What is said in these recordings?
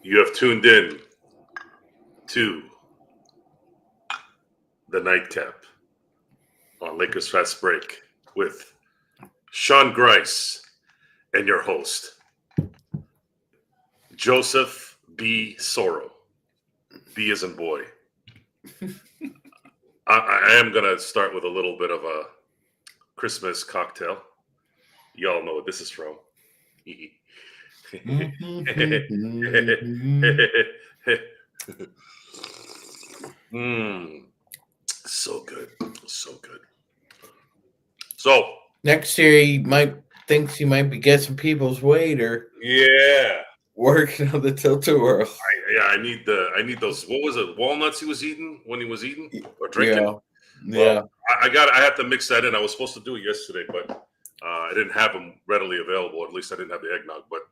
You have tuned in to the Nightcap on Lakers Fast Break with Sean Grice and your host, Joseph B. Soro. B as in boy. I am going to start with a little bit of a Christmas cocktail. Y'all know what this is from. So good. So good. So next year he thinks he might be guessing people's weight or yeah. working on the tilt-a-whirl. I need those. What was it? Walnuts he was eating when he was eating or drinking? Yeah. I had to mix that in. I was supposed to do it yesterday, but I didn't have them readily available. At least I didn't have the eggnog. But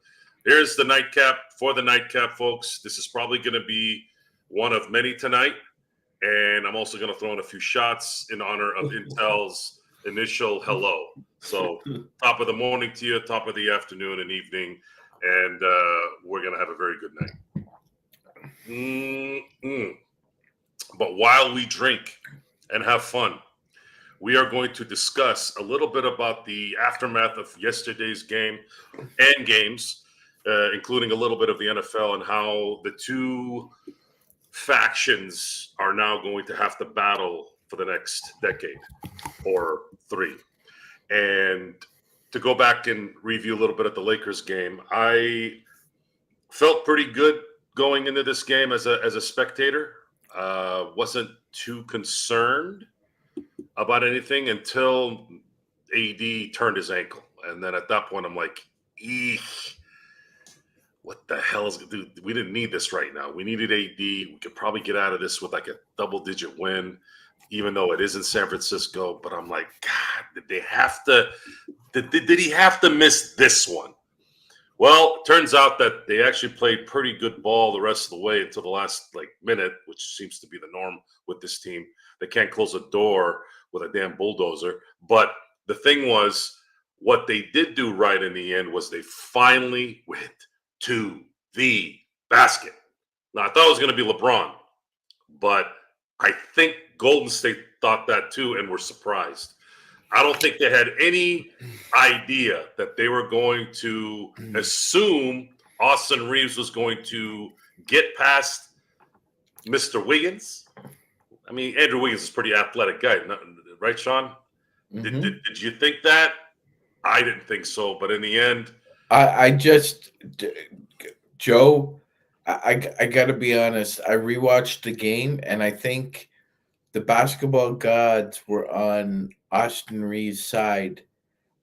here's the nightcap for the nightcap, folks. This is probably going to be one of many tonight, and I'm also going to throw in a few shots in honor of Intel's initial hello. So top of the morning to you, top of the afternoon and evening, and we're going to have a very good night. But while we drink and have fun, we are going to discuss a little bit about the aftermath of yesterday's game and games, including a little bit of the NFL and how the two factions are now going to have to battle for the next decade or three. And to go back and review a little bit at the Lakers game, I felt pretty good going into this game as a spectator. Wasn't too concerned about anything until AD turned his ankle. And then at that point, I'm like, eek, what the hell is, dude? We didn't need this right now. We needed AD. We could probably get out of this with like a double-digit win, even though it is in San Francisco. But I'm like, God, did they have to? Did he have to miss this one? Well, it turns out that they actually played pretty good ball the rest of the way until the last minute, which seems to be the norm with this team. They can't close a door with a damn bulldozer. But the thing was, what they did do right in the end was they finally went to the basket. Now, I thought it was going to be LeBron, but I think Golden State thought that too and were surprised. I don't think they had any idea that they were going to assume Austin Reeves was going to get past Mr. Wiggins. I mean, Andrew Wiggins is a pretty athletic guy, right, Sean? Mm-hmm. Did you think that? I didn't think so, but in the end, Joe, I got to be honest. I rewatched the game, and I think the basketball gods were on Austin Reeves' side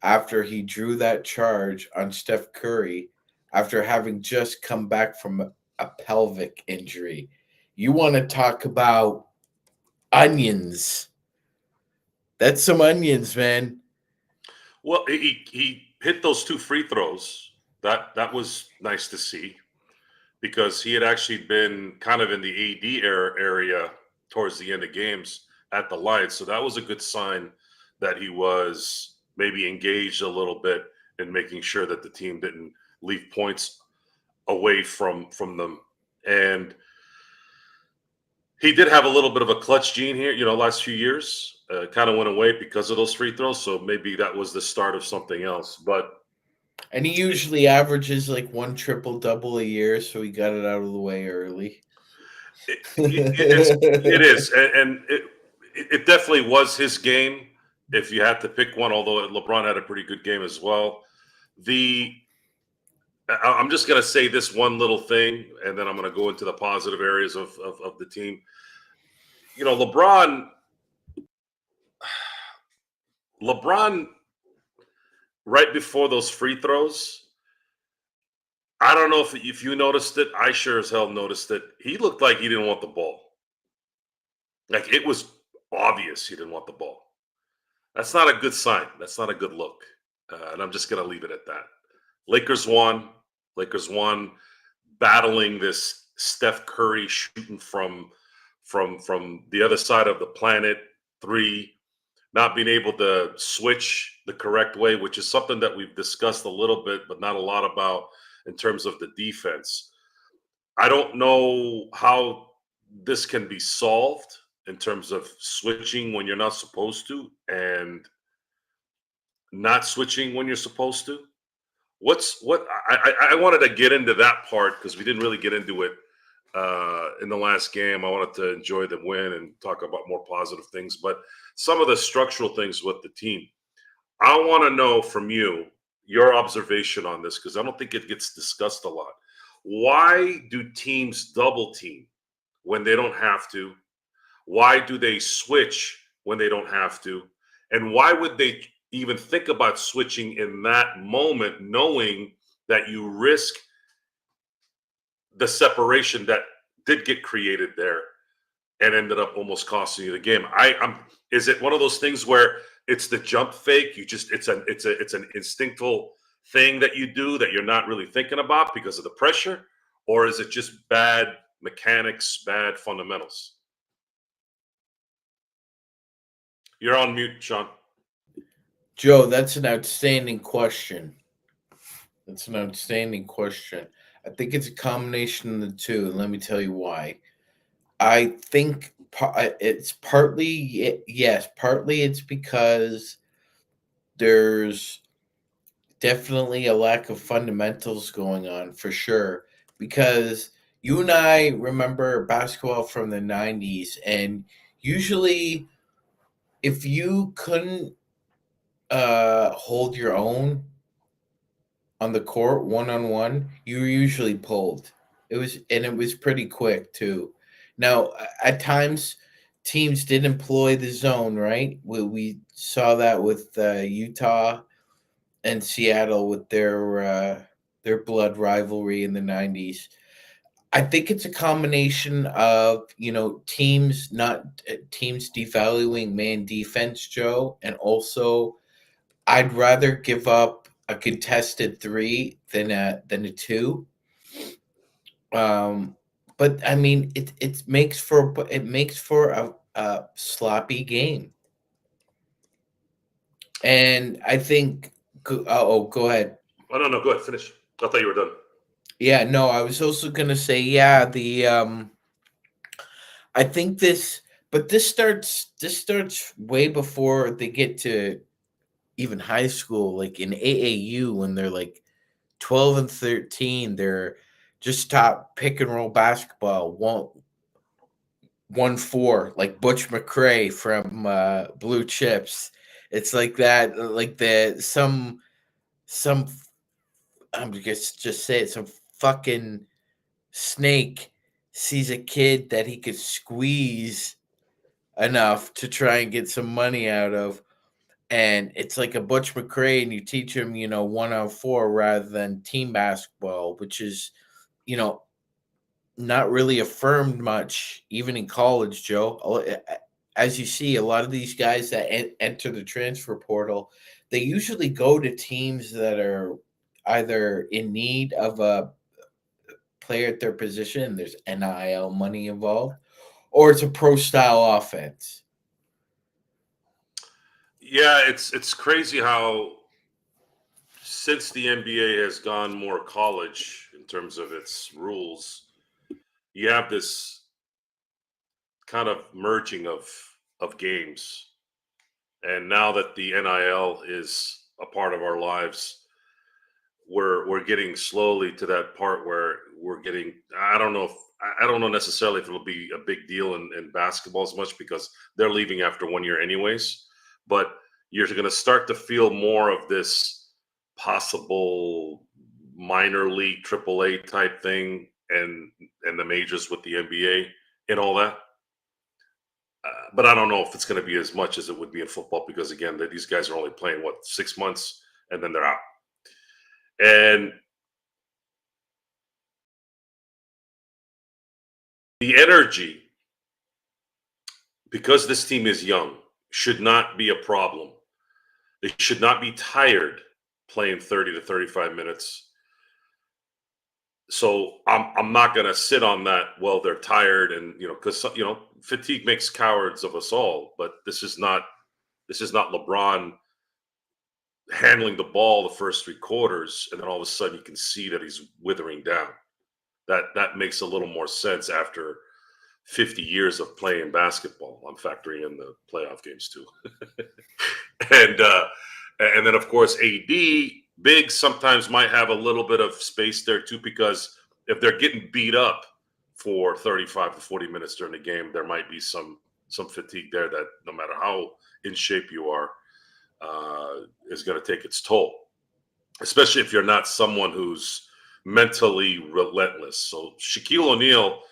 after he drew that charge on Steph Curry after having just come back from a pelvic injury. You want to talk about onions? That's some onions, man. well, he hit those two free throws. That was nice to see because he had actually been kind of in the AD area towards the end of games at the line. So that was a good sign that he was maybe engaged a little bit in making sure that the team didn't leave points away from them. And he did have a little bit of a clutch gene here, last few years. Kind of went away because of those free throws. So maybe that was the start of something else. And he usually averages like one triple double a year, so he got it out of the way early. It is, and it definitely was his game. If you had to pick one, although LeBron had a pretty good game as well. I'm just going to say this one little thing, and then I'm going to go into the positive areas of the team. LeBron, right before those free throws, I don't know if you noticed it. I sure as hell noticed it. He looked like he didn't want the ball. Like it was obvious he didn't want the ball. That's not a good sign. That's not a good look. And I'm just going to leave it at that. Lakers won. Lakers won, battling this Steph Curry shooting from the other side of the planet, three, not being able to switch the correct way, which is something that we've discussed a little bit, but not a lot about in terms of the defense. I don't know how this can be solved in terms of switching when you're not supposed to and not switching when you're supposed to. I wanted to get into that part because we didn't really get into it in the last game. I wanted to enjoy the win and talk about more positive things, but some of the structural things with the team. I want to know from you your observation on this because I don't think it gets discussed a lot. Why do teams double team when they don't have to? Why do they switch when they don't have to? And why would they even think about switching in that moment, knowing that you risk the separation that did get created there and ended up almost costing you the game? I'm Is it one of those things where it's the jump fake? You just it's an instinctual thing that you do that you're not really thinking about because of the pressure, or is it just bad mechanics, bad fundamentals? You're on mute, Sean. Joe, that's an outstanding question. That's an outstanding question. I think it's a combination of the two, and let me tell you why. I think it's partly yes, partly it's because there's definitely a lack of fundamentals going on for sure. Because you and I remember basketball from the 90s, and usually if you couldn't hold your own on the court one on one, you were usually pulled. It was pretty quick too. Now, at times, teams did employ the zone, right? We saw that with Utah and Seattle with their blood rivalry in the 90s. I think it's a combination of teams devaluing man defense, Joe, and also I'd rather give up a contested three than a two. Um, but I mean, it makes for a sloppy game, and I think. Oh, go ahead. Oh no, no, go ahead, finish. I thought you were done. Yeah, no, I was also gonna say, yeah, the I think but this starts way before they get to even high school, like in AAU when they're like 12 and 13, they're just top pick and roll basketball, 1-4, like Butch McRae from Blue Chips. It's like that, like the some I'm just say it, some fucking snake sees a kid that he could squeeze enough to try and get some money out of. And it's like a Butch McRae, and you teach him, 1-on-4 rather than team basketball, which is, you know, not really affirmed much, even in college, Joe. As you see, a lot of these guys that enter the transfer portal, they usually go to teams that are either in need of a player at their position, there's NIL money involved, or it's a pro style offense. Yeah, it's crazy how since the NBA has gone more college in terms of its rules, you have this kind of merging of games. And now that the NIL is a part of our lives, we're getting slowly to that part where we're getting. I don't know necessarily if it'll be a big deal in basketball as much because they're leaving after 1 year anyways. But you're going to start to feel more of this possible minor league AAA type thing and the majors with the NBA and all that. But I don't know if it's going to be as much as it would be in football because again, these guys are only playing 6 months and then they're out. And the energy, because this team is young, should not be a problem. They should not be tired playing 30 to 35 minutes. So I'm not going to sit on that. Well, they're tired, and because fatigue makes cowards of us all. But this is not LeBron handling the ball the first 3 quarters, and then all of a sudden you can see that he's withering down. That makes a little more sense after 50 years of playing basketball. I'm factoring in the playoff games too. And then of course AD big sometimes might have a little bit of space there too, because if they're getting beat up for 35 to 40 minutes during the game, there might be some fatigue there that no matter how in shape you are, is going to take its toll, especially if you're not someone who's mentally relentless. So Shaquille O'Neal,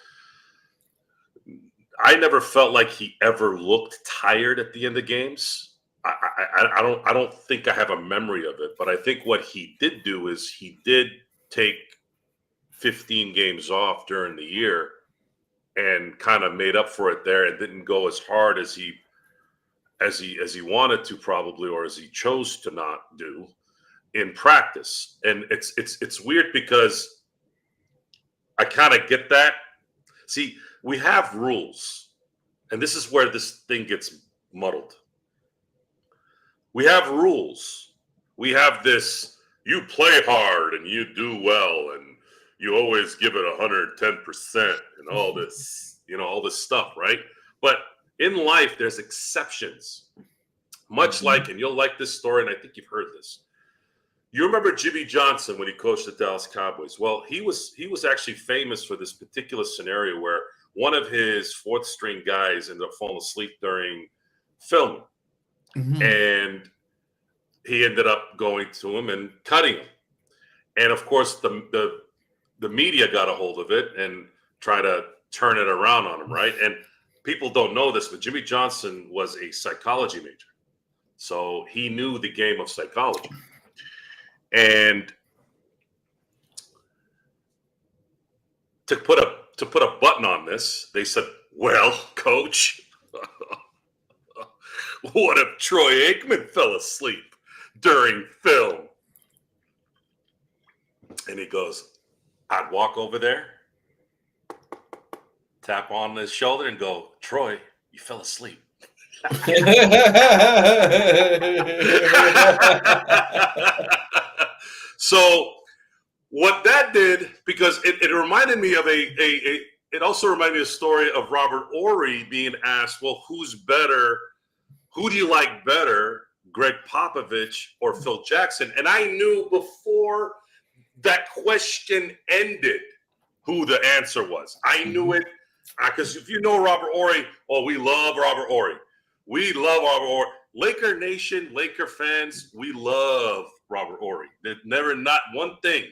I never felt like he ever looked tired at the end of games. I don't think I have a memory of it, but I think what he did do is he did take 15 games off during the year and kind of made up for it there and didn't go as hard as he wanted to probably, or as he chose to not do in practice. And it's weird because I kind of get that. See, we have rules, and this is where this thing gets muddled. We have rules. We have this, you play hard and you do well and you always give it 110% and all this, all this stuff, right? But in life, there's exceptions. Much like, and you'll like this story, and I think you've heard this. You remember Jimmy Johnson when he coached the Dallas Cowboys? Well, he was actually famous for this particular scenario where one of his fourth string guys ended up falling asleep during filming. Mm-hmm. And he ended up going to him and cutting him. And of course, the media got a hold of it and tried to turn it around on him, right? And people don't know this, but Jimmy Johnson was a psychology major. So he knew the game of psychology. And to put a button on this, they said, well, coach, what if Troy Aikman fell asleep during film? And he goes, I'd walk over there, tap on his shoulder and go, Troy, you fell asleep. So what that did, because it reminded me of it also reminded me of a story of Robert Horry being asked, well, who's better? Who do you like better, Greg Popovich or Phil Jackson? And I knew before that question ended who the answer was. I knew it because if you know Robert Horry, we love Robert Horry. We love Robert Horry. Laker Nation, Laker fans, we love Robert Horry. There's never not one thing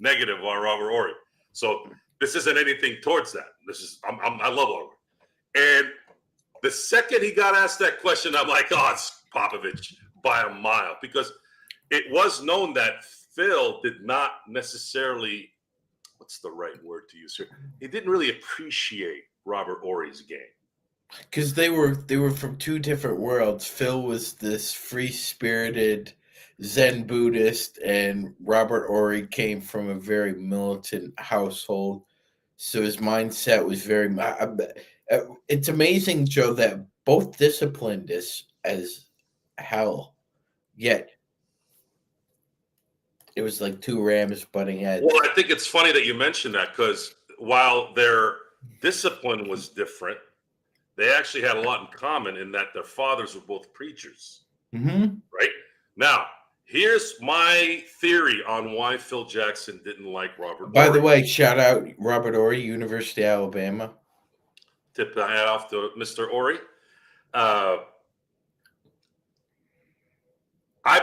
negative on Robert Horry. So this isn't anything towards that. This is I love Horry. And the second he got asked that question, I'm like, it's Popovich by a mile, because it was known that Phil did not necessarily, what's the right word to use here? He didn't really appreciate Robert Horry's game. Because they were from two different worlds. Phil was this free-spirited Zen Buddhist, and Robert Horry came from a very militant household. So his mindset was very. It's amazing, Joe, that both disciplined as hell, yet it was like two rams butting heads. Well, I think it's funny that you mentioned that, because while their discipline was different, they actually had a lot in common in that their fathers were both preachers. Mm-hmm. Right? Now, here's my theory on why Phil Jackson didn't like Robert By Horry. the way, shout out Robert Horry, University of Alabama. Tip the hat off to Mr. Horry. I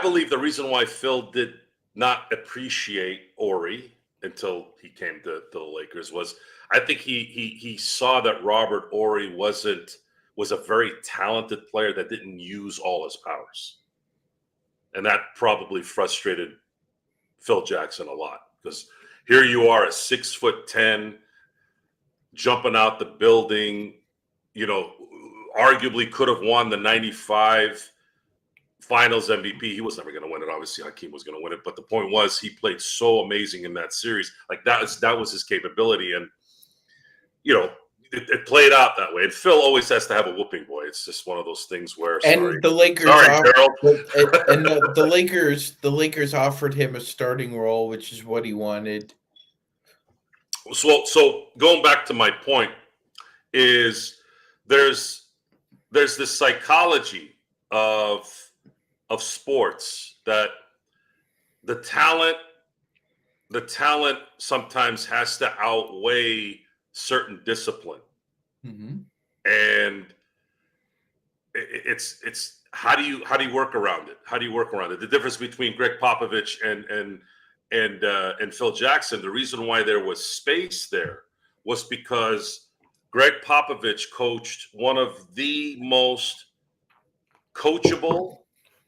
believe the reason why Phil did not appreciate Horry until he came to the Lakers was, I think he saw that Robert Horry was a very talented player that didn't use all his powers. And that probably frustrated Phil Jackson a lot, because here you are, a 6'10", jumping out the building, arguably could have won the 95 Finals MVP. He was never going to win it. Obviously, Hakeem was going to win it. But the point was, he played so amazing in that series. Like that was his capability. And, it played out that way. And Phil always has to have a whooping boy. It's just one of those things where, the Lakers, the Lakers offered him a starting role, which is what he wanted. So going back to my point is there's this psychology of sports that the talent the talent sometimes has to outweigh certain discipline, Mm-hmm. and it's how do you work around it? How do you work around it? The difference between Greg Popovich and Phil Jackson, the reason why there was space there was because Greg Popovich coached one of the most coachable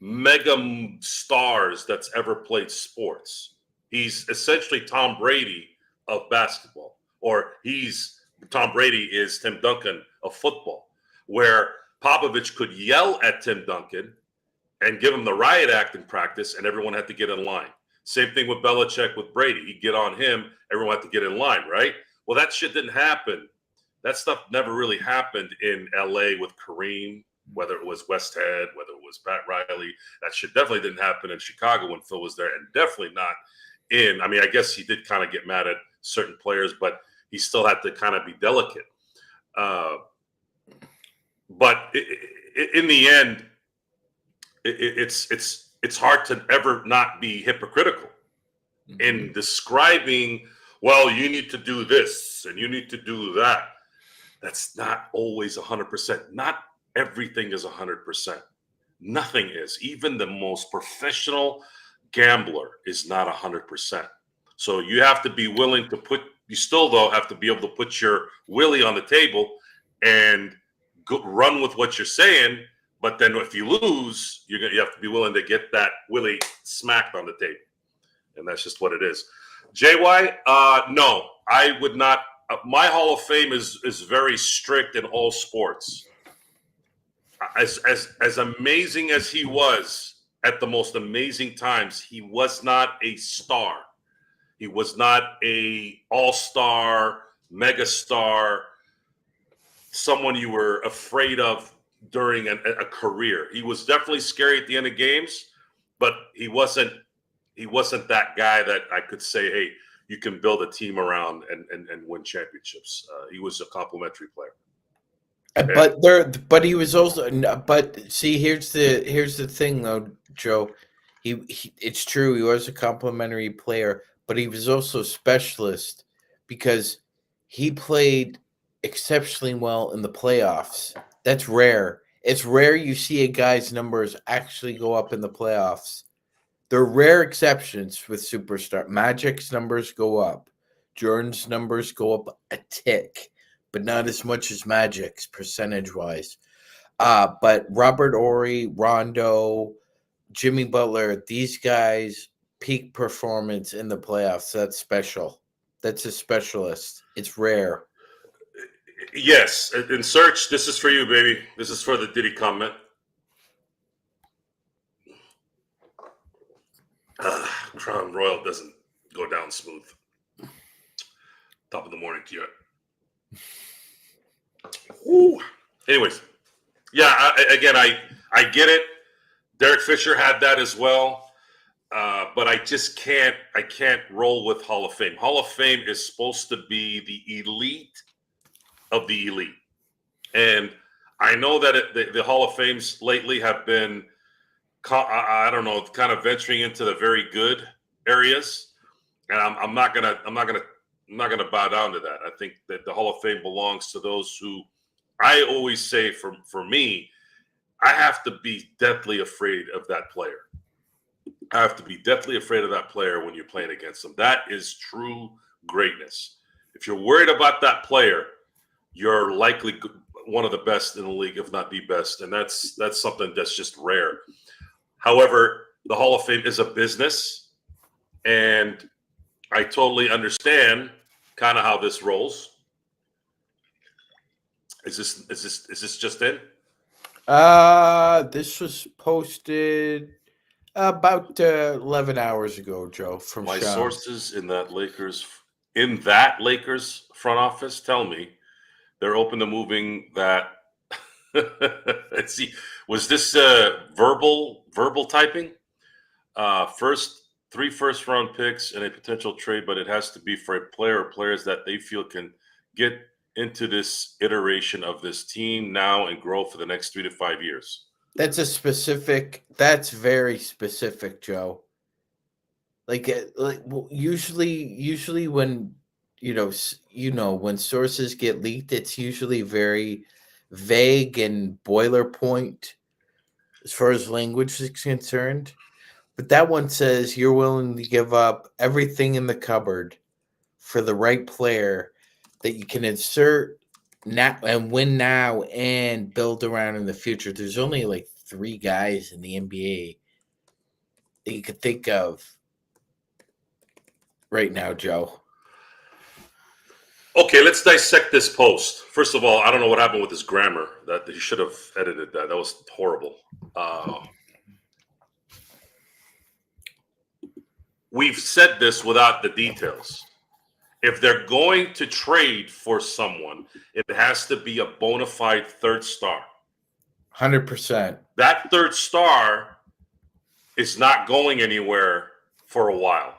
mega stars that's ever played sports. He's essentially Tom Brady of basketball, or Tom Brady is Tim Duncan of football, where Popovich could yell at Tim Duncan and give him the riot act in practice, and everyone had to get in line. Same thing with Belichick with Brady. He'd get on him, everyone had to get in line, right? Well, that shit didn't happen. That stuff never really happened in LA with Kareem, whether it was Westhead, whether it was Pat Riley. That shit definitely didn't happen in Chicago when Phil was there, and definitely not I mean, I guess he did kind of get mad at certain players, but he still had to kind of be delicate. But in the end, it's hard to ever not be hypocritical in describing, well, you need to do this and you need to do that. That's not always 100%. Not everything is 100%. Nothing is. Even the most professional gambler is not 100%. So you have to be willing to you still though have to be able to put your willie on the table and run with what you're saying. But then if you lose, you have to be willing to get that willie smacked on the table. And that's just what it is. JY, no, I would not. My Hall of Fame is very strict in all sports. As amazing as he was at the most amazing times, he was not a star. He was not a all-star, megastar, someone you were afraid of during a career. He was definitely scary at the end of games, but he wasn't that guy that I could say, hey, you can build a team around and win championships. He was a complimentary player. But he was also. But see, here's the thing, though, Joe. It's true he was a complimentary player, but he was also a specialist because he played exceptionally well in the playoffs. That's rare. It's rare you see a guy's numbers actually go up in the playoffs. There are rare exceptions with superstar. Magic's numbers go up. Jordan's numbers go up a tick, but not as much as Magic's percentage-wise. But Robert Horry, Rondo, Jimmy Butler, these guys peak performance in the playoffs. That's special. That's a specialist. It's rare. Yes. In Search, this is for you, baby. This is for the Diddy comment. Crown Royal doesn't go down smooth. Top of the morning to you. Anyways, yeah. I get it. Derek Fisher had that as well, but I just can't. I can't roll with Hall of Fame. Hall of Fame is supposed to be the elite of the elite, and I know that the Hall of Fames lately have been, I don't know, kind of venturing into the very good areas, and I'm not gonna bow down to that. I think that the Hall of Fame belongs to those who, I always say, for me, I have to be deathly afraid of that player. I have to be deathly afraid of that player when you're playing against them. That is true greatness. If you're worried about that player, you're likely one of the best in the league, if not the best, and that's something that's just rare. However, the Hall of Fame is a business, and I totally understand kind of how this rolls. Is this just in? This was posted about 11 hours ago, Joe. From My Sean. sources in that Lakers front office tell me they're open to moving that. Let's see, was this verbal typing? First, 3 first-round picks and a potential trade, but it has to be for a player or players that they feel can get into this iteration of this team now and grow for the next 3 to 5 years. That's that's very specific, Joe. Usually when when sources get leaked, it's usually very vague and boilerplate as far as language is concerned. But that one says you're willing to give up everything in the cupboard for the right player that you can insert now and win now and build around in the future. There's only like 3 guys in the NBA that you could think of right now, Joe. Okay, let's dissect this post. First of all, I don't know what happened with his grammar. That he should have edited that. That was horrible. We've said this without the details. If they're going to trade for someone, it has to be a bona fide third star. 100%. That third star is not going anywhere for a while.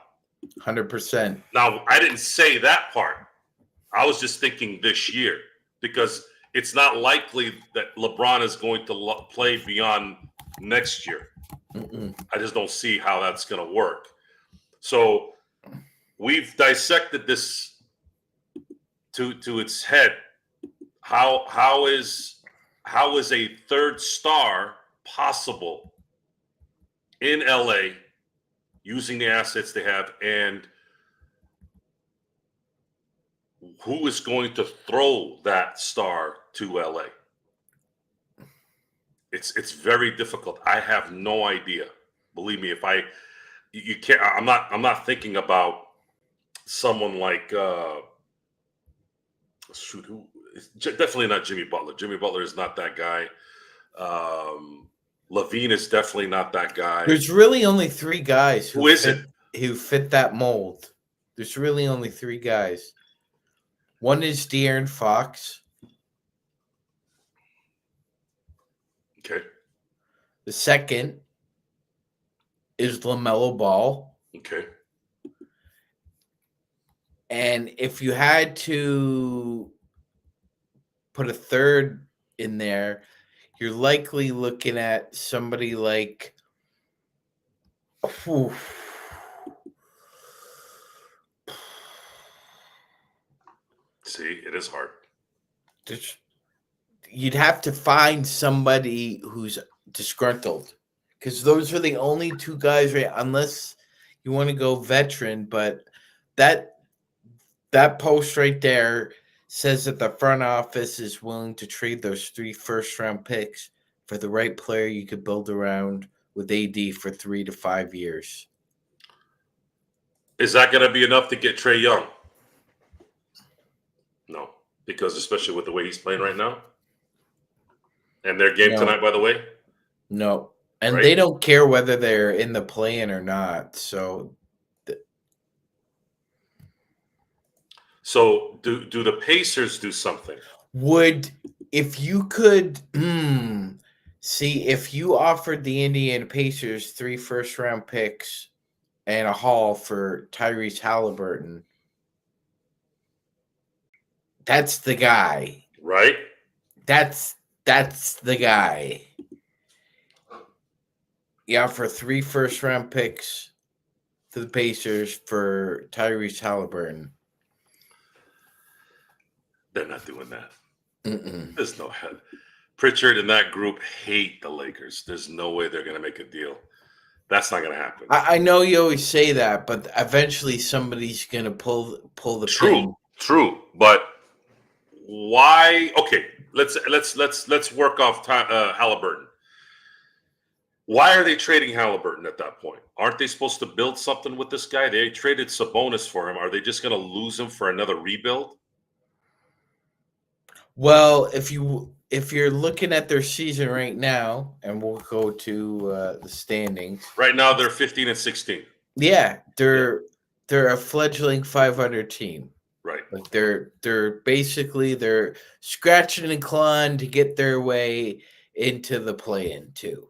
100%. Now, I didn't say that part. I was just thinking this year because it's not likely that LeBron is going to play beyond next year. I just don't see how that's going to work. So we've dissected this to its head. How is a third star possible in LA using the assets they have, and who is going to throw that star to LA? It's very difficult. I have no idea. Believe me, you can't. I'm not thinking about someone like who? Definitely not Jimmy Butler. Jimmy Butler is not that guy. Levine is definitely not that guy. There's really only 3 guys who fit that mold. There's really only 3 guys. One is De'Aaron Fox. Okay. The second is LaMelo Ball. Okay. And if you had to put a third in there, you're likely looking at somebody like See, it is hard. You'd have to find somebody who's disgruntled, because those are the only 2 guys, right? Unless you want to go veteran, but that post right there says that the front office is willing to trade those 3 first-round picks for the right player you could build around with AD for 3 to 5 years. Is that going to be enough to get Trae Young? No, because especially with the way he's playing right now. And their game tonight, by the way? No. And they don't care whether they're in the play-in or not. So do the Pacers do something? If you could see, if you offered the Indiana Pacers 3 first-round picks and a haul for Tyrese Halliburton, that's the guy. Right? That's the guy. You offer 3 first-round picks to the Pacers for Tyrese Halliburton. They're not doing that. There's no head. Pritchard and that group hate the Lakers. There's no way they're going to make a deal. That's not going to happen. I know you always say that, but eventually somebody's going to pull the pin. True. But why? Okay, let's work off Halliburton. Why are they trading Halliburton at that point? Aren't they supposed to build something with this guy? They traded Sabonis for him. Are they just going to lose him for another rebuild? Well, if you're looking at their season right now, and we'll go to the standings. Right now, they're 15 and 16. Yeah, they're a fledgling 500 team. Right. Like they're basically scratching and clawing to get their way into the play-in too.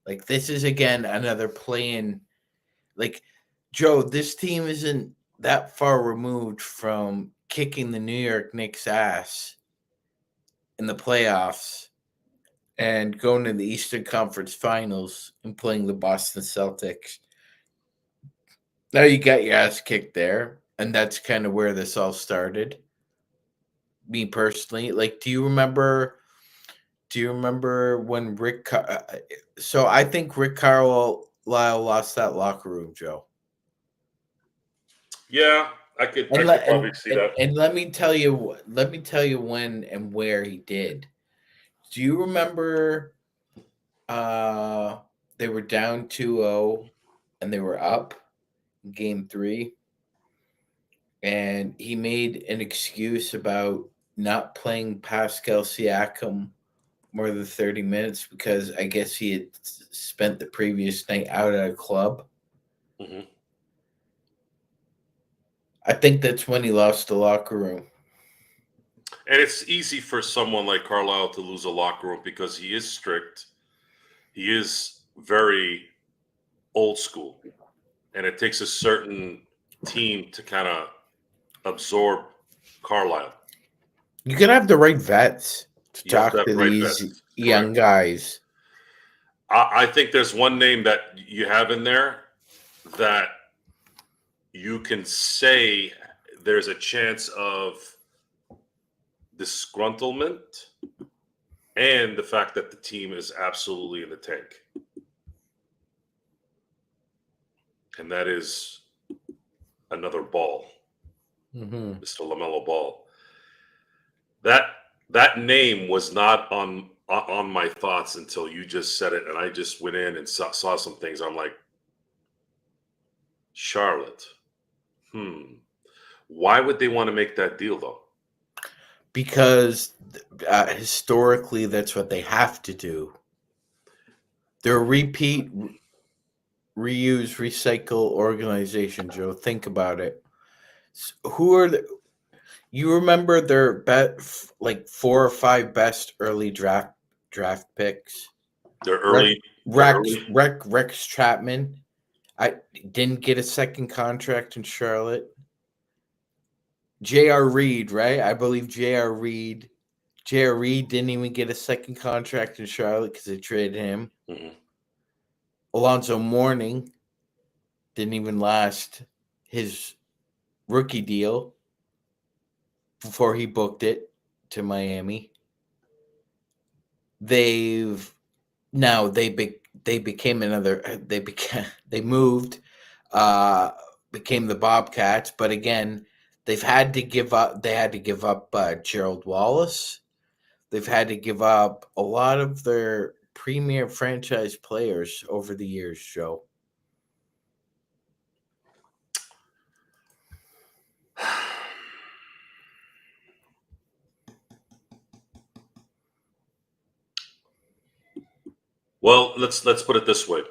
Like this is again another play-in. Like Joe, this team isn't that far removed from kicking the New York Knicks' ass in the playoffs and going to the Eastern Conference Finals and playing the Boston Celtics. Now you got your ass kicked there, and that's kind of where this all started. Me personally, like, do you remember? Do you remember when so I think Rick Carlisle lost that locker room, Joe. Yeah, I And could let probably see that. and let me tell you when and where he did. Do you remember uh they were down 2-0 and they were up game 3 and he made an excuse about not playing Pascal Siakam more than 30 minutes because I guess he had spent the previous night out at a club. Hmm. I think that's when he lost the locker room. And it's easy for someone like Carlisle to lose a locker room because he is strict. He is very old school, and it takes a certain team to kind of absorb Carlisle. You could have the right vets to You have to talk have to the right these vets. young Correct. guys. I think there's one name that you have in there that you can say there's a chance of disgruntlement and the fact that the team is absolutely in the tank. And that is another Ball, Mm-hmm. Mr. LaMelo Ball. That that name was not on my thoughts until you just said it, and I just went in and saw some things. I'm like, Charlotte. Why would they want to make that deal though? Because historically, that's what they have to do. They're a repeat, reuse, recycle organization, Joe. Think about it. Who are you remember their like 4 or 5 best early draft picks? They're early. They're early. Rex Chapman. I didn't get a second contract in Charlotte. J.R. Reed, right? I believe J.R. Reed. J.R. Reed didn't even get a second contract in Charlotte because they traded him. Mhm. Alonzo Mourning didn't even last his rookie deal before he booked it to Miami. They've now they became another they moved became the Bobcats, but again they had to give up Gerald Wallace. They've had to give up a lot of their premier franchise players over the years, Joe. Well, let's put it this way.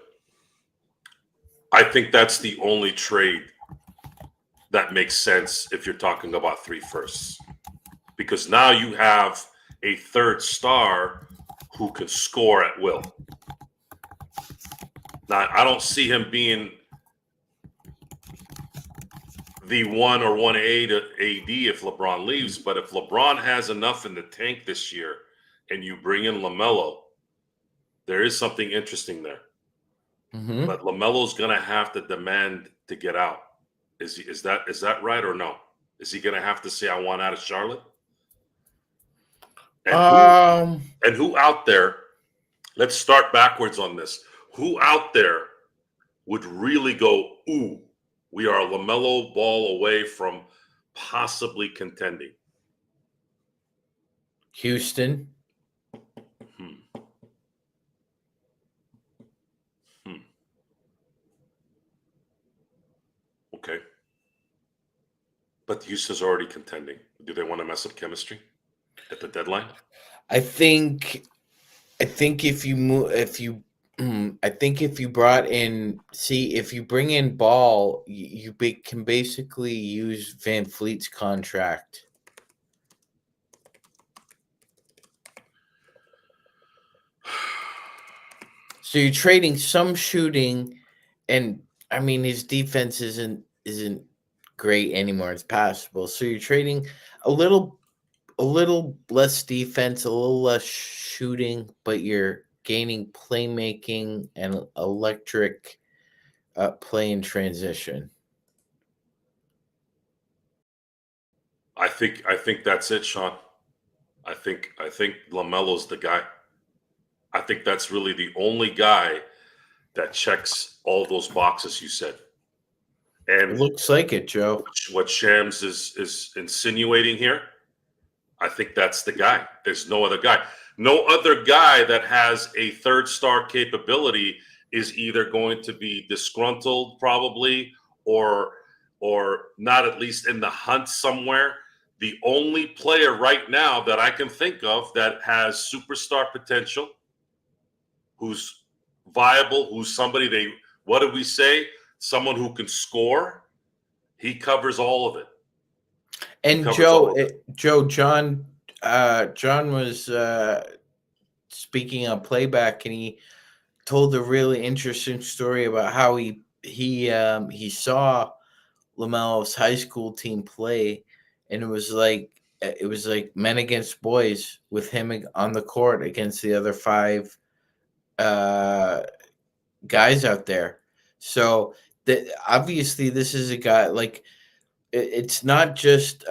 I think that's the only trade that makes sense if you're talking about 3 firsts, because now you have a third star who can score at will. Now, I don't see him being the 1 or 1A to AD if LeBron leaves, but if LeBron has enough in the tank this year and you bring in LaMelo, there is something interesting there. Mm-hmm. But LaMelo's going to have to demand to get out. Is that right or no? Is he going to have to say I want out of Charlotte? And who out there? Let's start backwards on this. Who out there would really go, ooh, we are a LaMelo Ball away from possibly contending? Houston. Hmm. Hmm. Okay. But Houston's already contending. Do they want to mess up chemistry at the deadline? I think if you move if you I think if you brought in if you bring in Ball, can basically use Van Fleet's contract. So you're trading some shooting and I mean, his defense isn't great anymore. It's passable. So you're trading a little less defense, a little less shooting, but you're gaining playmaking and electric play in transition. I think that's it, Sean. I think LaMelo's the guy. I think that's really the only guy that checks all those boxes you said. It And looks like it, Joe. what Shams is insinuating here, I think that's the guy. There's no other guy. No other guy that has a third star capability is either going to be disgruntled probably or not at least in the hunt somewhere. The only player right now that I can think of that has superstar potential, who's viable, who's somebody they what did we say? Someone who can score. He covers all of it. He And covers all Joe, of it. John was speaking on playback, and he told a really interesting story about how he saw LaMelo's high school team play, and it was like men against boys with him on the court against the other five uh, guys out there. So obviously this is a guy like it's not just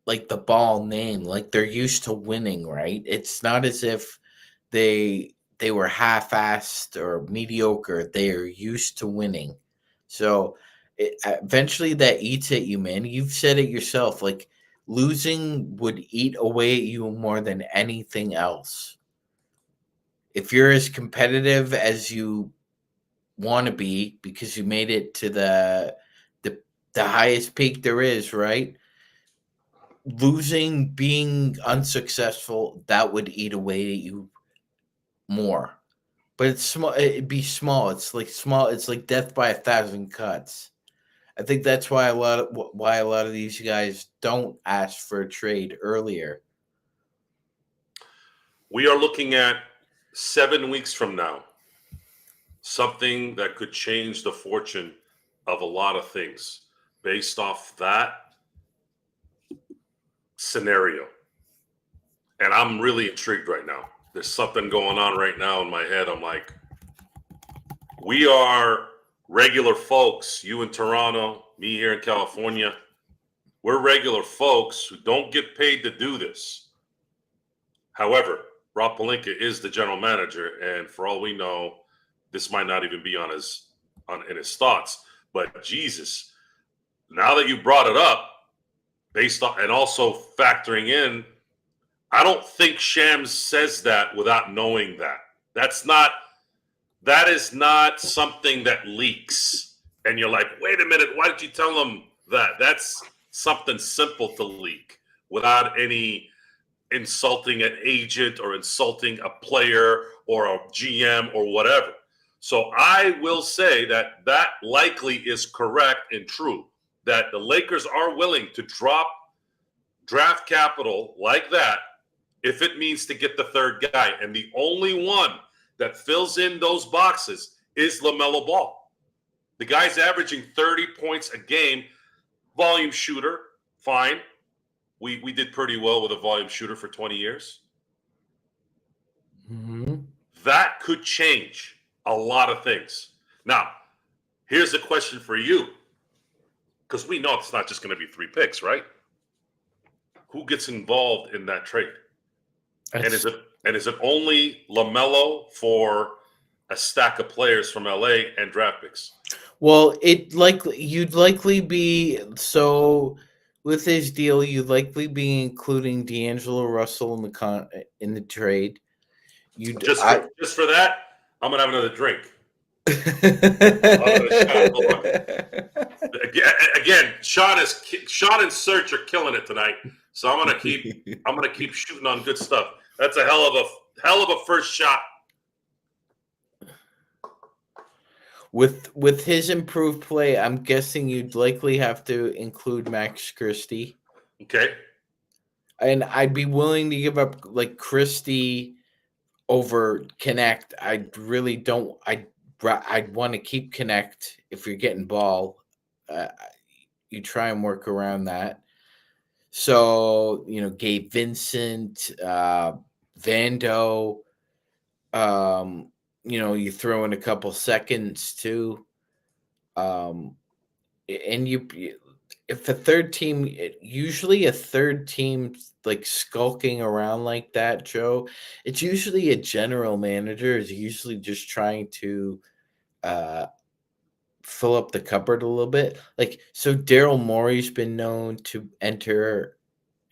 like the ball name, like they're used to winning, right? It's not as if they were half-assed or mediocre. They are used to winning. So eventually that eats at you, man. You've said it yourself. Like losing would eat away at you more than anything else. If you're as competitive as you want to be because you made it to the the highest peak there is, right? Losing, being unsuccessful, that would eat away at you more. But it's small. It'd be small. It's like small. It's like death by a thousand cuts. I think that's why a lot of these guys don't ask for a trade earlier. We are looking at 7 weeks from now, something that could change the fortune of a lot of things based off that scenario. And I'm really intrigued right now. There's something going on right now in my head. I'm like, we are regular folks, you in Toronto, me here in California. We're regular folks who don't get paid to do this. However, Rob Pelinka is the general manager, and for all we know, this might not even be in his thoughts. But Jesus, now that you brought it up, based on and also factoring in, I don't think Shams says that without knowing that. That is not something that leaks. And you're like, wait a minute, why did you tell him that? That's something simple to leak without any insulting an agent or insulting a player or a GM or whatever. So I will say that likely is correct and true, that the Lakers are willing to drop draft capital like that if it means to get the third guy. And the only one that fills in those boxes is LaMelo Ball. The guy's averaging 30 points a game, volume shooter, fine. We did pretty well with a volume shooter for 20 years. Mm-hmm. That could change a lot of things. Now, here's a question for you, because we know it's not just going to be 3 picks, right? Who gets involved in that trade? And is it only LaMelo for a stack of players from LA and draft picks? Well, you'd likely be so with his deal. You'd likely be including D'Angelo Russell in the trade. Just for that, I'm gonna have another drink. Another shot. Hold on. Again, Sean and Search are killing it tonight. So I'm gonna keep shooting on good stuff. That's a hell of a first shot. With his improved play, I'm guessing you'd likely have to include Max Christie. Okay. And I'd be willing to give up like Christie over Connect. I I'd want to keep Connect if you're getting ball. Uh, you try and work around that. So, Gabe Vincent, Vando, you throw in a couple seconds too. And if a third team, usually a third team like skulking around like that, Joe, it's usually a general manager is usually just trying to uh, fill up the cupboard a little bit. Like, so Daryl Morey's been known to enter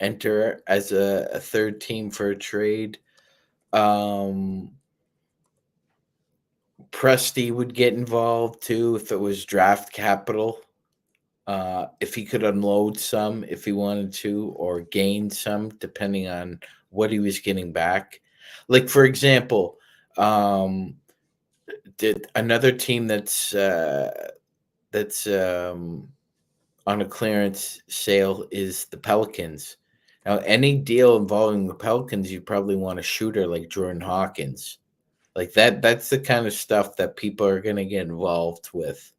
as a third team for a trade. Presti would get involved too if it was draft capital. If he could unload some if he wanted to, or gain some, depending on what he was getting back. Like, for example, did another team that's on a clearance sale is the Pelicans. Now, any deal involving the Pelicans, you probably want a shooter like Jordan Hawkins. Like that's the kind of stuff that people are gonna get involved with.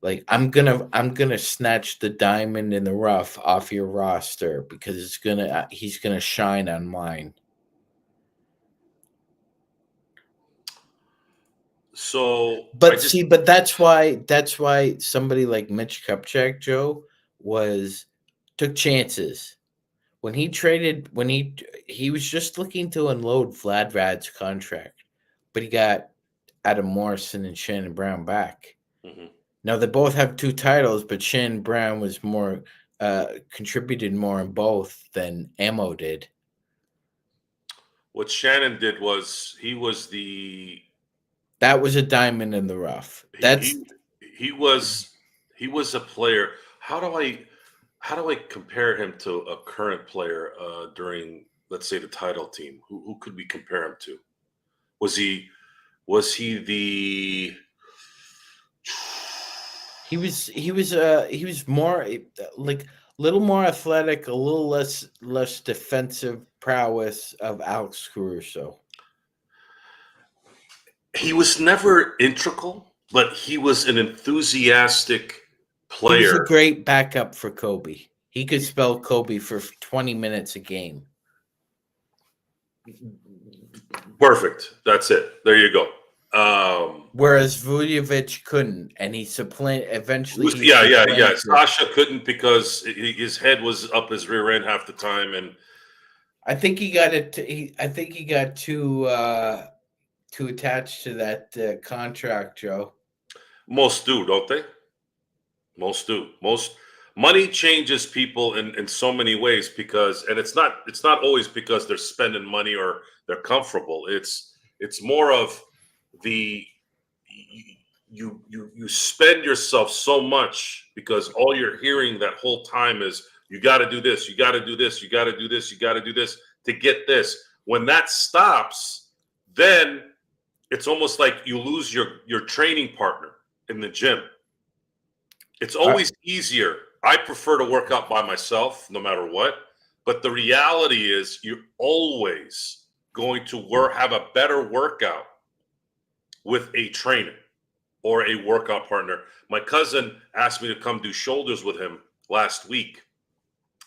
Like I'm gonna snatch the diamond in the rough off your roster because he's gonna shine on mine. So But that's why somebody like Mitch Kupchak, Joe, took chances. When he was just looking to unload Vlad Rad's contract, but he got Adam Morrison and Shannon Brown back. Mhm. Now they both have 2 titles, but Shannon Brown was more contributed more in both than Ammo did. What Shannon did was That was a diamond in the rough. he he was a player. How do I compare him to a current player during, let's say, the title team? Who could we compare him to? Was he the He was more like a little more athletic, a little less defensive prowess of Alex Caruso. he was never integral, but he was an enthusiastic He was a player. great backup for Kobe. He could spell Kobe for 20 minutes a game. Perfect. That's it. There you go. Whereas Vujovic couldn't, and eventually he Yeah. supplanted. Sasha couldn't because his head was up his rear end half the time, and I think he got it. I think he got too attached to that contract, Joe. most do, don't they? Most do. Most money changes people in so many ways because, and it's not always because they're spending money or they're comfortable. It's more of the you spend yourself so much because all you're hearing that whole time is you got to do this, you got to do this, you got to do this, you got to do this to get this. When that stops, then it's almost like you lose your training partner in the gym. It's always easier. I prefer to work out by myself no matter what. But the reality is you're always going to have a better workout with a trainer or a workout partner. My cousin asked me to come do shoulders with him last week.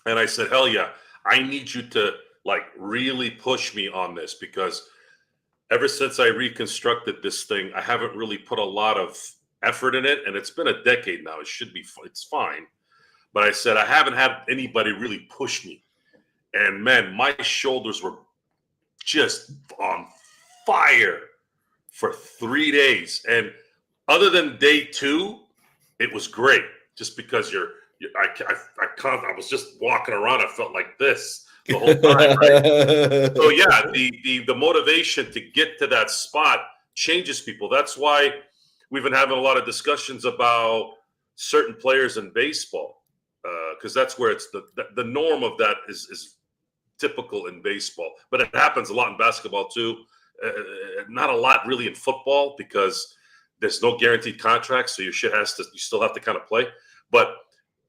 And I said, hell yeah, I need you to like really push me on this because ever since I reconstructed this thing, I haven't really put a lot of effort in it, and it's been a decade now. It's fine, but I said I haven't had anybody really push me, and man, my shoulders were just on fire for 3 days, and other than day 2, it was great. Just because I was just walking around, I felt like this the whole time, right? So yeah, the motivation to get to that spot changes people. That's why we've been having a lot of discussions about certain players in baseball because that's where it's the norm of that is typical in baseball, but it happens a lot in basketball too. Not a lot really in football because there's no guaranteed contract, so you still have to kind of play. But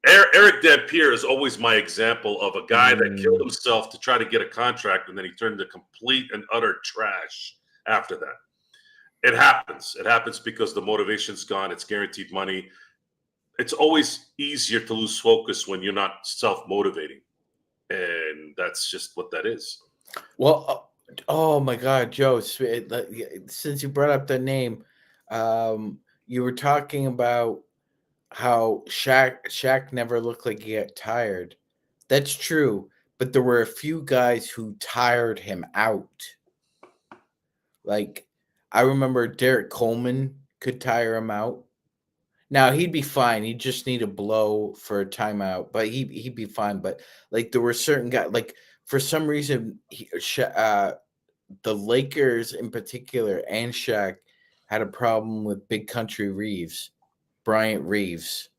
Eric Dampier is always my example of a guy that killed himself to try to get a contract, and then he turned to complete and utter trash after that. It happens. It happens because the motivation's gone. It's guaranteed money. It's always easier to lose focus when you're not self-motivating. And that's just what that is. Well, oh my God, Joe! Since you brought up the name, you were talking about how Shaq never looked like he got tired. That's true, but there were a few guys who tired him out. Like I remember Derek Coleman could tire him out. Now he'd be fine. He'd just need a blow for a timeout, but he'd be fine. But like there were certain guys, like for some reason, the Lakers in particular and Shaq had a problem with Big Country Reeves, Bryant Reeves.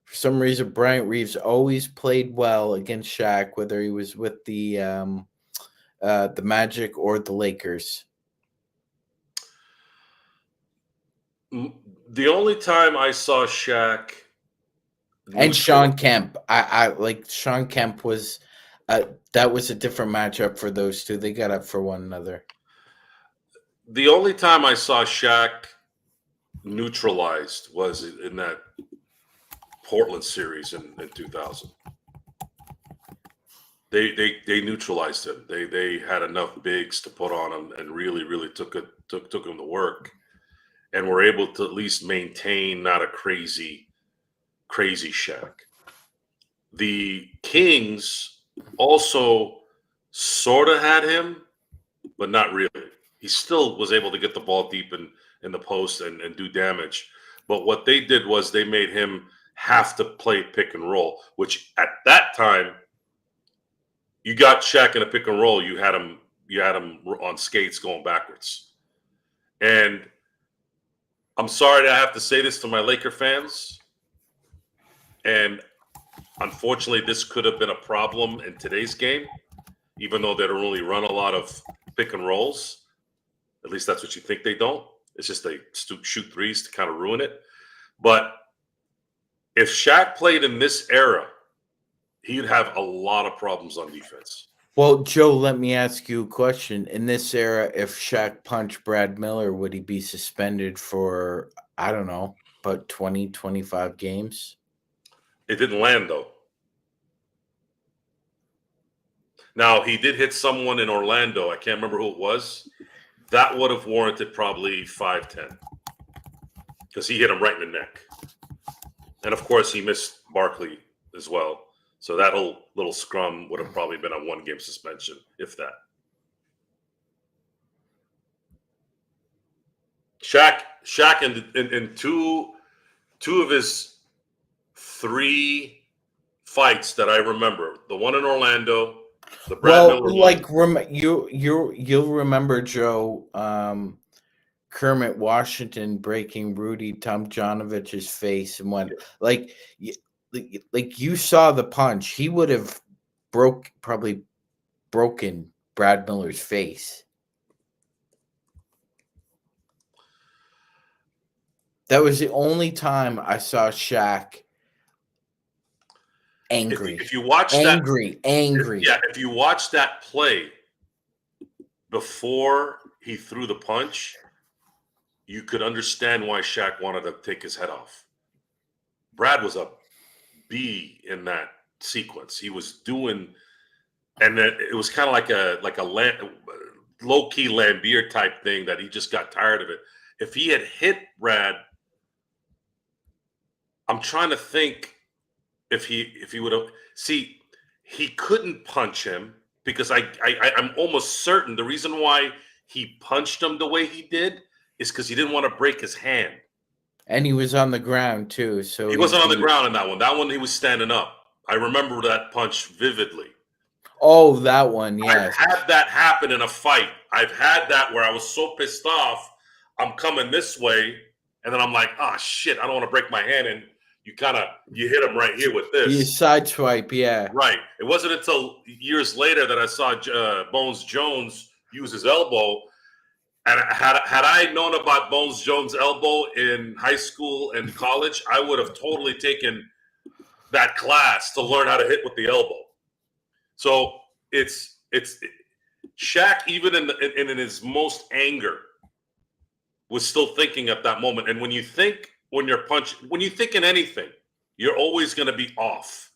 For some reason, Bryant Reeves always played well against Shaq, whether he was with the Magic or the Lakers. The only time I saw Shaq And Sean Kemp, I like Sean Kemp was that was a different matchup for those two. They got up for one another. The only time I saw Shaq neutralized was in that Portland series in 2000. They neutralized him. They had enough bigs to put on him and really took him to work, and were able to at least maintain not a crazy Shaq. The Kings also sort of had him, but not really. He still was able to get the ball deep in the post and do damage. But what they did was they made him have to play pick and roll, which at that time, you got Shaq in a pick and roll, you had him on skates going backwards. And I'm sorry that I have to say this to my Laker fans. And unfortunately, this could have been a problem in today's game, even though they don't really run a lot of pick and rolls. At least that's what you think they don't. It's just they shoot threes to kind of ruin it. But if Shaq played in this era, he'd have a lot of problems on defense. Well, Joe, let me ask you a question. In this era, if Shaq punched Brad Miller, would he be suspended for, I don't know, about 20, 25 games? It didn't land, though. Now, he did hit someone in Orlando. I can't remember who it was. That would have warranted probably 5-10 because he hit him right in the neck. And, of course, he missed Barkley as well. So that whole little scrum would have probably been a one-game suspension, if that. Shaq in two of his 3 fights that I remember, the one in Orlando, the Brad Miller like one. you'll remember, Joe, Kermit Washington breaking Rudy Tomjanovich's face and went like you saw the punch. He would have probably broken Brad Miller's face. That was the only time I saw Shaq angry. If you watch angry. if you watch that play before he threw the punch, you could understand why Shaq wanted to take his head off. Brad was a bee in that sequence. He was doing, and then it was kind of like a low key Lambeer type thing that he just got tired of it. If he had hit Brad, I'm trying to think if he would have. See, he couldn't punch him because I'm almost certain the reason why he punched him the way he did is because he didn't want to break his hand. And he was on the ground too, so he wasn't on the ground in that one. That one he was standing up. I remember that punch vividly. Oh, that one, yes. I've had that happen in a fight. I've had that where I was so pissed off, I'm coming this way, and then I'm like, oh shit, I don't want to break my hand, and you hit him right here with this. You sideswipe, yeah. Right. It wasn't until years later that I saw Bones Jones use his elbow. And had I known about Bones Jones' elbow in high school and college, I would have totally taken that class to learn how to hit with the elbow. So it's Shaq, even in his most anger, was still thinking at that moment. And when you think when you think in anything, you're always going to be off.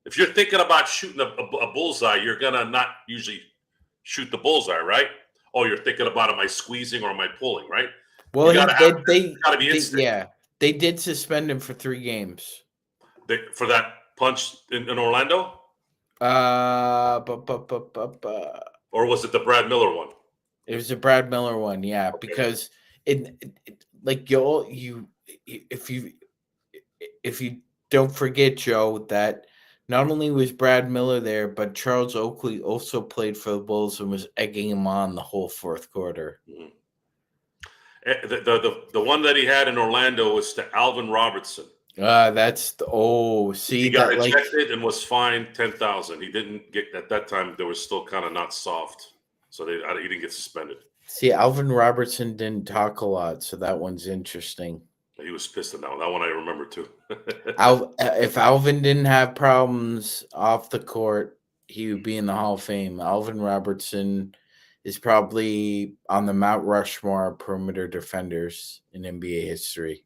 If you're thinking about shooting a bullseye, you're going to not usually shoot the bullseye, right? Oh, you're thinking about, am I squeezing or am I pulling, right? Well, You got to be instinct. yeah, they did suspend him for 3 games. For that punch in Orlando? Or was it the Brad Miller one? It was the Brad Miller one, yeah, Okay. because like if you don't forget, Joe, that not only was Brad Miller there, but Charles Oakley also played for the Bulls and was egging him on the whole fourth quarter. Mm-hmm. The one that he had in Orlando was to Alvin Robertson. He got ejected and was fined $10,000. He didn't get at that time. They were still kind of not soft, so he didn't get suspended. See, Alvin Robertson didn't talk a lot, so that one's interesting. He was pissed at that one. That one I remember too. If Alvin didn't have problems off the court, he would be in the Hall of Fame. Alvin Robertson is probably on the Mount Rushmore of perimeter defenders in NBA history.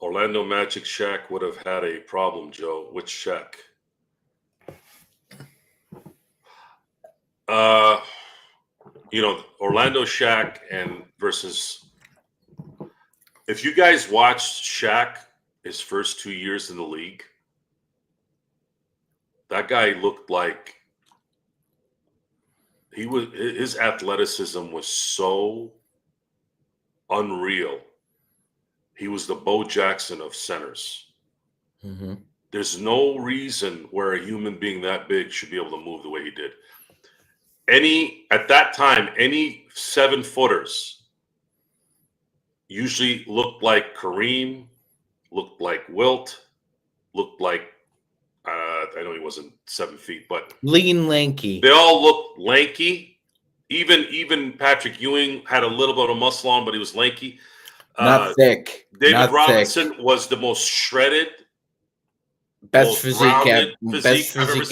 Orlando Magic Shaq would have had a problem, Joe. Which Shaq? Orlando Shaq and versus. If you guys watched Shaq his first 2 years in the league, that guy looked like his athleticism was so unreal. He was the Bo Jackson of centers. Mm-hmm. There's no reason where a human being that big should be able to move the way he did. At that time, any 7-footers usually looked like Kareem, looked like Wilt, looked like, I know he wasn't 7 feet, but lean, lanky. They all looked lanky. Even Patrick Ewing had a little bit of muscle on, but he was lanky. Not thick. David Robinson was the most shredded, best physique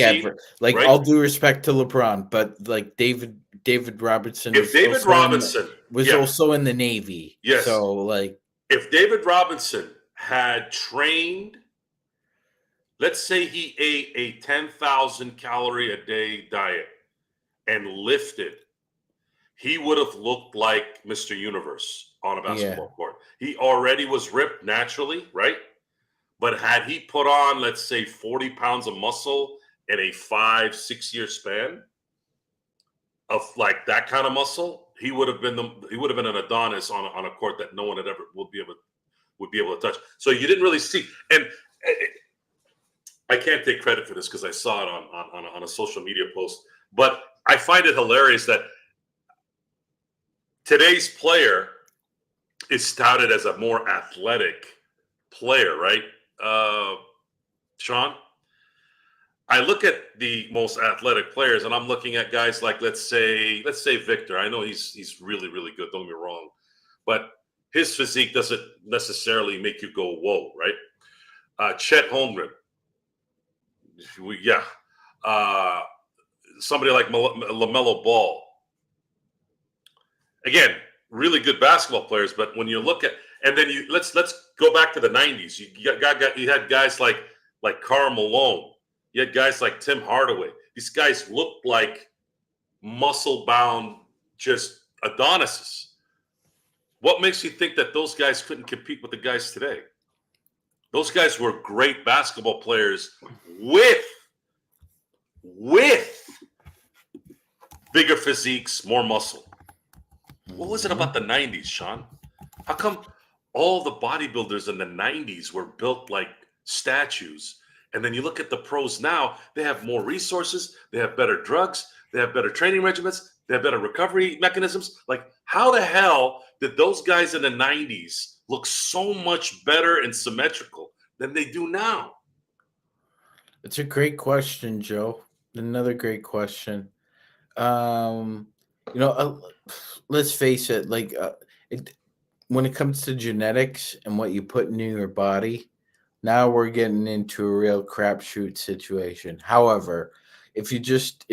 ever. Like, right? All due respect to LeBron, but like David Robinson. If David Robinson was also in the Navy, yes. So like, if David Robinson had trained, let's say he ate a 10,000 calorie a day diet and lifted, he would have looked like Mr. Universe on a basketball court. He already was ripped naturally, right? But had he put on, let's say, 40 pounds of muscle in a 5-6 year span of like that kind of muscle, he would have been an Adonis on a court that no one would be able to touch. So you didn't really see, and I can't take credit for this because I saw it on a social media post, but I find it hilarious that today's player is touted as a more athletic player, right? Sean, I look at the most athletic players, and I'm looking at guys like let's say Victor. I know he's really, really good. Don't get me wrong, but his physique doesn't necessarily make you go whoa, right? Chet Holmgren, somebody like LaMelo Ball. Again, really good basketball players, but when you look at, and then let's go back to the 90s. You had guys like Karl Malone. You had guys like Tim Hardaway. These guys looked like muscle-bound, just Adonises. What makes you think that those guys couldn't compete with the guys today? Those guys were great basketball players with bigger physiques, more muscle. What was it about the 90s, Sean? How come all the bodybuilders in the 90s were built like statues? And then you look at the pros now, they have more resources, they have better drugs, they have better training regimens, they have better recovery mechanisms. Like, how the hell did those guys in the 90s look so much better and symmetrical than they do now? It's a great question, Joe. Another great question. Let's face it, when it comes to genetics and what you put into your body, now we're getting into a real crapshoot situation. However, if you're just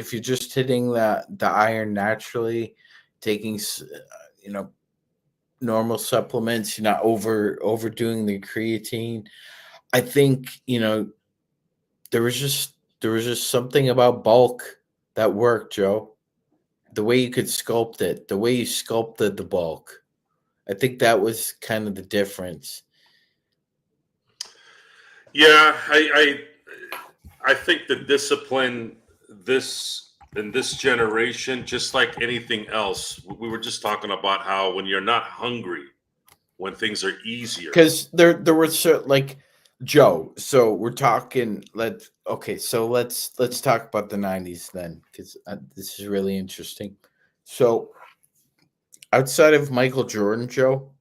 hitting the iron naturally, taking normal supplements. You're not overdoing the creatine. I think there was just something about bulk that worked, Joe. The way you could sculpt it, the way you sculpted the bulk. I think that was kind of the difference. Yeah, I think the discipline this in this generation, just like anything else, we were just talking about how when you're not hungry, when things are easier. Because there were certain, like, Joe. So we're talking. Let's talk about the '90s then, because this is really interesting. So outside of Michael Jordan, Joe,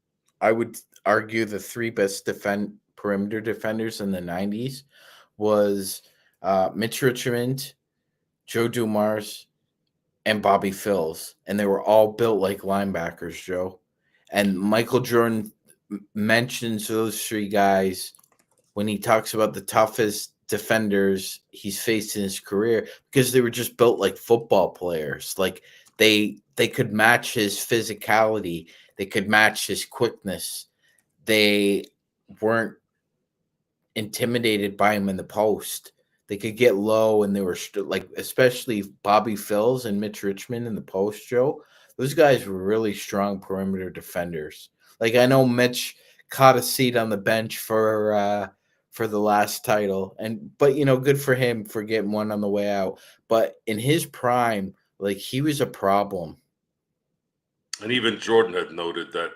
I would argue the three best perimeter defenders in the '90s was Mitch Richmond, Joe Dumars, and Bobby Phills, and they were all built like linebackers, Joe. And Michael Jordan mentions those three guys when he talks about the toughest defenders he's faced in his career, because they were just built like football players. Like they could match his physicality, they could match his quickness. They weren't intimidated by him in the post. They could get low, and they were like, especially Bobby Phills and Mitch Richmond in the post, Joe. Those guys were really strong perimeter defenders. Like, I know Mitch caught a seat on the bench for the last title, but good for him for getting one on the way out. But in his prime, like, he was a problem. And even Jordan had noted that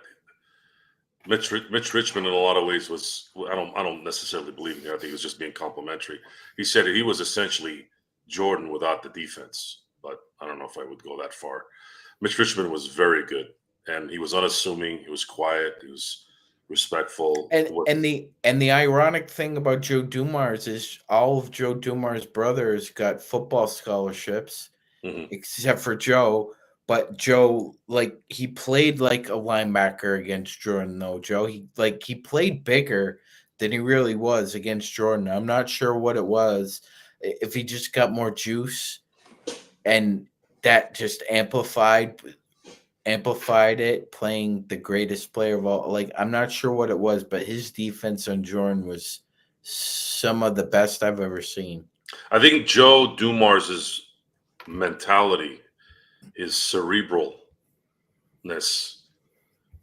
Mitch Richmond in a lot of ways was, I don't necessarily believe in it. I think he was just being complimentary. He said he was essentially Jordan without the defense, but I don't know if I would go that far. Mitch Richmond was very good, and he was unassuming. He was quiet. He was respectful. And the ironic thing about Joe Dumars is all of Joe Dumars' brothers got football scholarships, except for Joe. But Joe, like, he played like a linebacker against Jordan, though. Joe, he played bigger than he really was against Jordan. I'm not sure what it was. If he just got more juice, and that just amplified it, playing the greatest player of all. Like, I'm not sure what it was, but his defense on Jordan was some of the best I've ever seen. I think Joe Dumars' mentality, his cerebralness,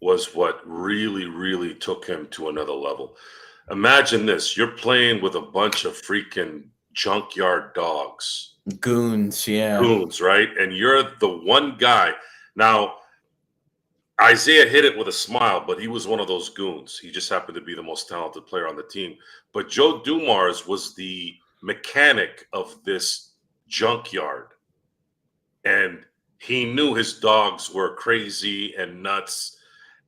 was what really, really took him to another level. Imagine this: you're playing with a bunch of freaking junkyard dogs. Goons, yeah. Goons, right? And you're the one guy. Now, Isaiah hit it with a smile, but he was one of those goons. He just happened to be the most talented player on the team. But Joe Dumars was the mechanic of this junkyard. And he knew his dogs were crazy and nuts,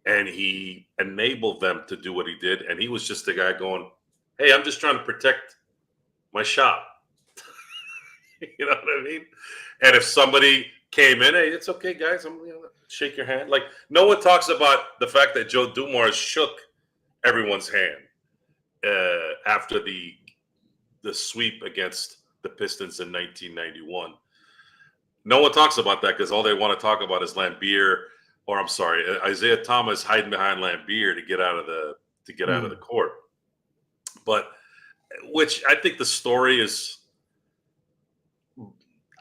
and he enabled them to do what he did. And he was just the guy going, hey, I'm just trying to protect my shop. You know what I mean? And if somebody came in, hey, it's okay, guys. I'm shake your hand. Like, no one talks about the fact that Joe Dumars shook everyone's hand after the sweep against the Pistons in 1991. No one talks about that because all they want to talk about is Isaiah Thomas hiding behind Lambeer to get out of the court. But which I think the story is.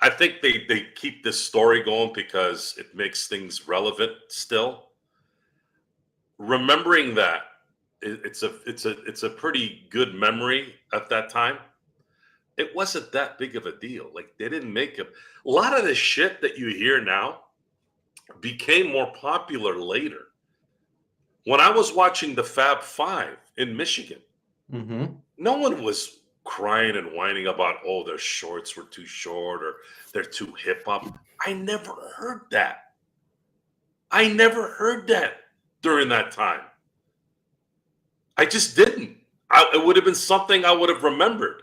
I think they keep this story going because it makes things relevant still. Remembering that, it's a pretty good memory at that time. It wasn't that big of a deal. Like, they didn't make a lot of the shit that you hear now became more popular later. When I was watching the Fab Five in Michigan, no one was crying and whining about, oh, their shorts were too short or they're too hip hop. I never heard that. During that time. I just didn't. It would have been something I would have remembered.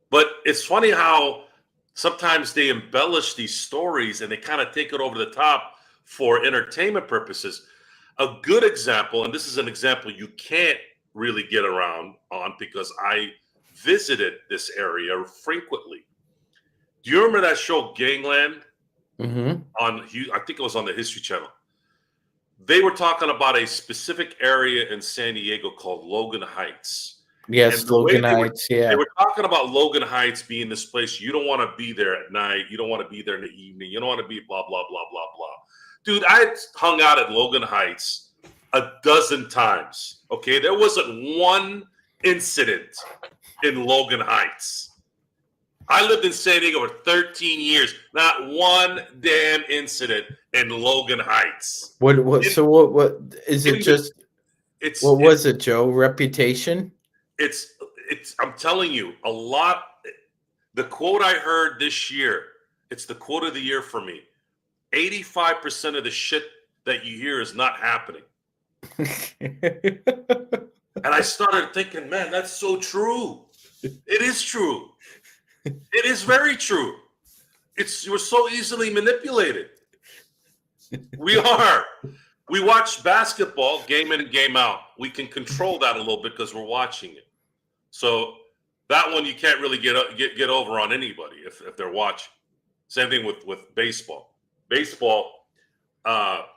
But it's funny how sometimes they embellish these stories and they kind of take it over the top for entertainment purposes. A good example, and this is an example you can't really get around on because I visited this area frequently. Do you remember that show Gangland? Mm-hmm. I think it was on the History Channel. They were talking about a specific area in San Diego called Logan Heights. And Yes, the way Logan Heights. they Yeah. were talking about Logan Heights being this place you don't want to be there at night. You don't want to be there in the evening. You don't want to be blah, blah, blah, blah, blah. Dude, I hung out at Logan Heights a dozen times. Okay. There wasn't one incident in Logan Heights. I lived in San Diego for 13 years. Not one damn incident in Logan Heights. What is it? In the- Just what was it, Joe? Reputation? It's I'm telling you, a lot. The quote I heard this year, it's the quote of the year for me. 85% of the shit that you hear is not happening. And I started thinking, man, that's so true. It is true. It is very true. We're so easily manipulated. We are. We watch basketball game in and game out. We can control that a little bit because we're watching it. So that one you can't really get over on anybody if they're watching. Same thing with baseball. Baseball, I've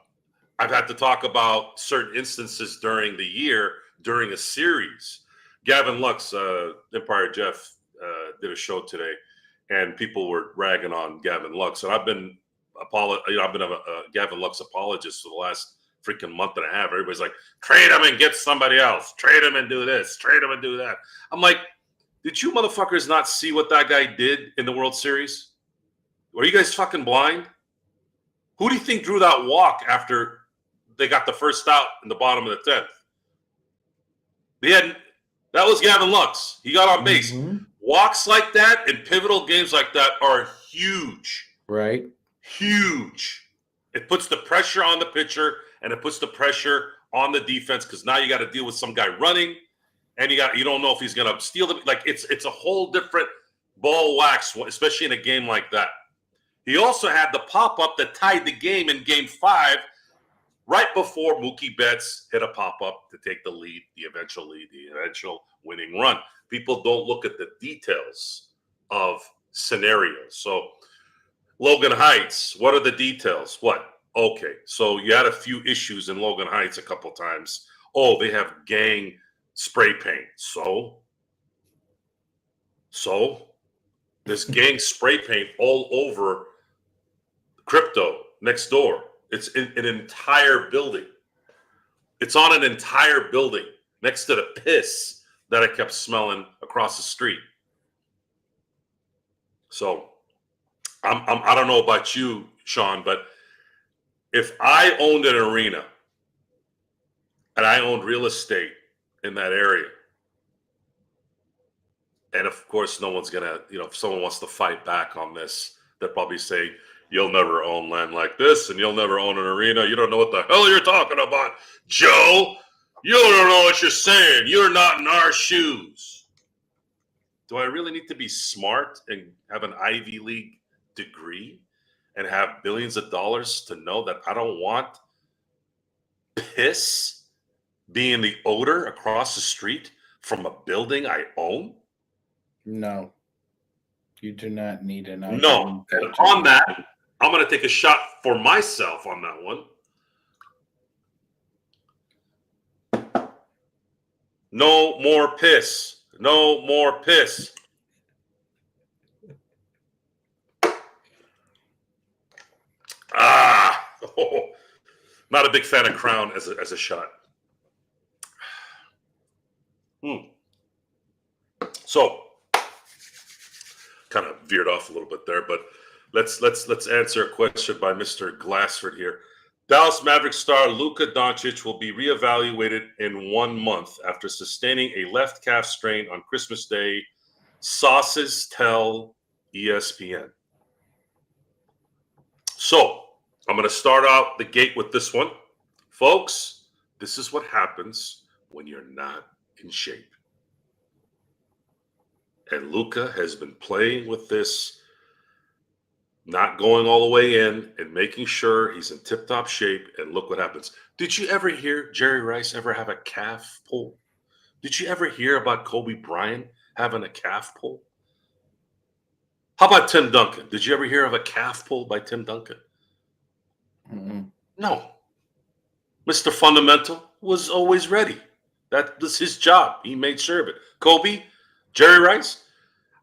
had to talk about certain instances during the year, during a series. Gavin Lux, Empire Jeff, did a show today, and people were ragging on Gavin Lux. And I've been a Gavin Lux apologist for the last freaking month and a half. Everybody's like, trade him and get somebody else. Trade him and do this. Trade him and do that. I'm like, did you motherfuckers not see what that guy did in the World Series? Were you guys fucking blind? Who do you think drew that walk after they got the first out in the bottom of the 10th? That was Gavin Lux. He got on base. Mm-hmm. Walks like that in pivotal games like that are huge. Right. Huge. It puts the pressure on the pitcher and it puts the pressure on the defense because now you got to deal with some guy running and you don't know if he's going to steal the it's a whole different ball wax, especially in a game like that. He also had the pop-up that tied the game in Game 5 right before Mookie Betts hit a pop-up to take the lead, the eventual winning run. People don't look at the details of scenarios. So Logan Heights, what are the details? What? Okay, so you had a few issues in Logan Heights a couple times. Oh, they have gang spray paint. So there's gang spray paint all over Crypto next door. It's in an entire building. It's on an entire building next to the piss that I kept smelling across the street. So I don't know about you, Sean, but if I owned an arena and I owned real estate in that area, and of course no one's gonna, if someone wants to fight back on this, they'll probably say, you'll never own land like this and you'll never own an arena. You don't know what the hell you're talking about, Joe. You don't know what you're saying. You're not in our shoes. Do I really need to be smart and have an Ivy League degree and have billions of dollars to know that I don't want piss being the odor across the street from a building I own? No. You do not need an Ivy No. League And on that, I'm going to take a shot for myself on that one. No more piss. No more piss. Not a big fan of Crown as a shot. So, kind of veered off a little bit there, but let's answer a question by Mr. Glassford here. Dallas Mavericks star Luka Doncic will be reevaluated in 1 month after sustaining a left calf strain on Christmas Day. Sources tell ESPN. So I'm going to start out the gate with this one. Folks, this is what happens when you're not in shape. And Luka has been playing with this, not going all the way in and making sure he's in tip-top shape. And look what happens. Did you ever hear Jerry Rice ever have a calf pull? Did you ever hear about Kobe Bryant having a calf pull? How about Tim Duncan? Did you ever hear of a calf pull by Tim Duncan? Mm-mm. No. Mr. Fundamental was always ready. That was his job. He made sure of it. Kobe, Jerry Rice.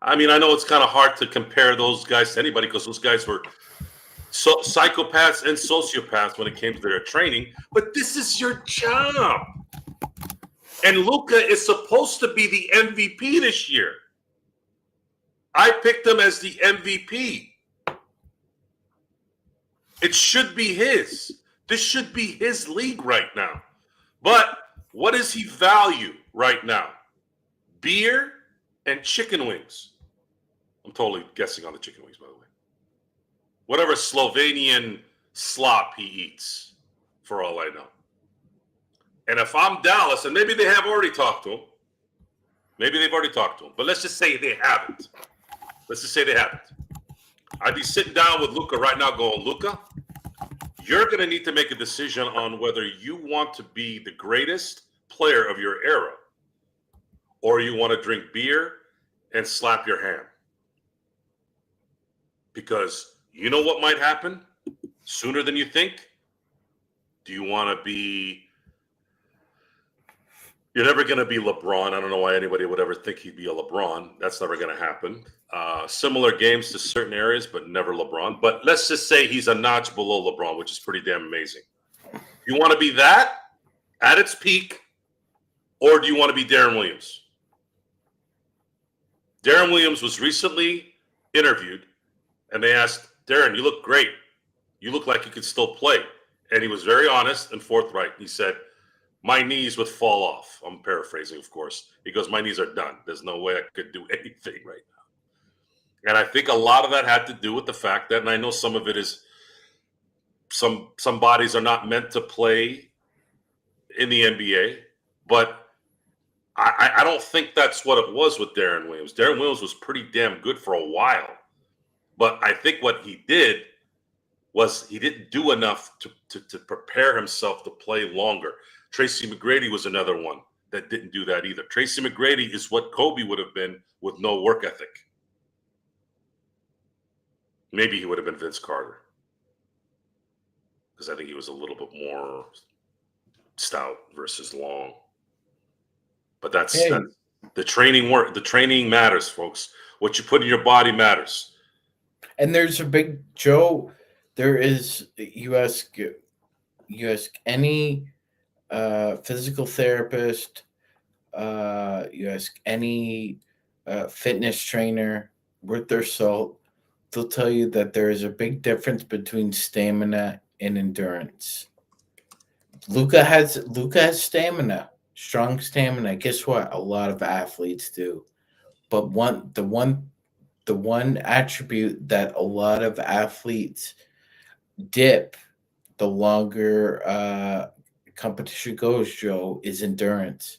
I mean, I know it's kind of hard to compare those guys to anybody because those guys were psychopaths and sociopaths when it came to their training. But this is your job. And Luka is supposed to be the MVP this year. I picked him as the MVP. It should be his. This should be his league right now. But what does he value right now? Beer and chicken wings. I'm totally guessing on the chicken wings, by the way. Whatever Slovenian slop he eats, for all I know. And if I'm Dallas, and maybe they have already talked to him, but let's just say they haven't. I'd be sitting down with Luka right now going, Luka, you're going to need to make a decision on whether you want to be the greatest player of your era or you want to drink beer and slap your hand. Because you know what might happen sooner than you think? Do you want to be... You're never going to be LeBron. I don't know why anybody would ever think he'd be a LeBron. That's never going to happen. Similar games to certain areas, but never LeBron. But let's just say he's a notch below LeBron, which is pretty damn amazing. You want to be that at its peak, or do you want to be Darren Williams? Darren Williams was recently interviewed, and they asked, Darren, you look great. You look like you could still play. And he was very honest and forthright. He said, my knees would fall off. I'm paraphrasing, of course. He goes, my knees are done. There's no way I could do anything right now. And I think a lot of that had to do with the fact that, and I know some of it is some bodies are not meant to play in the NBA, but I don't think that's what it was with Darren Williams. Darren Williams was pretty damn good for a while. But I think what he did was he didn't do enough to prepare himself to play longer. Tracy McGrady was another one that didn't do that either. Tracy McGrady is what Kobe would have been with no work ethic. Maybe he would have been Vince Carter, because I think he was a little bit more stout versus long. But that's the training work. The training matters, folks. What you put in your body matters. And there's a big Joe. There is, you ask any physical therapist, you ask any fitness trainer worth their salt, they'll tell you that there is a big difference between stamina and endurance. Luka has stamina, strong stamina. Guess what? A lot of athletes do. But the one attribute that a lot of athletes dip the longer competition goes, Joe, is endurance.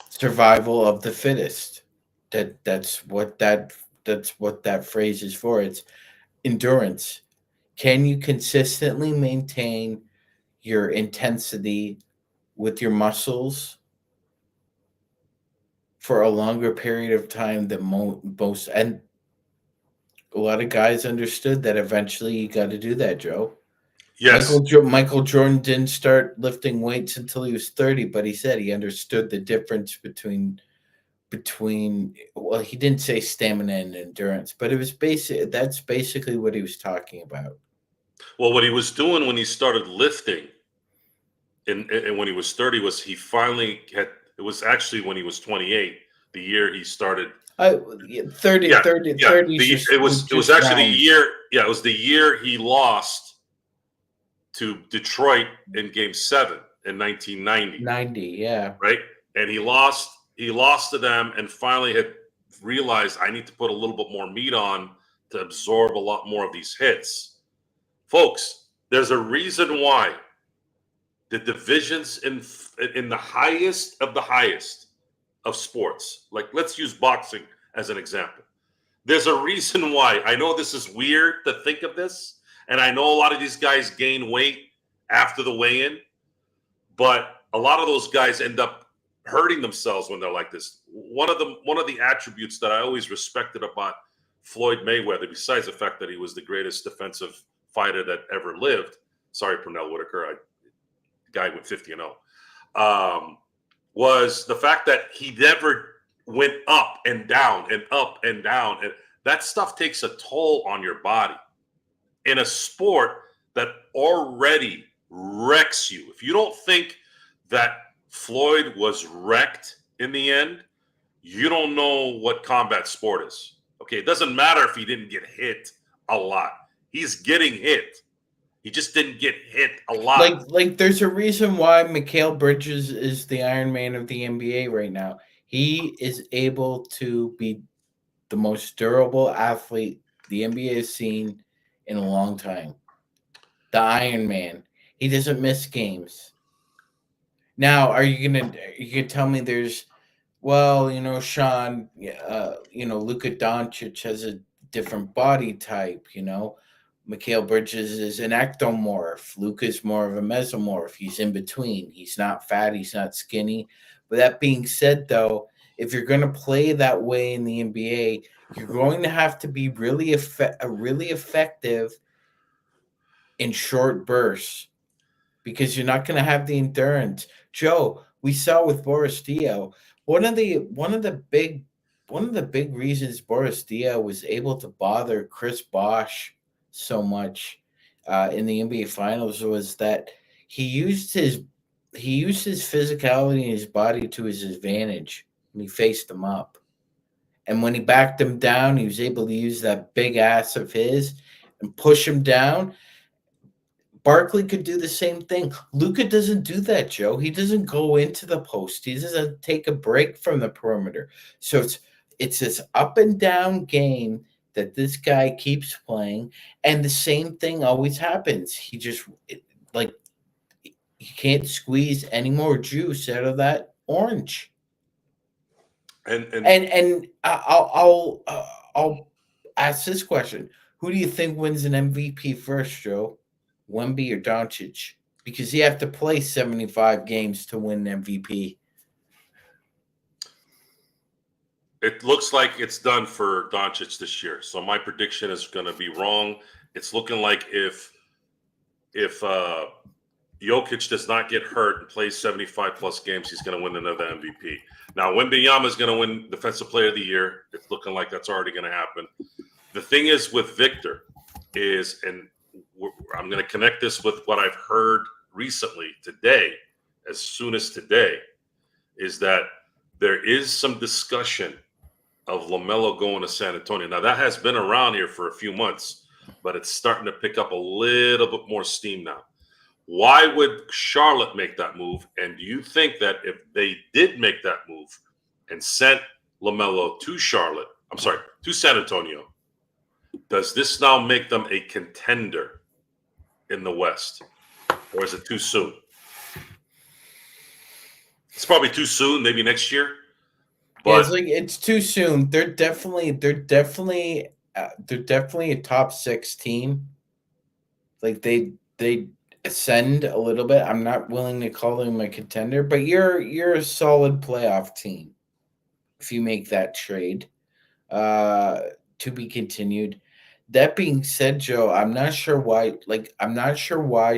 Survival of the fittest. That's what that phrase is for. It's endurance. Can you consistently maintain your intensity with your muscles for a longer period of time than most? And a lot of guys understood that eventually you got to do that, Joe. Yes. Michael Jordan didn't start lifting weights until he was 30, but he said he understood the difference between well, he didn't say stamina and endurance, but it was that's basically what he was talking about. Well, what he was doing when he started lifting and when he was 30 was he finally had, it was actually when he was 28, the year he started 30. It was actually the year. Yeah, it was the year he lost to Detroit in Game 7 in 1990. 90, yeah. Right, and he lost to them, and finally had realized I need to put a little bit more meat on to absorb a lot more of these hits. Folks, there's a reason why the divisions in the highest of the highest of sports, like let's use boxing as an example. There's a reason why. I know this is weird to think of this, and I know a lot of these guys gain weight after the weigh-in, but a lot of those guys end up hurting themselves when they're like this. One of the attributes that I always respected about Floyd Mayweather, besides the fact that he was the greatest defensive fighter that ever lived, Sorry, Pernell Whitaker. The guy went 50-0. Was the fact that he never went up and down and up and down. And that stuff takes a toll on your body in a sport that already wrecks you. If you don't think that Floyd was wrecked in the end, you don't know what combat sport is. Okay, it doesn't matter if he didn't get hit a lot. He's getting hit. He just didn't get hit a lot. Like there's a reason why Mikal Bridges is the Iron Man of the NBA right now. He is able to be the most durable athlete the NBA has seen in a long time. The Iron Man. He doesn't miss games. Now, are you gonna tell me there's Sean, Luka Doncic has a different body type, Mikal Bridges is an ectomorph. Luka's more of a mesomorph. He's in between. He's not fat. He's not skinny. But that being said, though, if you're going to play that way in the NBA, you're going to have to be really effective in short bursts because you're not going to have the endurance. Joe, we saw with Boris Dio, one of the big reasons Boris Dio was able to bother Chris Bosh so much in the NBA Finals was that he used his physicality and his body to his advantage when he faced him up. And when he backed him down, he was able to use that big ass of his and push him down. Barkley could do the same thing. Luka doesn't do that, Joe. He doesn't go into the post. He doesn't take a break from the perimeter. So it's this up and down game that this guy keeps playing, and the same thing always happens. He can't squeeze any more juice out of that orange. And I'll ask this question: who do you think wins an MVP first, Joe? Wemby or Doncic? Because you have to play 75 games to win MVP. It looks like it's done for Doncic this year. So my prediction is going to be wrong. It's looking like if Jokic does not get hurt and plays 75 plus games, he's going to win another MVP. Now, Wembanyama is going to win Defensive Player of the Year. It's looking like that's already going to happen. The thing is with Victor is, and I'm going to connect this with what I've heard recently today, as soon as today, is that there is some discussion of LaMelo going to San Antonio. Now, that has been around here for a few months, but it's starting to pick up a little bit more steam now. Why would Charlotte make that move? And do you think that if they did make that move and sent LaMelo to to San Antonio, does this now make them a contender in the West? Or is it too soon? It's probably too soon, maybe next year. But it's too soon. They're definitely a top 6 team. Like they ascend a little bit. I'm not willing to call them a contender, but you're a solid playoff team if you make that trade. To be continued. That being said, Joe, I'm not sure why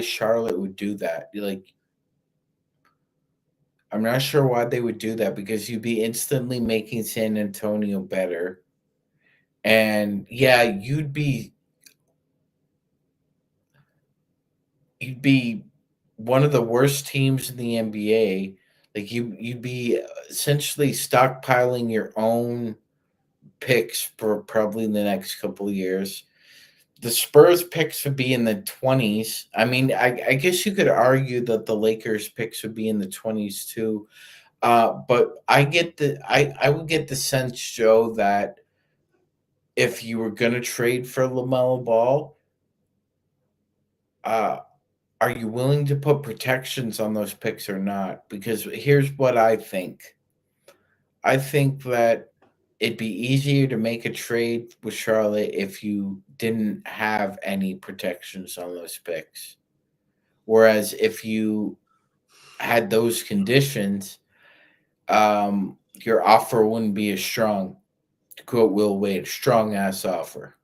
Charlotte would do that. I'm not sure why they would do that because you'd be instantly making San Antonio better. And yeah, you'd be one of the worst teams in the NBA. Like you'd be essentially stockpiling your own picks for probably the next couple of years. The Spurs picks would be in the 20s. I mean, I guess you could argue that the Lakers picks would be in the 20s too. But I would get the sense, Joe, that if you were going to trade for LaMelo Ball, are you willing to put protections on those picks or not? Because here's what I think. I think that it'd be easier to make a trade with Charlotte if you didn't have any protections on those picks. Whereas if you had those conditions, your offer wouldn't be as strong. To quote Will Wade, strong ass offer.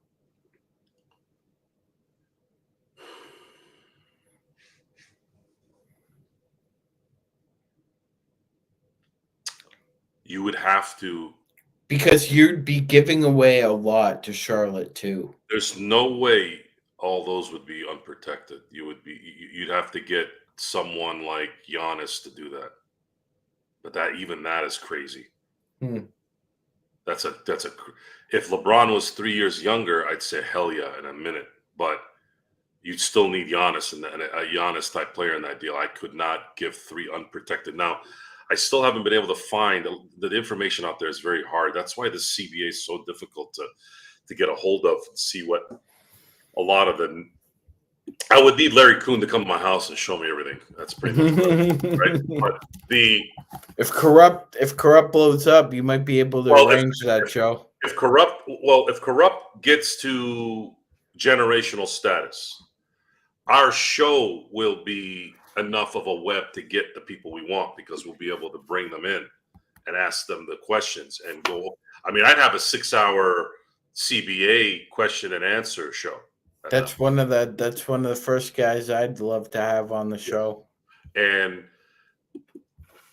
you would have to. Because you'd be giving away a lot to Charlotte too. There's no way all those would be unprotected. You'd have to get someone like Giannis to do that. But even that is crazy. Hmm. If LeBron was 3 years younger, I'd say hell yeah in a minute. But you'd still need Giannis and a Giannis type player in that deal. I could not give 3 unprotected. Now, I still haven't been able to find the information out there is very hard. That's why the CBA is so difficult to get a hold of and see what a lot of the. I would need Larry Kuhn to come to my house and show me everything. That's pretty much right. But if corrupt blows up, you might be able to arrange that, Joe. If corrupt gets to generational status, our show will be enough of a web to get the people we want because we'll be able to bring them in and ask them the questions and go. I mean, I'd have a 6-hour CBA question and answer show. That's one of the first guys I'd love to have on the show. And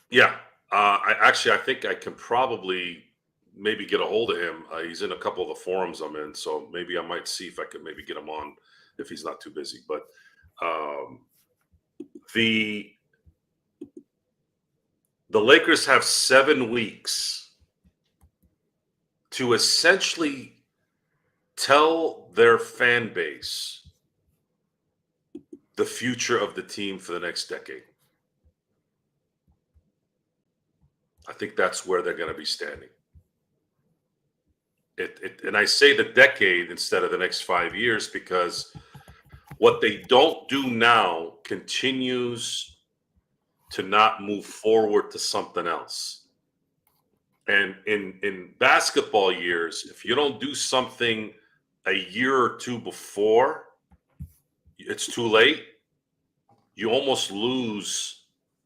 yeah, I think I can probably maybe get a hold of him. He's in a couple of the forums I'm in, so maybe I might see if I could maybe get him on if he's not too busy. But the Lakers have 7 weeks to essentially tell their fan base the future of the team for the next decade. I think that's where they're going to be standing. And I say the decade instead of the next 5 years because what they don't do now continues to not move forward to something else. And in basketball years, if you don't do something a year or two before, it's too late. You almost lose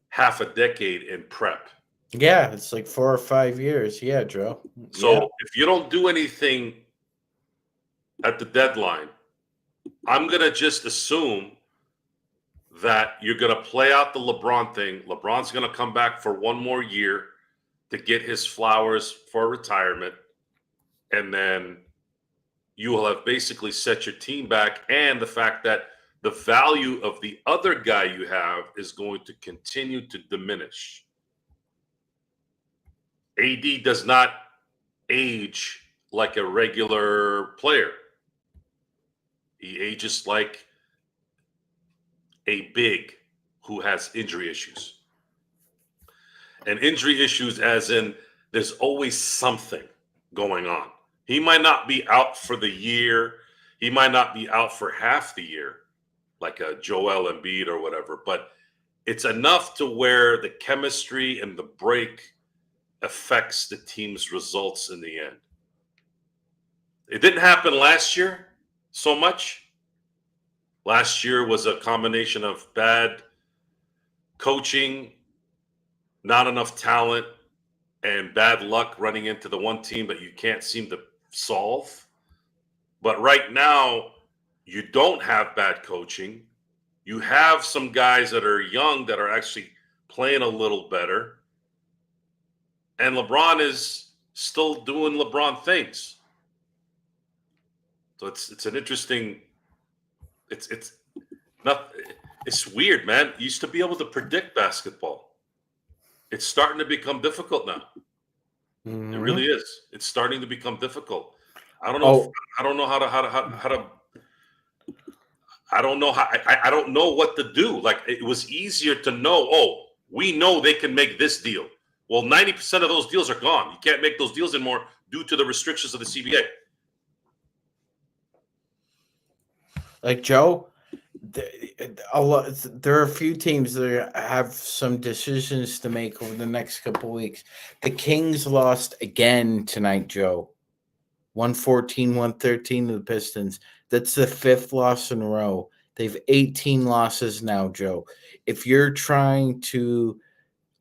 half a decade in prep. Yeah, it's like 4 or 5 years. Yeah, Joe. So if you don't do anything at the deadline, I'm going to just assume that you're going to play out the LeBron thing. LeBron's going to come back for 1 more year to get his flowers for retirement. And then you will have basically set your team back. And the fact that the value of the other guy you have is going to continue to diminish. AD does not age like a regular player. He ages like a big who has injury issues. And injury issues as in there's always something going on. He might not be out for the year. He might not be out for half the year, like a Joel Embiid or whatever. But it's enough to where the chemistry and the break affects the team's results in the end. It didn't happen last year so much. Last year was a combination of bad coaching, not enough talent, and bad luck running into the one team that you can't seem to solve. But right now, you don't have bad coaching. You have some guys that are young that are actually playing a little better. And LeBron is still doing LeBron things. So it's an interesting. It's weird, man. You used to be able to predict basketball. It's starting to become difficult now. Mm-hmm. It really is. It's starting to become difficult. I don't know. I don't know how to. I don't know how. I don't know what to do. Like it was easier to know. Oh, we know they can make this deal. Well, 90% of those deals are gone. You can't make those deals anymore due to the restrictions of the CBA. Like Joe, there are a few teams that have some decisions to make over the next couple of weeks. The Kings lost again tonight, Joe. 114-113 to the Pistons. That's the 5th loss in a row. They've 18 losses now, Joe. If you're trying to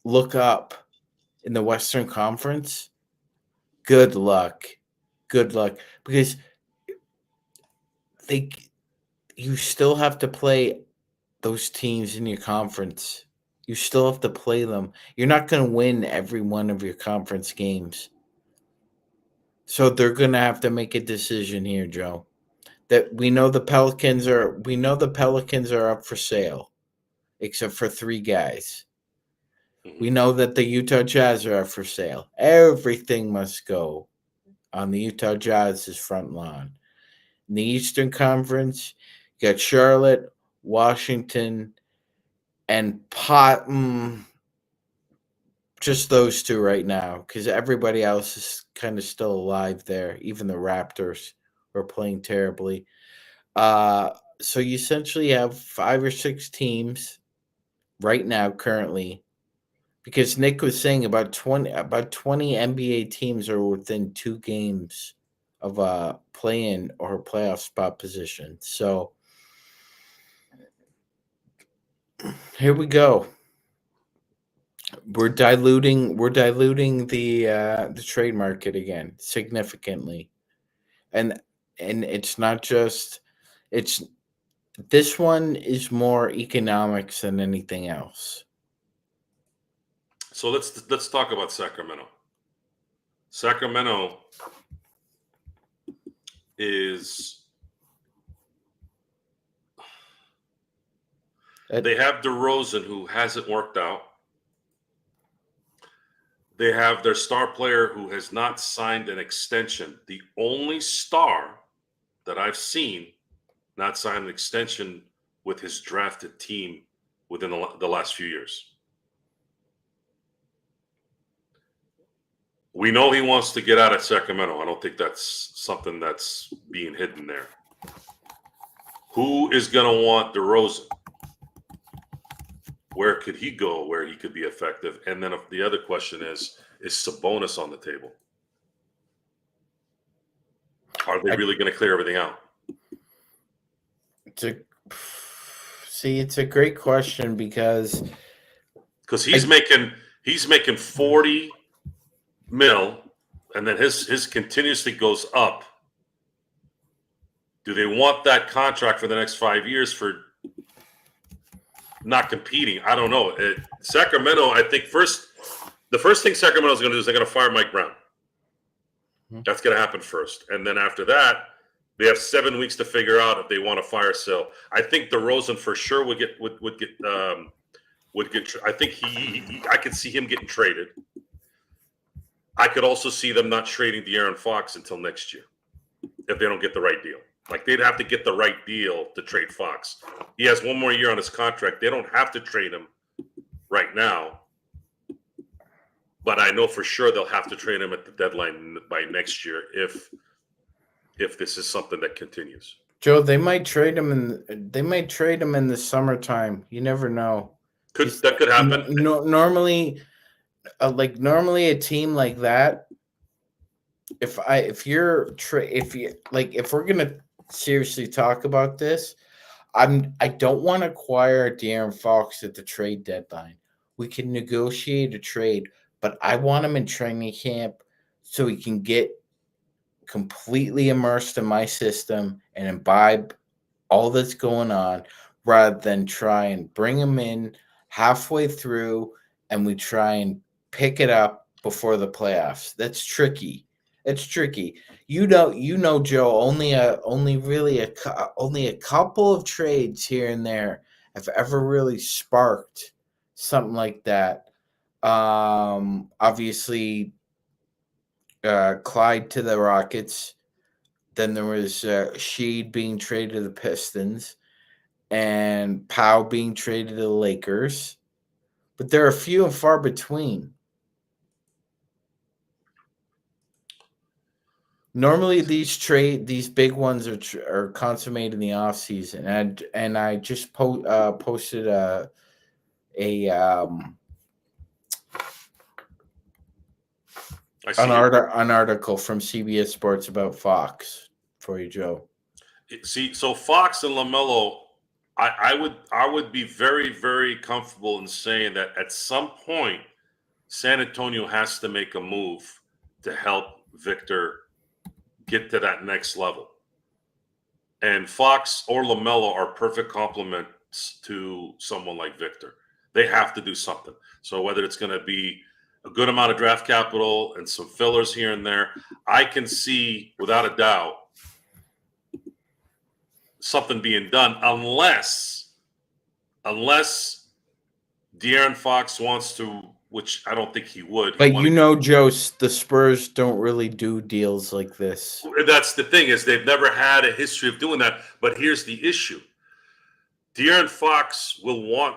look up in the Western Conference, good luck. Good luck. Because you still have to play those teams in your conference. You still have to play them. You're not going to win every one of your conference games. So they're going to have to make a decision here, Joe. That we know the Pelicans are up for sale, except for 3 guys. Mhm. We know that the Utah Jazz are up for sale. Everything must go on the Utah Jazz's front lawn. In the Eastern Conference, you got Charlotte, Washington, and just those 2 right now, because everybody else is kind of still alive there. Even the Raptors are playing terribly. So you essentially have 5 or 6 teams right now currently, because Nick was saying about 20 NBA teams are within 2 games of a play-in or playoff spot position. So here we go. We're diluting the trade market again significantly. And it's not just it's this one is more economics than anything else. So let's talk about Sacramento. Sacramento is they have DeRozan, who hasn't worked out. They have their star player who has not signed an extension. The only star that I've seen not sign an extension with his drafted team within the last few years. We know he wants to get out of Sacramento. I don't think that's something that's being hidden there. Who is going to want DeRozan? Where could he go where he could be effective? And then the other question is Sabonis on the table? Are they really going to clear everything out? It's a great question because he's making 40 mil, and then his continuously goes up. Do they want that contract for the next 5 years for not competing? I don't know. Sacramento, I think the first thing Sacramento is going to do is they're going to fire Mike Brown. That's going to happen first, and then after that, they have 7 weeks to figure out if they want to fire Sill. I think DeRozan for sure would get. I think I could see him getting traded. I could also see them not trading De'Aaron Fox until next year if they don't get the right deal. Like, they'd have to get the right deal to trade Fox. He has 1 more year on his contract. They don't have to trade him right now. But I know for sure they'll have to trade him at the deadline by next year if this is something that continues. Joe, they might trade him in the summertime. You never know. That could happen. Normally a team like that, if we're gonna seriously talk about this, I don't want to acquire De'Aaron Fox at the trade deadline. We can negotiate a trade, but I want him in training camp so he can get completely immersed in my system and imbibe all that's going on, rather than try and bring him in halfway through and we try and pick it up before the playoffs. That's tricky. It's tricky. You know, Joe. Only a couple of trades here and there have ever really sparked something like that. Obviously, Clyde to the Rockets. Then there was Sheed being traded to the Pistons, and Powell being traded to the Lakers. But they're few and far between. Normally, these big ones are consummated in the offseason. And I just posted an article from CBS Sports about Fox for you, Joe. See, so Fox and LaMelo, I would be very, very comfortable in saying that at some point, San Antonio has to make a move to help Victor get to that next level. And Fox or LaMelo are perfect complements to someone like Victor. They have to do something. So whether it's going to be a good amount of draft capital and some fillers here and there, I can see without a doubt something being done unless De'Aaron Fox wants to, which I don't think he would. But Joe, the Spurs don't really do deals like this. That's the thing, is they've never had a history of doing that. But here's the issue. De'Aaron Fox will want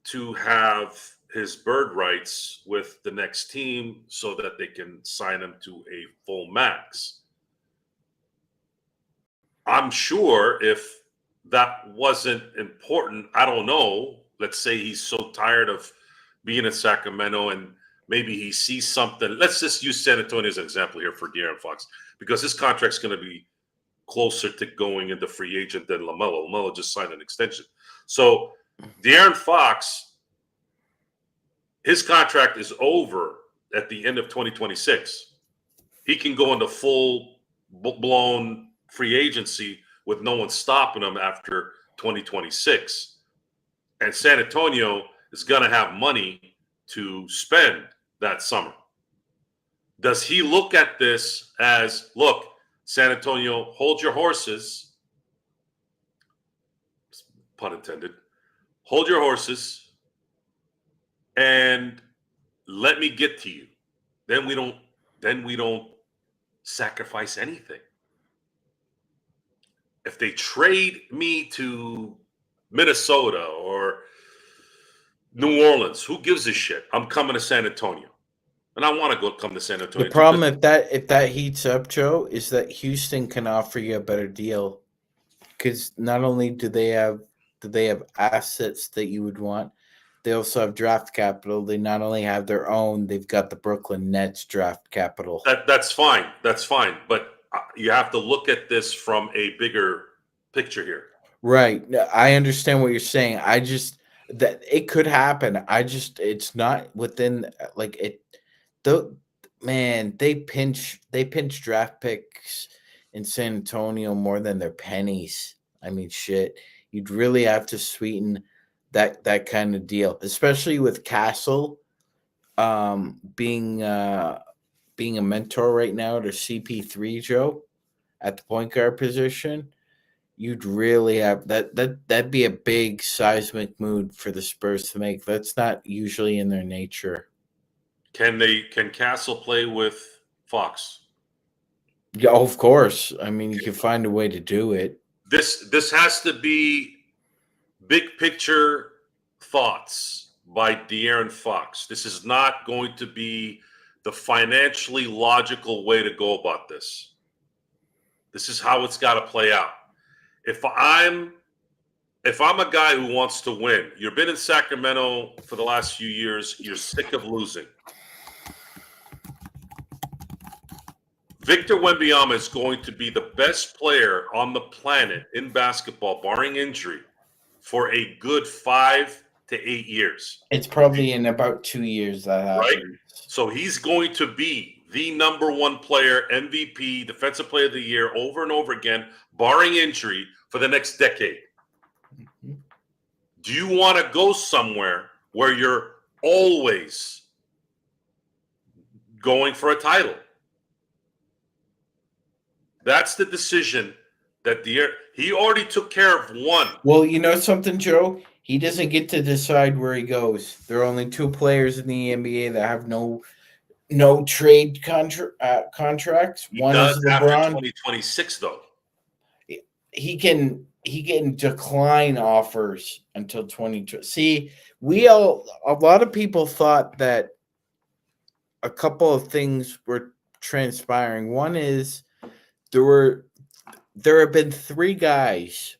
to have his bird rights with the next team so that they can sign him to a full max. I'm sure if that wasn't important, I don't know. Let's say he's so tired of being in Sacramento and maybe he sees something. Let's just use San Antonio as an example here for De'Aaron Fox, because his contract's going to be closer to going into free agent than LaMelo. LaMelo just signed an extension. So De'Aaron Fox, his contract is over at the end of 2026. He can go into full-blown free agency with no one stopping him after 2026. And San Antonio is going to have money to spend that summer. Does he look at this as, look, San Antonio, hold your horses, pun intended, hold your horses, and let me get to you. Then we don't sacrifice anything. If they trade me to Minnesota or New Orleans, who gives a shit? I'm coming to San Antonio. And I want to come to San Antonio. The problem if that heats up, Joe, is that Houston can offer you a better deal. Because not only do they have assets that you would want, they also have draft capital. They not only have their own, they've got the Brooklyn Nets draft capital. That's fine. That's fine. But you have to look at this from a bigger picture here. Right. I understand what you're saying. I just that it could happen. It's not within like it. They pinch draft picks in San Antonio more than their pennies. I mean, shit. You'd really have to sweeten that kind of deal, especially with Castle being a mentor right now to CP3, Joe, at the point guard position. You'd really have that'd be a big seismic move for the Spurs to make. That's not usually in their nature. Can Castle play with Fox? Yeah, of course. I mean, you can find a way to do it. This has to be big picture thoughts by De'Aaron Fox. This is not going to be the financially logical way to go about this. This is how it's got to play out. If I'm a guy who wants to win, you've been in Sacramento for the last few years, you're sick of losing. Victor Wembanyama is going to be the best player on the planet in basketball, barring injury, for a good 5 to 8 years. It's probably in about 2 years that happens. Right? So he's going to be the number one player, MVP, Defensive Player of the Year, over and over again, barring injury, for the next decade. Mm-hmm. Do you want to go somewhere where you're always going for a title? That's the decision that he already took care of one. Well, you know something, Joe? He doesn't get to decide where he goes. There are only 2 players in the NBA that have no trade contracts. He One does is LeBron. After 2026, though. He can decline offers until 2020. See, a lot of people thought that a couple of things were transpiring. One is there have been 3 guys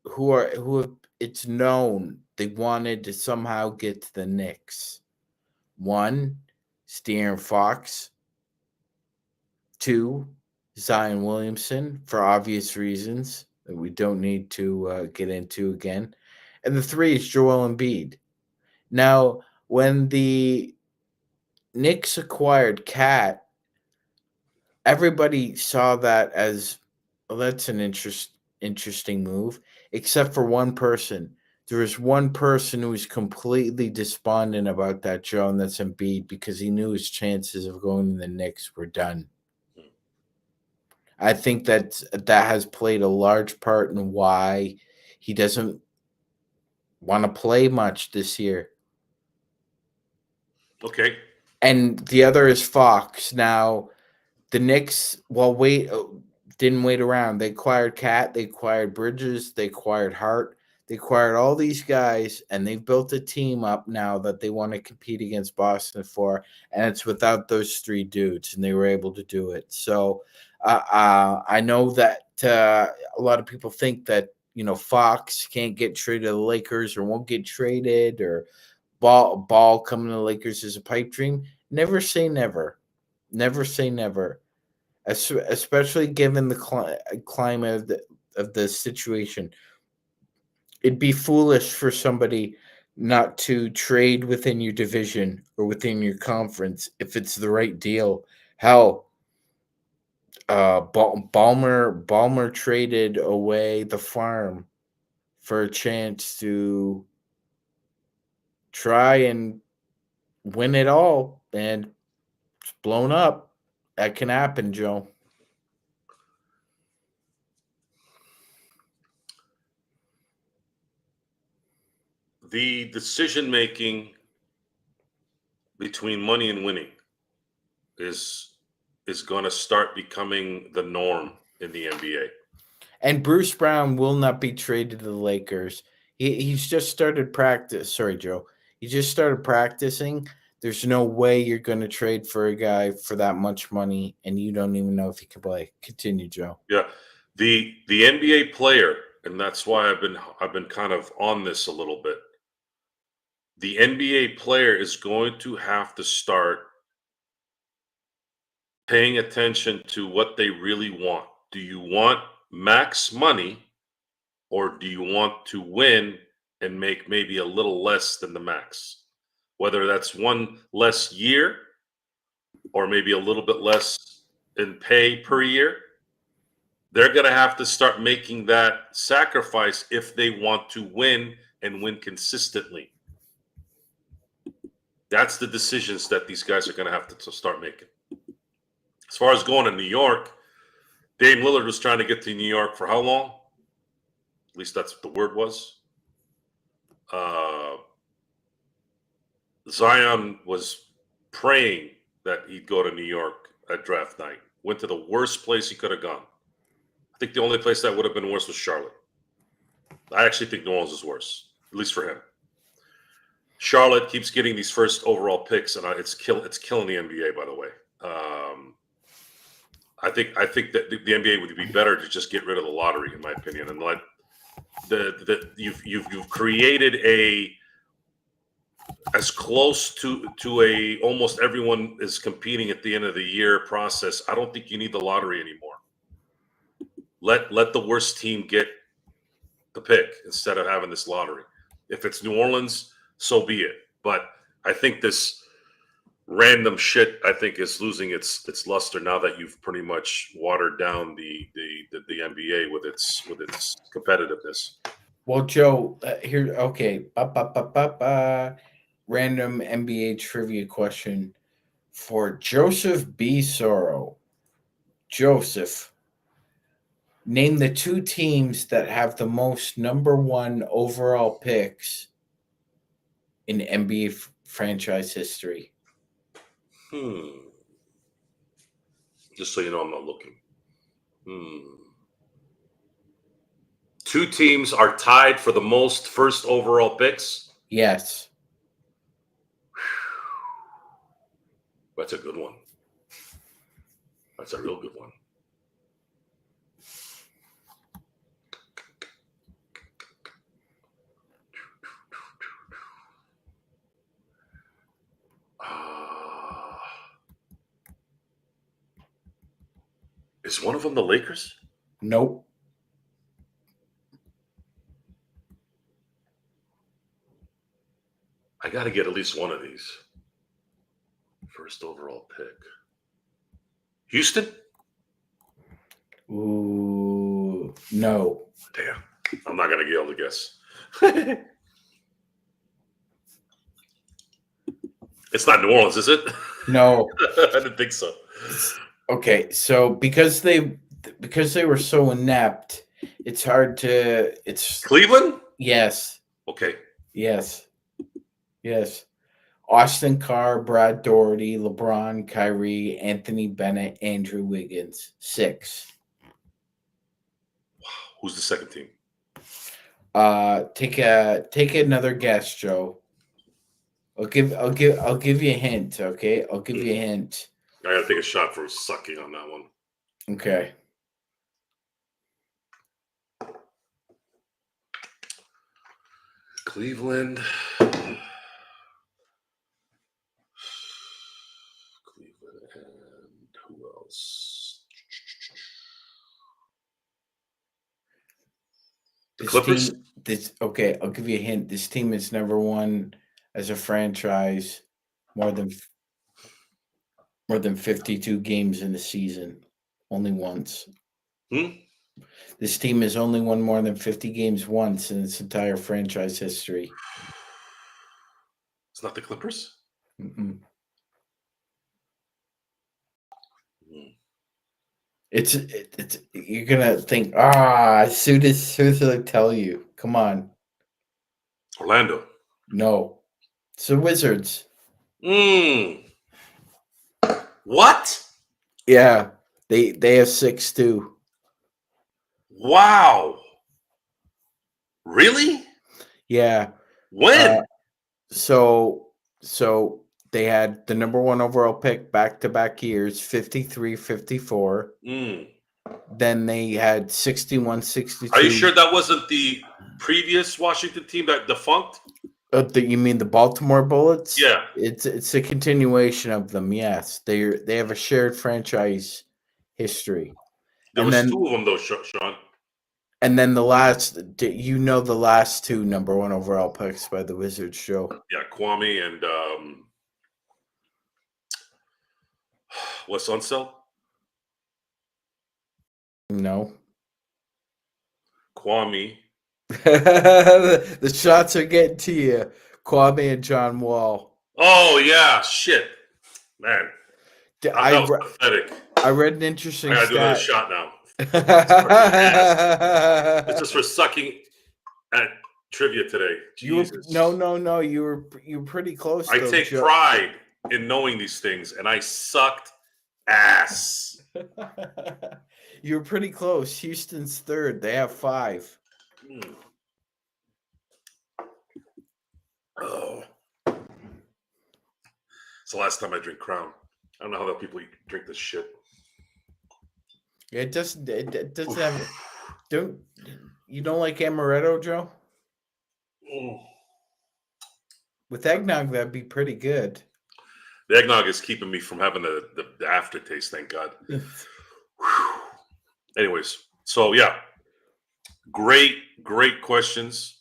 who have, it's known they wanted to somehow get to the Knicks. 1, De'Aaron Fox. 2, Zion Williamson, for obvious reasons that we don't need to get into again. And the 3 is Joel Embiid. Now, when the Knicks acquired Cat, everybody saw that as, well, that's an interesting move, except for one person. There is one person who is completely despondent about that, Joe, and that's Embiid, because he knew his chances of going to the Knicks were done. I think that has played a large part in why he doesn't want to play much this year. Okay. And the other is Fox. Now, the Knicks, didn't wait around. They acquired Cat, they acquired Bridges, they acquired Hart, they acquired all these guys, and they've built a team up now that they want to compete against Boston for, and it's without those three dudes, and they were able to do it. So I know that a lot of people think that Fox can't get traded to the Lakers or won't get traded, or ball coming to the Lakers is a pipe dream. Never say never. Never say never, especially given the climate of the situation. It'd be foolish for somebody not to trade within your division or within your conference if it's the right deal. Hell, Balmer traded away the farm for a chance to try and win it all, and it's blown up. That can happen, Joe. The decision making between money and winning is going to start becoming the norm in the NBA. And Bruce Brown will not be traded to the Lakers. He's just started practice. Sorry, Joe. He just started practicing. There's no way you're going to trade for a guy for that much money, and you don't even know if he can play. Continue, Joe. Yeah, the NBA player, and that's why I've been kind of on this a little bit. The NBA player is going to have to start paying attention to what they really want. Do you want max money, or do you want to win and make maybe a little less than the max? Whether that's one less year or maybe a little bit less in pay per year, they're going to have to start making that sacrifice if they want to win and win consistently. That's the decisions that these guys are going to have to start making. As far as going to New York, Dame Lillard was trying to get to New York for how long? At least that's what the word was. Zion was praying that he'd go to New York at draft night. Went to the worst place he could have gone. I think the only place that would have been worse was Charlotte. I actually think New Orleans is worse, at least for him. Charlotte keeps getting these first overall picks, and it's killing the NBA. By the way, I think that the NBA would be better to just get rid of the lottery, in my opinion, and let you've created a as close to a almost everyone is competing at the end of the year process. I don't think you need the lottery anymore. Let the worst team get the pick instead of having this lottery. If it's New Orleans, so be it. But I think this random shit is losing its luster now that you've pretty much watered down the NBA with its competitiveness. Well, Joe, here, okay. Random NBA trivia question for Joseph B. Soro. Joseph, name the two teams that have the most number one overall picks in NBA franchise history. Just so you know, I'm not looking. Two teams are tied for the most first overall picks. Yes. That's a good one. That's a real good one. Is one of them the Lakers? Nope. I got to get at least one of these. First overall pick. Houston? Ooh, no. Damn. I'm not going to be able to guess. It's not New Orleans, is it? No. I didn't think so. Okay, so because they were so inept, it's hard to. It's Cleveland? yes, Okay. yes, yes. Austin Carr, Brad Doherty, LeBron, Kyrie, Anthony Bennett, Andrew Wiggins. 6. Who's the second team? Take another guess, Joe. I'll give you a hint, okay? I'll give you a hint. I gotta take a shot for sucking on that one. Okay. Cleveland. Cleveland and who else? The Clippers? Okay, I'll give you a hint. This team has never won as a franchise more than 52 games in a season. Only once. This team has only won more than 50 games once in its entire franchise history. It's not the Clippers? Mm-mm. Mm. It's you're gonna think, as soon as I tell you. Come on. Orlando. No. It's the Wizards. What? Yeah. They have 6 too. Wow. Really? Yeah. When? So they had the number 1 overall pick back-to-back years, 53-54. Then they had 61-62. Are you sure that wasn't the previous Washington team that defunct? You mean the Baltimore Bullets? Yeah. It's a continuation of them. Yes, they have a shared franchise history. There And was then 2 of them though, Sean. And then the last 2 number 1 overall picks by the Wizards, Joe. Yeah, Kwame and Wes Unseld? No. Kwame. The shots are getting to you. Kwame and John Wall. Oh yeah, shit, man. That was pathetic. I read an interesting I gotta stat. do another shot now. This is for sucking at trivia today. Jesus. No. You were pretty close. I take pride in knowing these things, and I sucked ass. You were pretty close. Houston's 3rd. They have 5. Oh, it's the last time I drink Crown. I don't know how people drink this shit. It doesn't have. You don't like amaretto, Joe? With eggnog, that'd be pretty good. The eggnog is keeping me from having the aftertaste. Thank God. Anyways, so yeah, great questions.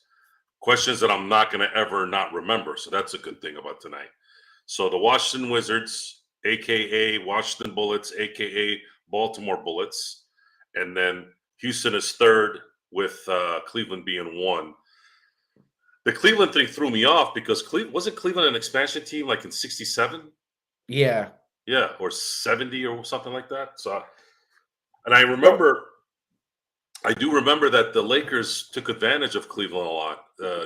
Questions that I'm not going to ever not remember. So that's a good thing about tonight. So the Washington Wizards, a.k.a. Washington Bullets, a.k.a. Baltimore Bullets. And then Houston is 3rd with Cleveland being 1. The Cleveland thing threw me off because wasn't Cleveland an expansion team like in 67? Yeah. Yeah, or 70 or something like that. So, and I do remember that the Lakers took advantage of Cleveland a lot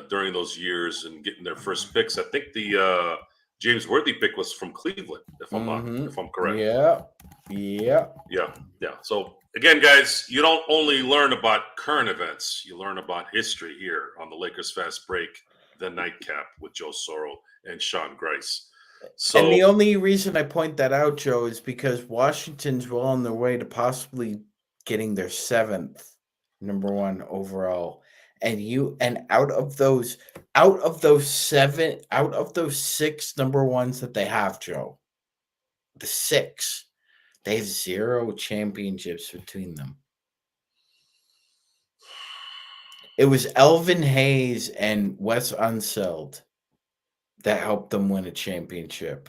during those years and getting their first picks. I think the James Worthy pick was from Cleveland, if I'm correct. Yeah. So again, guys, you don't only learn about current events; you learn about history here on the Lakers Fast Break, the Nightcap with Joe Soro and Sean Grice. So, and the only reason I point that out, Joe, is because Washington's well on their way to possibly getting their 7th number 1 overall, and out of those 6 number 1s that they have, Joe, the 6, they have 0 championships between them. It was Elvin Hayes and Wes Unseld that helped them win a championship.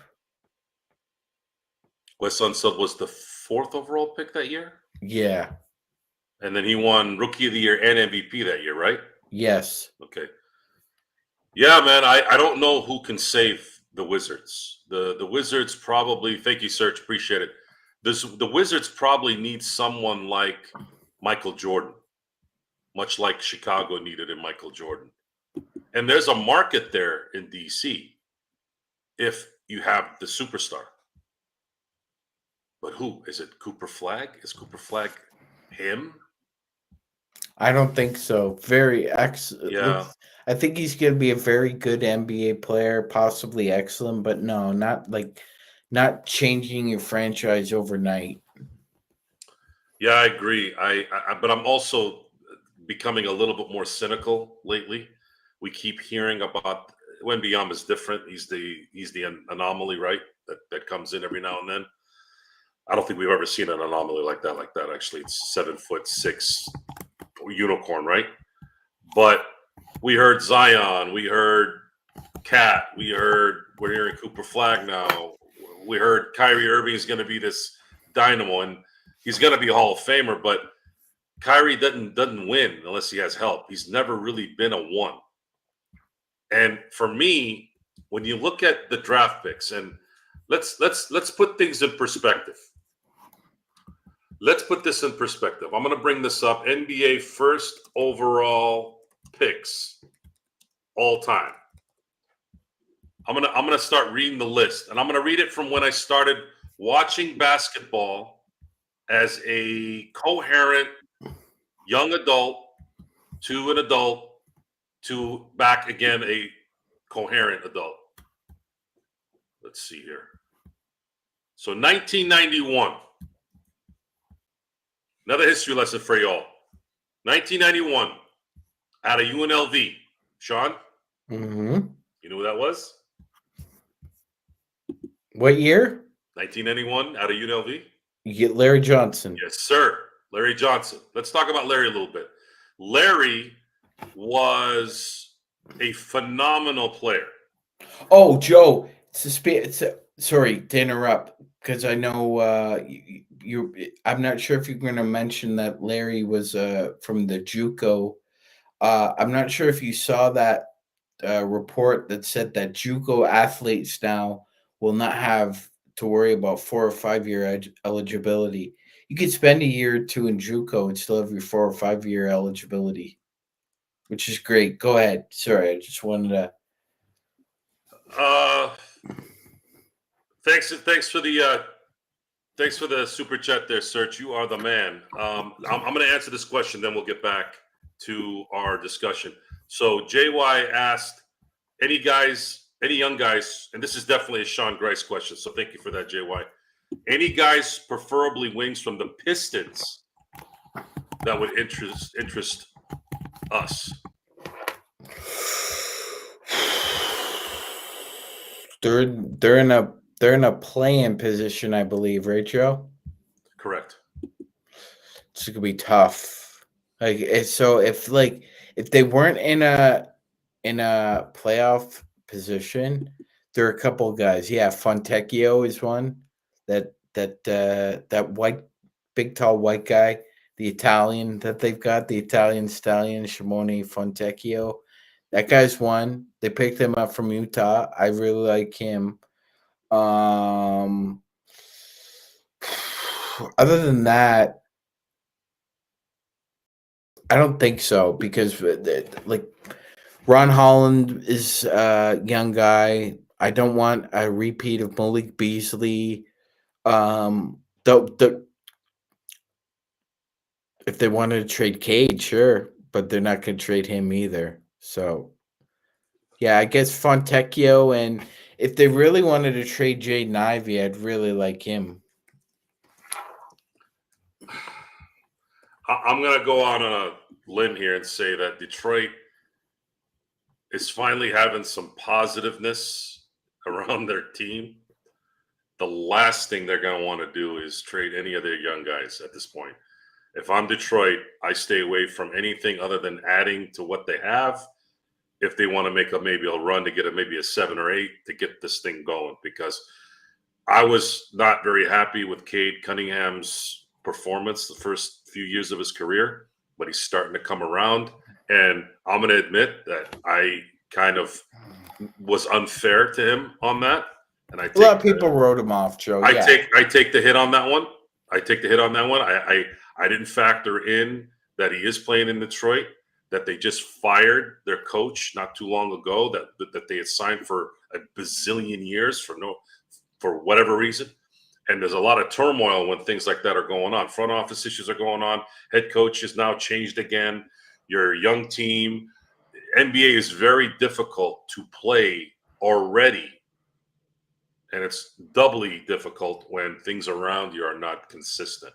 Wes Unseld was the 4th overall pick that year? Yeah. And then he won Rookie of the Year and MVP that year, right? Yes. Okay. Yeah, man, I don't know who can save The Wizards. The Wizards probably. Thank you, Serge. Appreciate it. The Wizards probably need someone like Michael Jordan, much like Chicago needed a Michael Jordan. And there's a market there in DC if you have the superstar. But who? Is it Cooper Flag? Is Cooper Flag him? I don't think so. Very Yeah. I think he's going to be a very good NBA player, possibly excellent, but no, not changing your franchise overnight. Yeah, I agree. But I'm also becoming a little bit more cynical lately. We keep hearing about Wembyama is different. He's the anomaly, right? That comes in every now and then. I don't think we've ever seen an anomaly like that. Actually, it's 7'6" unicorn, right? But we heard Zion, we heard Cat, we're hearing Cooper Flag now. We heard Kyrie Irving is going to be this dynamo, and he's going to be a Hall of Famer. But Kyrie doesn't win unless he has help. He's never really been a one. And for me, when you look at the draft picks, and let's put things in perspective. Let's put this in perspective. I'm going to bring this up. NBA first overall picks all time. I'm gonna start reading the list, and I'm gonna read it from when I started watching basketball as a coherent young adult to an adult to back again a coherent adult. Let's see here. So 1991. Another history lesson for y'all. 1991 out of UNLV. Sean, Mm-hmm. you know who that was? What year? 1991 out of UNLV. You get Larry Johnson. Yes, sir. Larry Johnson. Let's talk about Larry a little bit. Larry was a phenomenal player. Oh, Joe. Sorry to interrupt because I know you. I'm not sure if you're going to mention that Larry was from the JUCO. I'm not sure if you saw that report that said that JUCO athletes now will not have to worry about 4 or 5 year eligibility. You could spend a year or two in JUCO and still have your 4 or 5 year eligibility, which is great. Go ahead. Sorry, I just wanted to. Thanks for the super chat there, Serge. You are the man. I'm going to answer this question, then we'll get back to our discussion. So JY asked, any young guys, and this is definitely a Sean Grice question, so thank you for that, JY. Any guys, preferably wings from the Pistons, that would interest us? They're in a play-in position, I believe, right, Joe? Correct. It's gonna be tough. So if they weren't in a playoff position, there are a couple of guys. Yeah, Fontecchio is one. That white, big, tall white guy, the Italian that they've got, the Italian stallion, Shimone Fontecchio. That guy's one. They picked him up from Utah. I really like him. Other than that, I don't think so because like Ron Holland is a young guy. I don't want a repeat of Malik Beasley. If they wanted to trade Cade, sure, but they're not going to trade him either. So, yeah, I guess Fontecchio, and if they really wanted to trade Jaden Ivey, I'd really like him. I'm going to go out on a limb here and say that Detroit is finally having some positiveness around their team. The last thing they're going to want to do is trade any of their young guys at this point. If I'm Detroit, I stay away from anything other than adding to what they have. If they want to make maybe a run to get maybe a 7 or 8 to get this thing going, because I was not very happy with Cade Cunningham's performance the first few years of his career, but he's starting to come around. And I'm going to admit that I kind of Mm-hmm. unfair to him on that, and A lot of people wrote him off, Joe. I take the hit on that one. I take the hit on that one. I didn't factor in that he is playing in Detroit, that they just fired their coach not too long ago, that they had signed for a bazillion years for whatever reason. And there's a lot of turmoil when things like that are going on. Front office issues are going on. Head coach is now changed again. Your young team. NBA is very difficult to play already. And it's doubly difficult when things around you are not consistent.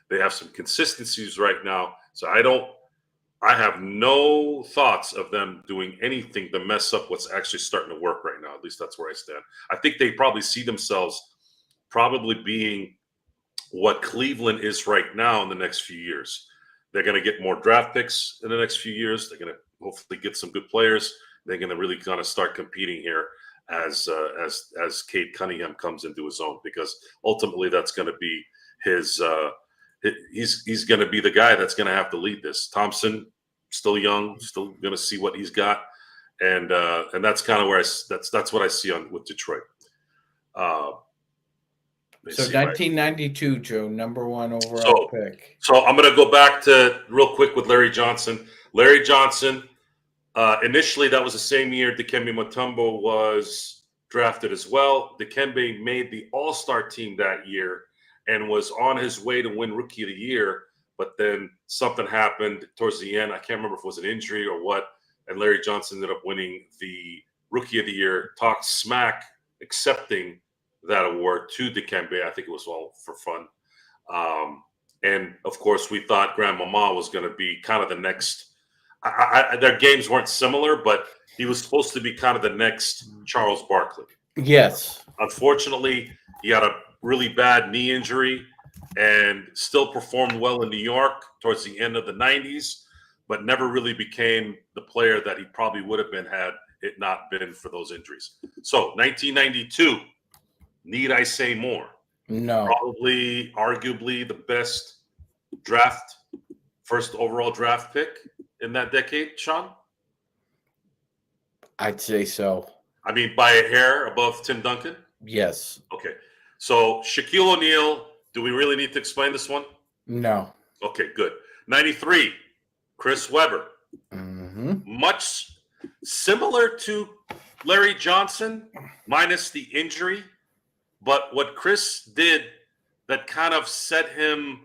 They have some consistencies right now. So I have no thoughts of them doing anything to mess up what's actually starting to work right now. At least that's where I stand. I think they probably see themselves probably being what Cleveland is right now in the next few years. They're going to get more draft picks in the next few years. They're going to hopefully get some good players. They're going to really kind of start competing here as Cade Cunningham comes into his own, because ultimately that's going to be his. He's going to be the guy that's going to have to lead this. Thompson, still young, still going to see what he's got, and that's kind of where that's what I see with Detroit. So 1992, Joe, number one overall pick. So I'm going to go back to real quick with Larry Johnson. Larry Johnson, initially that was the same year Dikembe Mutombo was drafted as well. Dikembe made the All-Star team that year and was on his way to win Rookie of the Year, but then something happened towards the end. I can't remember if it was an injury or what, and Larry Johnson ended up winning the Rookie of the Year. Talked smack accepting that award to Dikembe. I think it was all for fun. And, of course, we thought Grandmama was going to be kind of the next their games weren't similar, but he was supposed to be kind of the next Charles Barkley. Yes. Unfortunately, he had a really bad knee injury and still performed well in New York towards the end of the 90s, but never really became the player that he probably would have been had it not been for those injuries. So 1992, need I say more? No. Probably, arguably, the best first overall draft pick in that decade, Sean? I'd say so. I mean, by a hair above Tim Duncan? Yes. Okay. So Shaquille O'Neal, do we really need to explain this one? No. Okay, good. 93, Chris Webber. Mm-hmm. Much similar to Larry Johnson, minus the injury. But what Chris did that kind of set him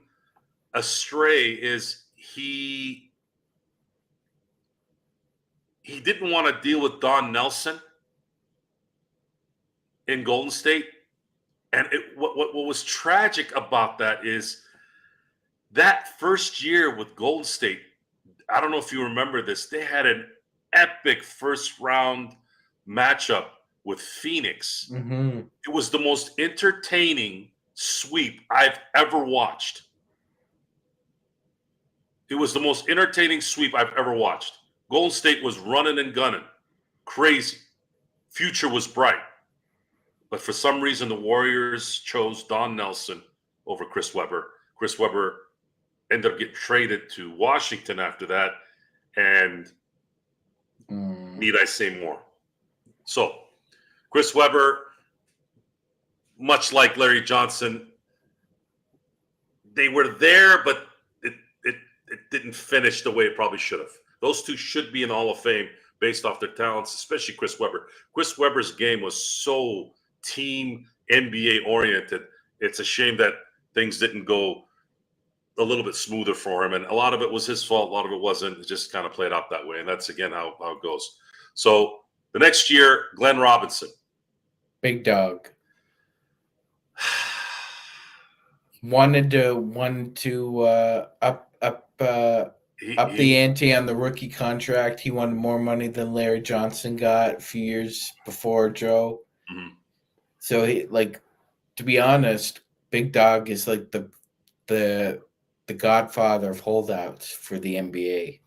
astray is he didn't want to deal with Don Nelson in Golden State. And what was tragic about that is that first year with Golden State, I don't know if you remember this, they had an epic first round matchup with Phoenix. Mm-hmm. It was the most entertaining sweep I've ever watched. It was the most entertaining sweep I've ever watched. Golden State was running and gunning. Crazy. Future was bright. But for some reason, the Warriors chose Don Nelson over Chris Webber. Chris Webber ended up getting traded to Washington after that. And need I say more? So, Chris Webber, much like Larry Johnson, they were there, but it didn't finish the way it probably should have. Those two should be in the Hall of Fame based off their talents, especially Chris Webber. Chris Webber's game was so team NBA oriented. It's a shame that things didn't go a little bit smoother for him. And a lot of it was his fault. A lot of it wasn't. It just kind of played out that way. And that's, again, how it goes. So the next year, Glenn Robinson. Big dog. Wanted to up the ante on the rookie contract. He wanted more money than Larry Johnson got a few years before, Joe. Mm-hmm. So he, like, to be honest, Big Dog is like the godfather of holdouts for the NBA.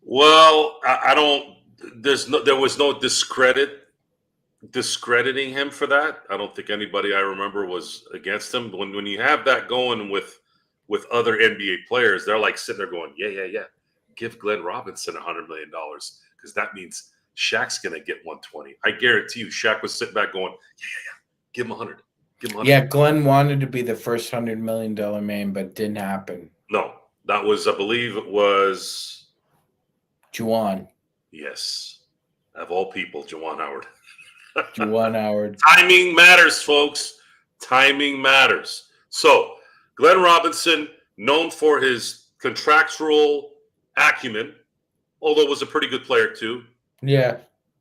Well, I don't. There was no discrediting him for that. I don't think anybody I remember was against him. When you have that going with other NBA players, they're like sitting there going, yeah. Give Glenn Robinson $100 million because that means Shaq's going to get 120. I guarantee you, Shaq was sitting back going, yeah. Give him 100. Give him 100. Yeah, Glenn wanted to be the first $100 million man, but didn't happen. No, that was, I believe it was Juwan. Yes. Of all people, Juwan Howard. Juwan Howard. Timing matters, folks. Timing matters. So, Glenn Robinson, known for his contractual acumen, although was a pretty good player too. Yeah.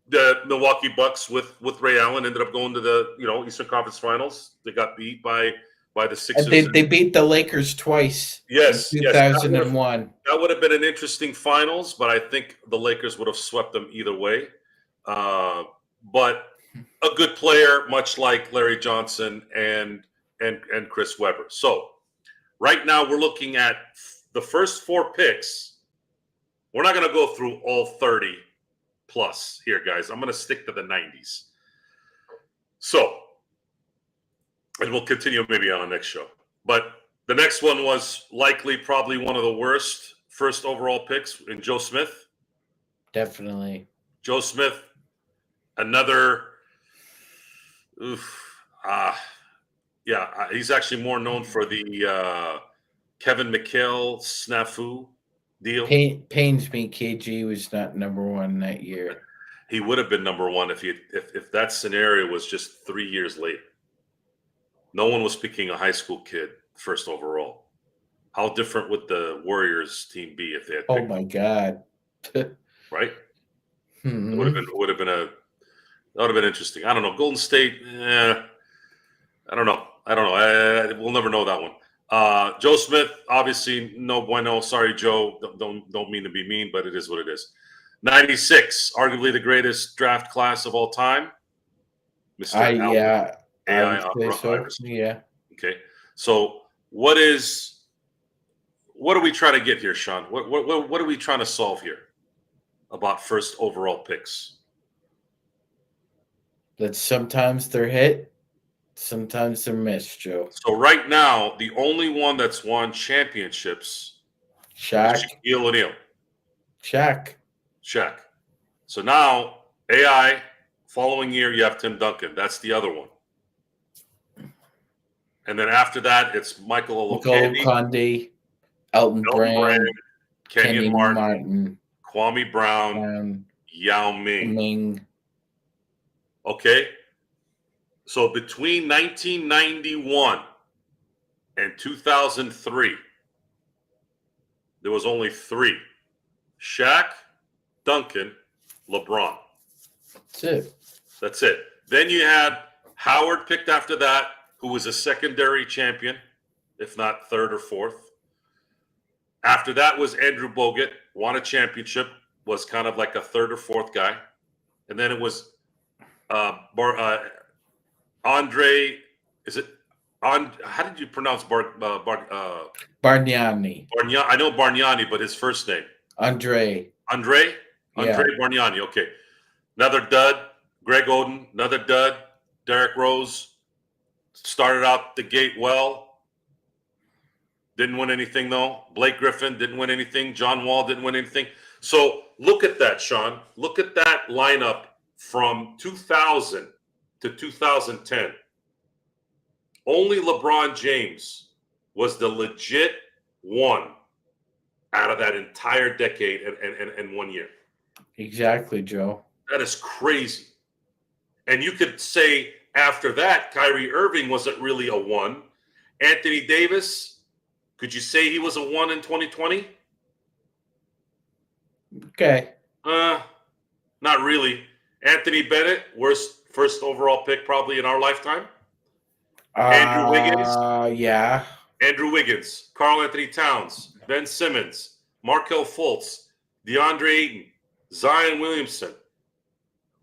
The Milwaukee Bucks with Ray Allen ended up going to the Eastern Conference Finals. They got beat by the Sixers. And they beat the Lakers twice. Yes, in 2001. That would have been an interesting finals, but I think the Lakers would have swept them either way. But a good player, much like Larry Johnson and Chris Webber. So right now we're looking at the first 4 picks. We're not going to go through all 30 plus here, guys. I'm going to stick to the 90s. So, and we'll continue maybe on the next show. But the next one was likely probably one of the worst first overall picks in Joe Smith. Definitely. Joe Smith, another, he's actually more known for the Kevin McHale snafu deal. Pains me KG was not number 1 that year. He would have been number 1 if that scenario was just 3 years later. No one was picking a high school kid first overall. How different would the Warriors team be if they had picked Oh my God. right? Mm-hmm. It would have been interesting. I don't know. Golden State, I don't know. We'll never know that one. Joe Smith, obviously, no bueno. Sorry, Joe. Don't mean to be mean, but it is what it is. 96, arguably the greatest draft class of all time. Mr. Yeah. AI I would say so. Yeah. Okay. So what are we trying to get here, Sean? What are we trying to solve here about first overall picks? That sometimes they're hit, sometimes they're missed, Joe. So right now, the only one that's won championships Shaq. is Shaquille O'Neal. Shaq. So now, AI, following year, you have Tim Duncan. That's the other one. And then after that, it's Michael Olowokandi, Elton Brand, Kenyon Martin, Kwame Brown, Yao Ming. Okay? So between 1991 and 2003, there was only 3. Shaq, Duncan, LeBron. That's it. Then you had Howard picked after that, who was a secondary champion, if not third or fourth. After that was Andrew Bogut, won a championship, was kind of like a third or fourth guy. And then it was Andre, is it? How did you pronounce Bargnani? I know Bargnani, but his first name. Andre Bargnani, okay. Another dud. Greg Oden, another dud. Derrick Rose started out the gate well. Didn't win anything, though. Blake Griffin didn't win anything. John Wall didn't win anything. So look at that, Sean. Look at that lineup from 2000 to 2010. Only LeBron James was the legit one out of that entire decade and 1 year. Exactly, Joe. That is crazy. And you could say after that, Kyrie Irving wasn't really a one. Anthony Davis, could you say he was a one in 2020? Okay. Not really. Anthony Bennett, worst first overall pick probably in our lifetime. Andrew Wiggins. Yeah. Andrew Wiggins, Karl Anthony Towns, Ben Simmons, Markelle Fultz, DeAndre Ayton, Zion Williamson,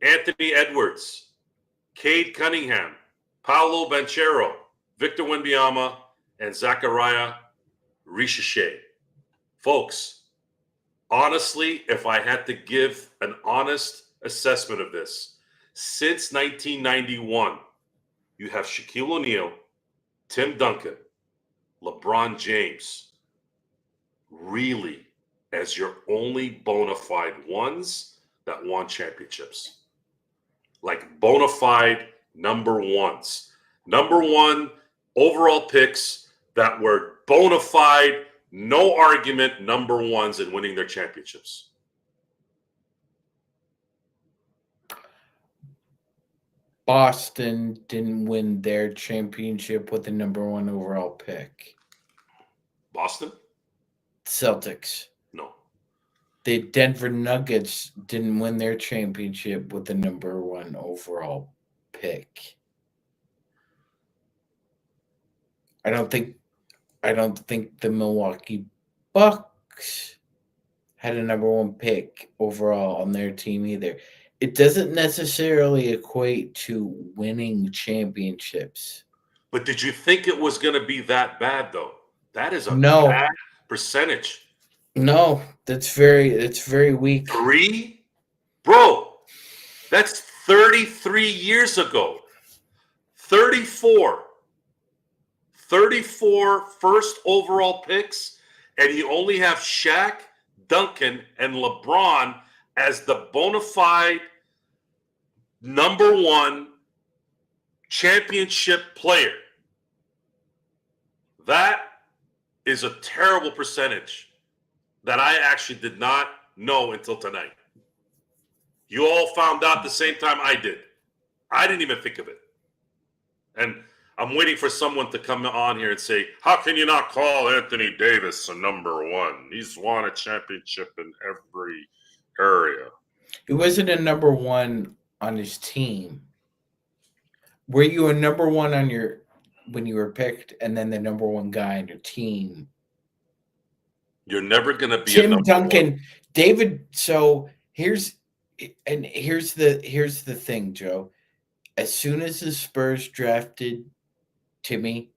Anthony Edwards, Cade Cunningham, Paolo Banchero, Victor Wembanyama, and Zachariah Richeche. Folks, honestly, if I had to give an honest assessment of this, since 1991, you have Shaquille O'Neal, Tim Duncan, LeBron James, really as your only bona fide ones that won championships. Like bona fide number ones. Number one overall picks that were bona fide, no argument, number ones in winning their championships. Boston didn't win their championship with the number one overall pick. Boston? Celtics. No. The Denver Nuggets didn't win their championship with the number one overall pick. I don't think the Milwaukee Bucks had a number one pick overall on their team either. It doesn't necessarily equate to winning championships. But did you think it was going to be that bad, though? That is a No. bad percentage. No, it's very weak. 3? Bro, that's 33 years ago. 34 first overall picks, and you only have Shaq, Duncan, and LeBron as the bona fide number one championship player. That is a terrible percentage that I actually did not know until tonight. You all found out the same time I did. I didn't even think of it. And I'm waiting for someone to come on here and say, how can you not call Anthony Davis a number one? He's won a championship in every area. He wasn't a number one on his team. Were you a number one on your when you were picked, and then the number one guy on your team? You're never going to be Tim a number Duncan, one. David. So here's the thing, Joe. As soon as the Spurs drafted Timmy,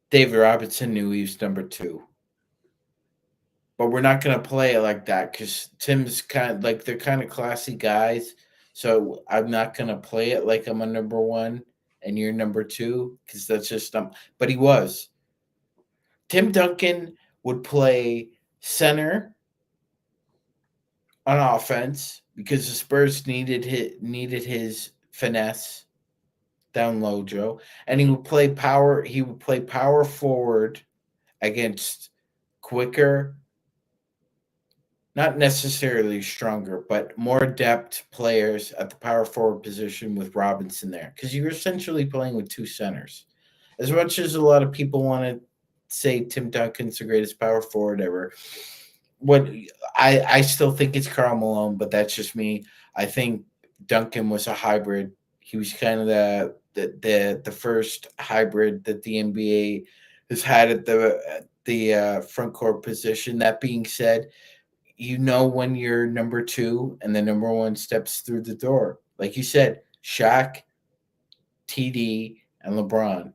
David Robinson knew he was number two. But we're not going to play it like that because Tim's they're kind of classy guys. So I'm not going to play it like I'm a number one and you're number two because that's just but he was. Tim Duncan would play center on offense because the Spurs needed his finesse down low, Joe, and he would play power. He would play power forward against quicker, not necessarily stronger, but more adept players at the power forward position with Robinson there, because you're essentially playing with two centers. As much as a lot of people want to say Tim Duncan's the greatest power forward ever, what I still think it's Karl Malone, but that's just me. I think Duncan was a hybrid. He was kind of the first hybrid that the NBA has had at the front court position. That being said, you know when you're number two and the number one steps through the door. Like you said, Shaq, TD, and LeBron.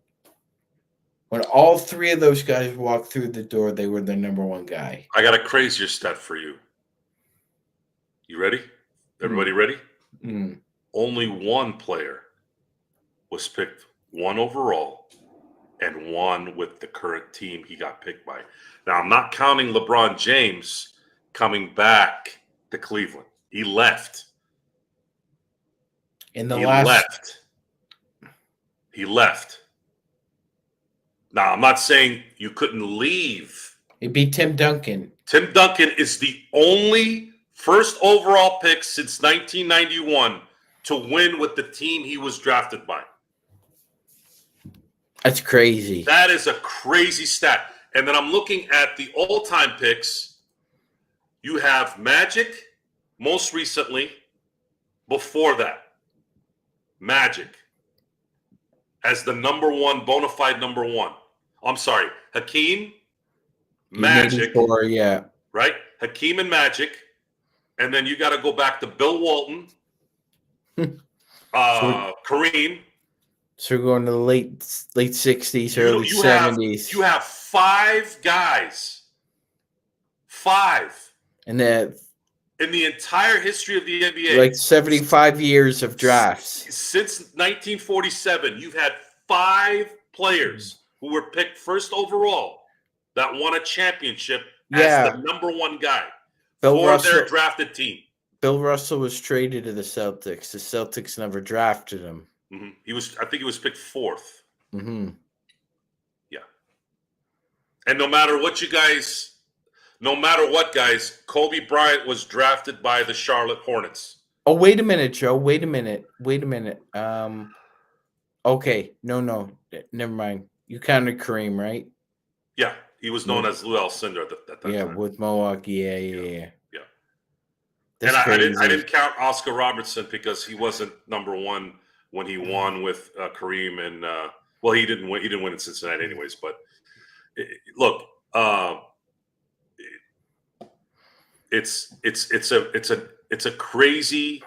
When all three of those guys walked through the door, they were the number one guy. I got a crazier stat for you. You ready? Everybody ready? Mm. Only one player was picked one overall and one with the current team he got picked by. Now, I'm not counting LeBron James coming back to Cleveland. He left. He left. Now, I'm not saying you couldn't leave. It'd be Tim Duncan. Tim Duncan is the only first overall pick since 1991 to win with the team he was drafted by. That's crazy. That is a crazy stat. And then I'm looking at the all-time picks. You have Magic most recently. Before that, Magic as the number one, bona fide number one. I'm sorry, Hakeem, Magic. 84, yeah. Right? Hakeem and Magic. And then you got to go back to Bill Walton, Kareem. So we're going to the late 60s, early 70s. You have five guys. Five. And then in the entire history of the NBA. Like 75 years of drafts. Since 1947, you've had five players who were picked first overall that won a championship as the number one guy for their drafted team. Bill Russell was traded to the Celtics. The Celtics never drafted him. I think he was picked 4th. Mm-hmm. Yeah. And no matter what, guys, Kobe Bryant was drafted by the Charlotte Hornets. Oh, wait a minute, Joe. Wait a minute. Okay. No. Never mind. You counted Kareem, right? Yeah. He was known as Lou Alcindor at that time. Yeah, with Milwaukee. Yeah. And I didn't count Oscar Robertson because he wasn't number one when he won with Kareem, and he didn't win. He didn't win in Cincinnati, anyways. But look, it's a crazy.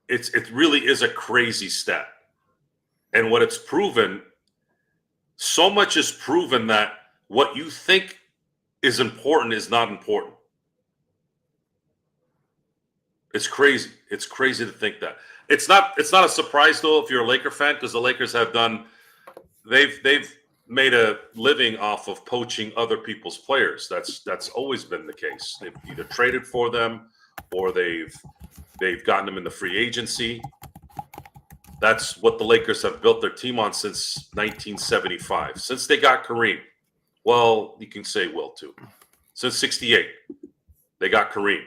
It really is a crazy stat, and what it's proven. So much is proven that what you think is important is not important. It's crazy. It's crazy to think that. It's not a surprise though if you're a Laker fan, because the Lakers they've made a living off of poaching other people's players. That's always been the case. They've either traded for them or they've gotten them in the free agency. That's what the Lakers have built their team on since 1975. Since they got Kareem. Well, you can say Will too. Since 68, they got Kareem.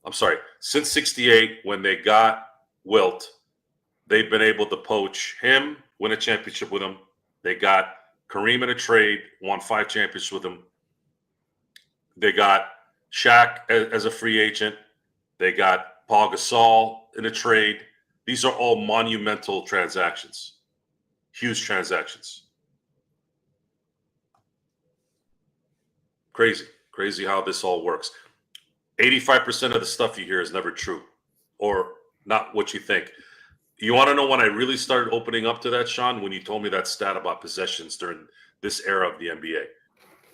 I'm sorry. Since 68, when they got Wilt, they've been able to poach him, win a championship with him. They got Kareem in a trade, won 5 championships with him. They got Shaq as a free agent. They got Paul Gasol in a trade. These are all monumental transactions, huge transactions. Crazy how this all works. 85% of the stuff you hear is never true or not what you think. You want to know when I really started opening up to that, Sean? When you told me that stat about possessions during this era of the NBA.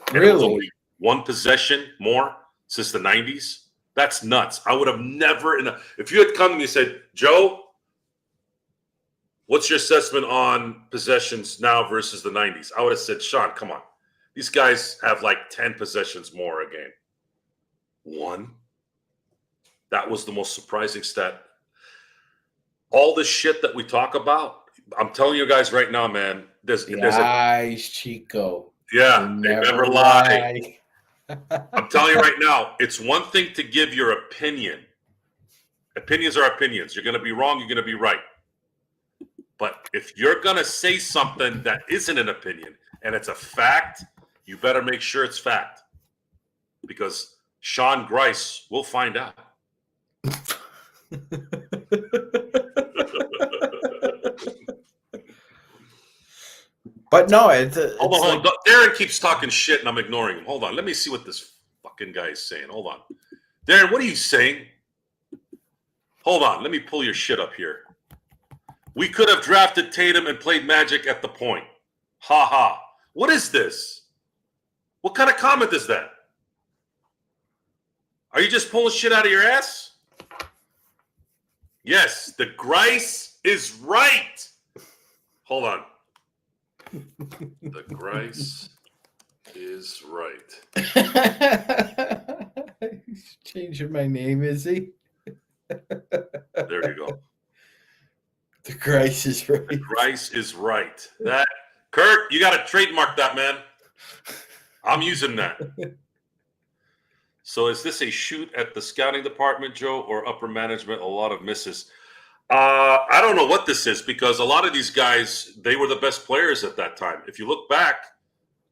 And really? It was only 1 possession more since the 90s. That's nuts. I would have never, if you had come to me and said, Joe, what's your assessment on possessions now versus the 90s? I would have said, Sean, come on. These guys have like 10 possessions more a game. 1. That was the most surprising stat. All the shit that we talk about, I'm telling you guys right now, man. Chico. Yeah, they never lie. I'm telling you right now, it's one thing to give your opinion. Opinions are opinions. You're going to be wrong. You're going to be right. But if you're going to say something that isn't an opinion and it's a fact, you better make sure it's fact. Because Sean Grice will find out. But no, hold on. Darren keeps talking shit and I'm ignoring him. Hold on. Let me see what this fucking guy is saying. Hold on. Darren, what are you saying? Hold on. Let me pull your shit up here. We could have drafted Tatum and played Magic at the point. Ha ha. What is this? What kind of comment is that? Are you just pulling shit out of your ass? Yes, the Grice is right. Hold on. The Grice is right. He's changing my name, is he? There you go. The Grice is right. The Grice is right. That Kurt, you got to trademark that, man. I'm using that. So is this a shoot at the scouting department, Joe, or upper management? A lot of misses. I don't know what this is because a lot of these guys, they were the best players at that time. If you look back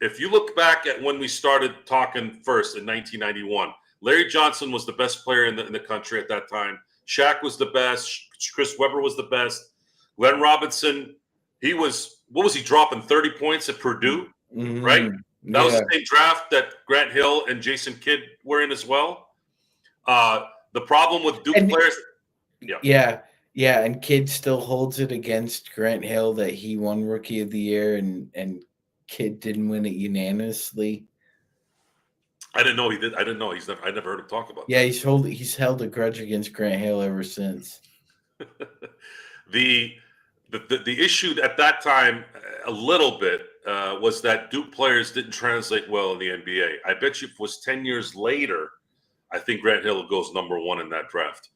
at when we started talking first in 1991, Larry Johnson was the best player in the country at that time. Shaq was the best. Chris Webber was the best. Glenn Robinson, what was he dropping? 30 points at Purdue, right? That was the same draft that Grant Hill and Jason Kidd were in as well. The problem with Duke players, yeah, and Kidd still holds it against Grant Hill that he won Rookie of the Year and Kidd didn't win it unanimously. I didn't know he did. I didn't know I never heard him talk about. Yeah, he's held a grudge against Grant Hill ever since. The issue at that time, a little bit, was that Duke players didn't translate well in the NBA. I bet you if it was 10 years later, I think Grant Hill goes number 1 in that draft.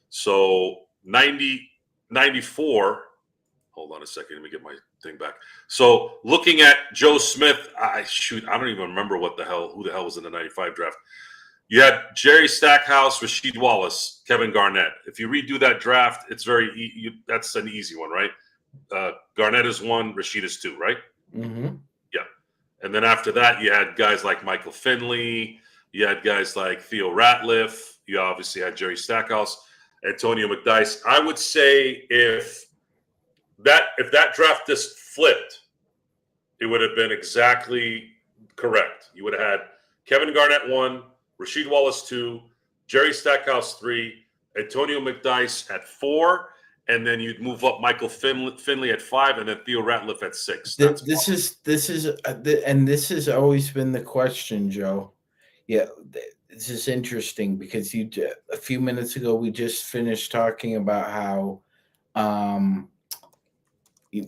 So 94. Hold on a second. Let me get my thing back. So looking at Joe Smith, I don't even remember who the hell was in the 95 draft. You had Jerry Stackhouse, Rasheed Wallace, Kevin Garnett. If you redo that draft, it's that's an easy one, right? Garnett is 1, Rasheed is 2, right? Mm-hmm. Yeah. And then after that, you had guys like Michael Finley. You had guys like Theo Ratliff. You obviously had Jerry Stackhouse, Antonio McDyess. I would say if that draft just flipped, it would have been exactly correct. You would have had Kevin Garnett 1, Rasheed Wallace 2, Jerry Stackhouse 3, Antonio McDyess at 4, and then you'd move up Michael Finley at 5, and then Theo Ratliff at 6. This has always been the question, Joe. Yeah, this is interesting because a few minutes ago we just finished talking about how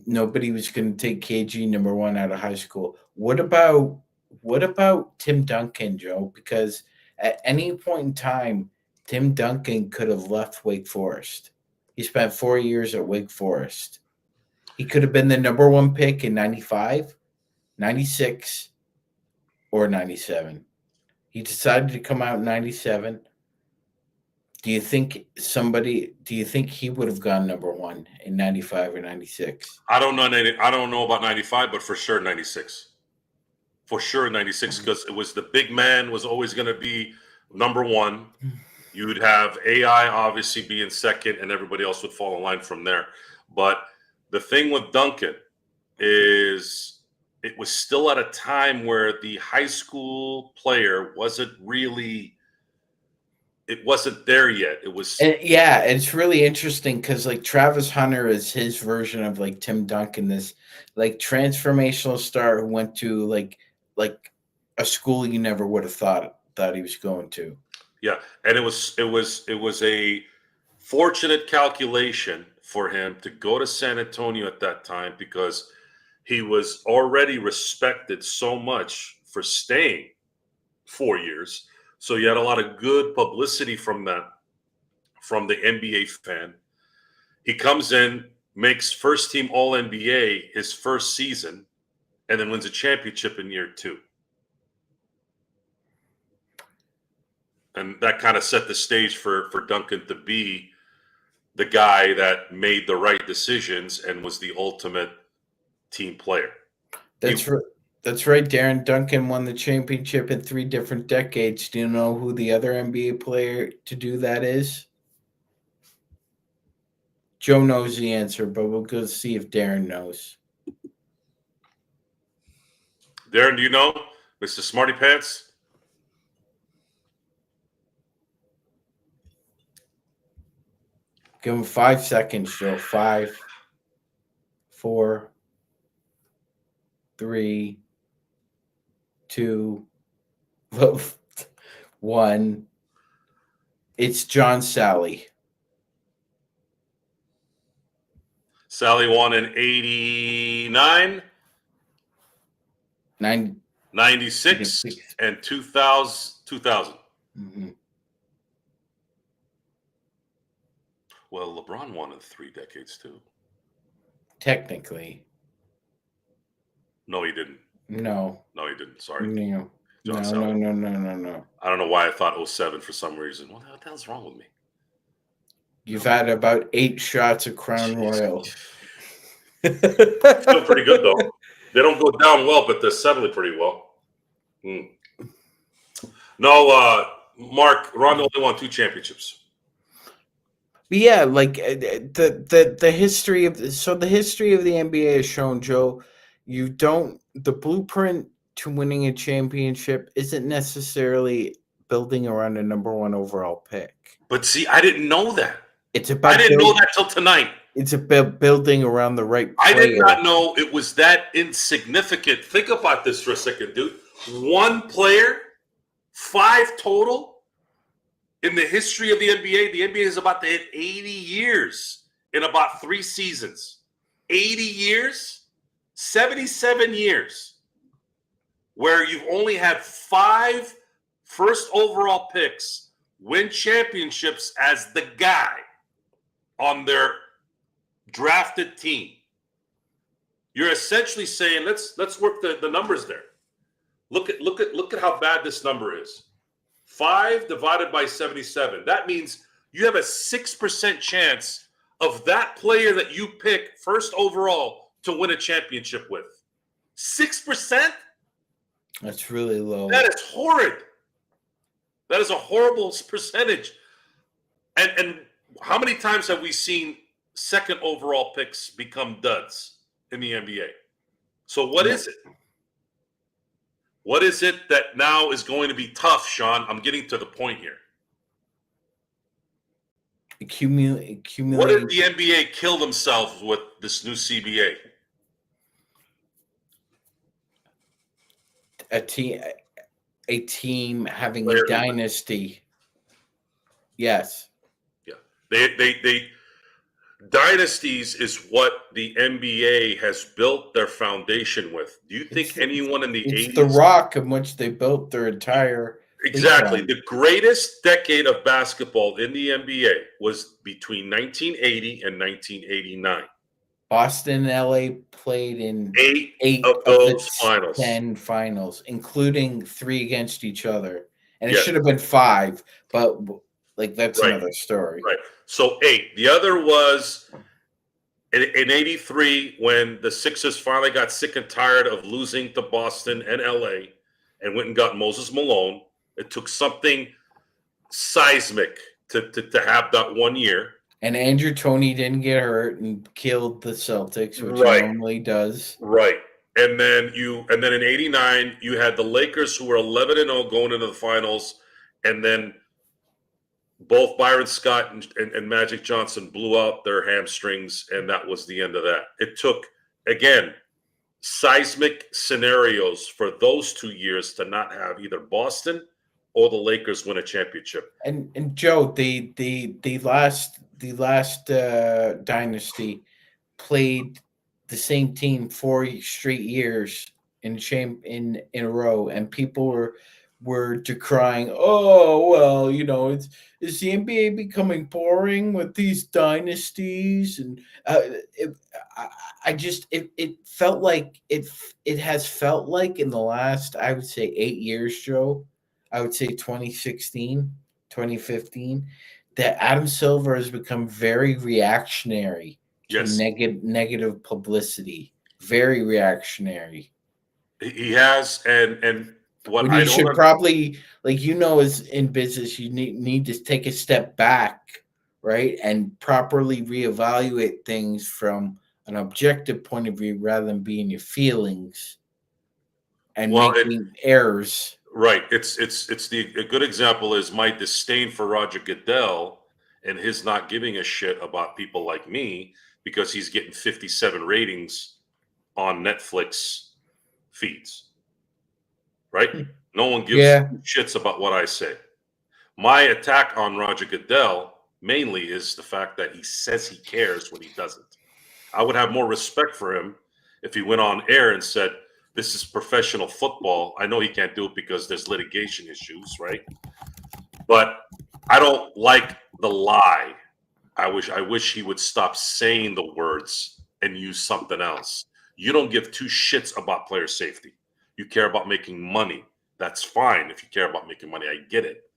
nobody was going to take KG number 1 out of high school. What about Tim Duncan, Joe? Because at any point in time, Tim Duncan could have left Wake Forest. He spent 4 years at Wake Forest. He could have been the number 1 pick in 95, 96, or 97. He decided to come out in 97. Do you think he would have gone number 1 in 95 or 96? I don't know about 95, but for sure 96. For sure 96, because it was the big man was always going to be number 1. You would have AI obviously being second, and everybody else would fall in line from there. But the thing with Duncan is it was still at a time where the high school player wasn't there yet. It was. Yeah, it's really interesting because like Travis Hunter is his version of like Tim Duncan, this like transformational star who went to like a school you never would have thought he was going to. Yeah, and it was a fortunate calculation for him to go to San Antonio at that time because he was already respected so much for staying 4 years. So you had a lot of good publicity from the NBA fan. He comes in, makes first team All-NBA his first season, and then wins a championship in year 2. And that kind of set the stage for Duncan to be the guy that made the right decisions and was the ultimate team player. That's right. Darren Duncan won the championship in 3 different decades. Do you know who the other NBA player to do that is? Joe knows the answer, but we'll go see if Darren knows. Darren, do you know? Mr. Smarty Pants? Give him 5 seconds, Joe. 5, 4, 3, 2, 1. It's John Sally. Sally won in 89, 96, and 2000. Mm-hmm. Well, LeBron won in 3 decades too. Technically. No, he didn't. No, he didn't. Sorry. No. John No. Sally. No. I don't know why I thought 07 for some reason. What the hell's wrong with me? You've had about 8 shots of Crown Royal. Still pretty good though. They don't go down well, but they're settling pretty well. No, Mark, Rondo only won 2 championships. But yeah, like the history of the NBA has shown, Joe, the blueprint to winning a championship isn't necessarily building around a number 1 overall pick. But see, I didn't know that. I didn't know that till tonight. It's about building around the right player. I did not know it was that insignificant. Think about this for a second, dude. 1 player, 5 total. In the history of the NBA is about to hit 80 years in about 3 seasons. 80 years, 77 years, where you've only had 5 first overall picks win championships as the guy on their drafted team, you're essentially saying let's work the numbers there. Look at how bad this number is. 5 divided by 77. That means you have a 6% chance of that player that you pick first overall to win a championship with. 6%? That's really low. That is horrid. That is a horrible percentage. And how many times have we seen second overall picks become duds in the NBA? So what is it? What is it that now is going to be tough, Sean? I'm getting to the point here. What did the NBA kill themselves with this new CBA? A team having a dynasty. Yes. Yeah. They dynasties is what the NBA has built their foundation with. Do you think anyone in the 80s? It's the rock in which they built their entire. Exactly. The greatest decade of basketball in the NBA was between 1980 and 1989. Boston and LA played in 8 of those finals. 10 finals, including 3 against each other. And it should have been 5, but that's another story. Right. So 8. The other was in 83 when the Sixers finally got sick and tired of losing to Boston and LA and went and got Moses Malone. It took something seismic to have that one year. And Andrew Toney didn't get hurt and killed the Celtics, which he normally does. Right. And then in 89, you had the Lakers who were 11-0 going into the finals, and then both Byron Scott and Magic Johnson blew out their hamstrings, and that was the end of that. It took, again, seismic scenarios for those 2 years to not have either Boston or the Lakers win a championship. And Joe, the last dynasty played the same team 4 straight years in a row, and people were decrying, oh well, is the NBA becoming boring with these dynasties? And it felt like it has felt like in the last, I would say, 8 years, Joe. I would say 2016, 2015, that Adam Silver has become very reactionary to negative publicity. Very reactionary. He has, and what I should probably, as in business, you need to take a step back, right, and properly reevaluate things from an objective point of view rather than being your feelings and making errors. Right. It's a good example is my disdain for Roger Goodell and his not giving a shit about people like me because he's getting 57 ratings on Netflix feeds. Right? No one gives shits about what I say. My attack on Roger Goodell mainly is the fact that he says he cares when he doesn't. I would have more respect for him if he went on air and said, this is professional football. I know he can't do it because there's litigation issues, right? But I don't like the lie. I wish he would stop saying the words and use something else. You don't give 2 shits about player safety. You care about making money. That's fine if you care about making money. I get it.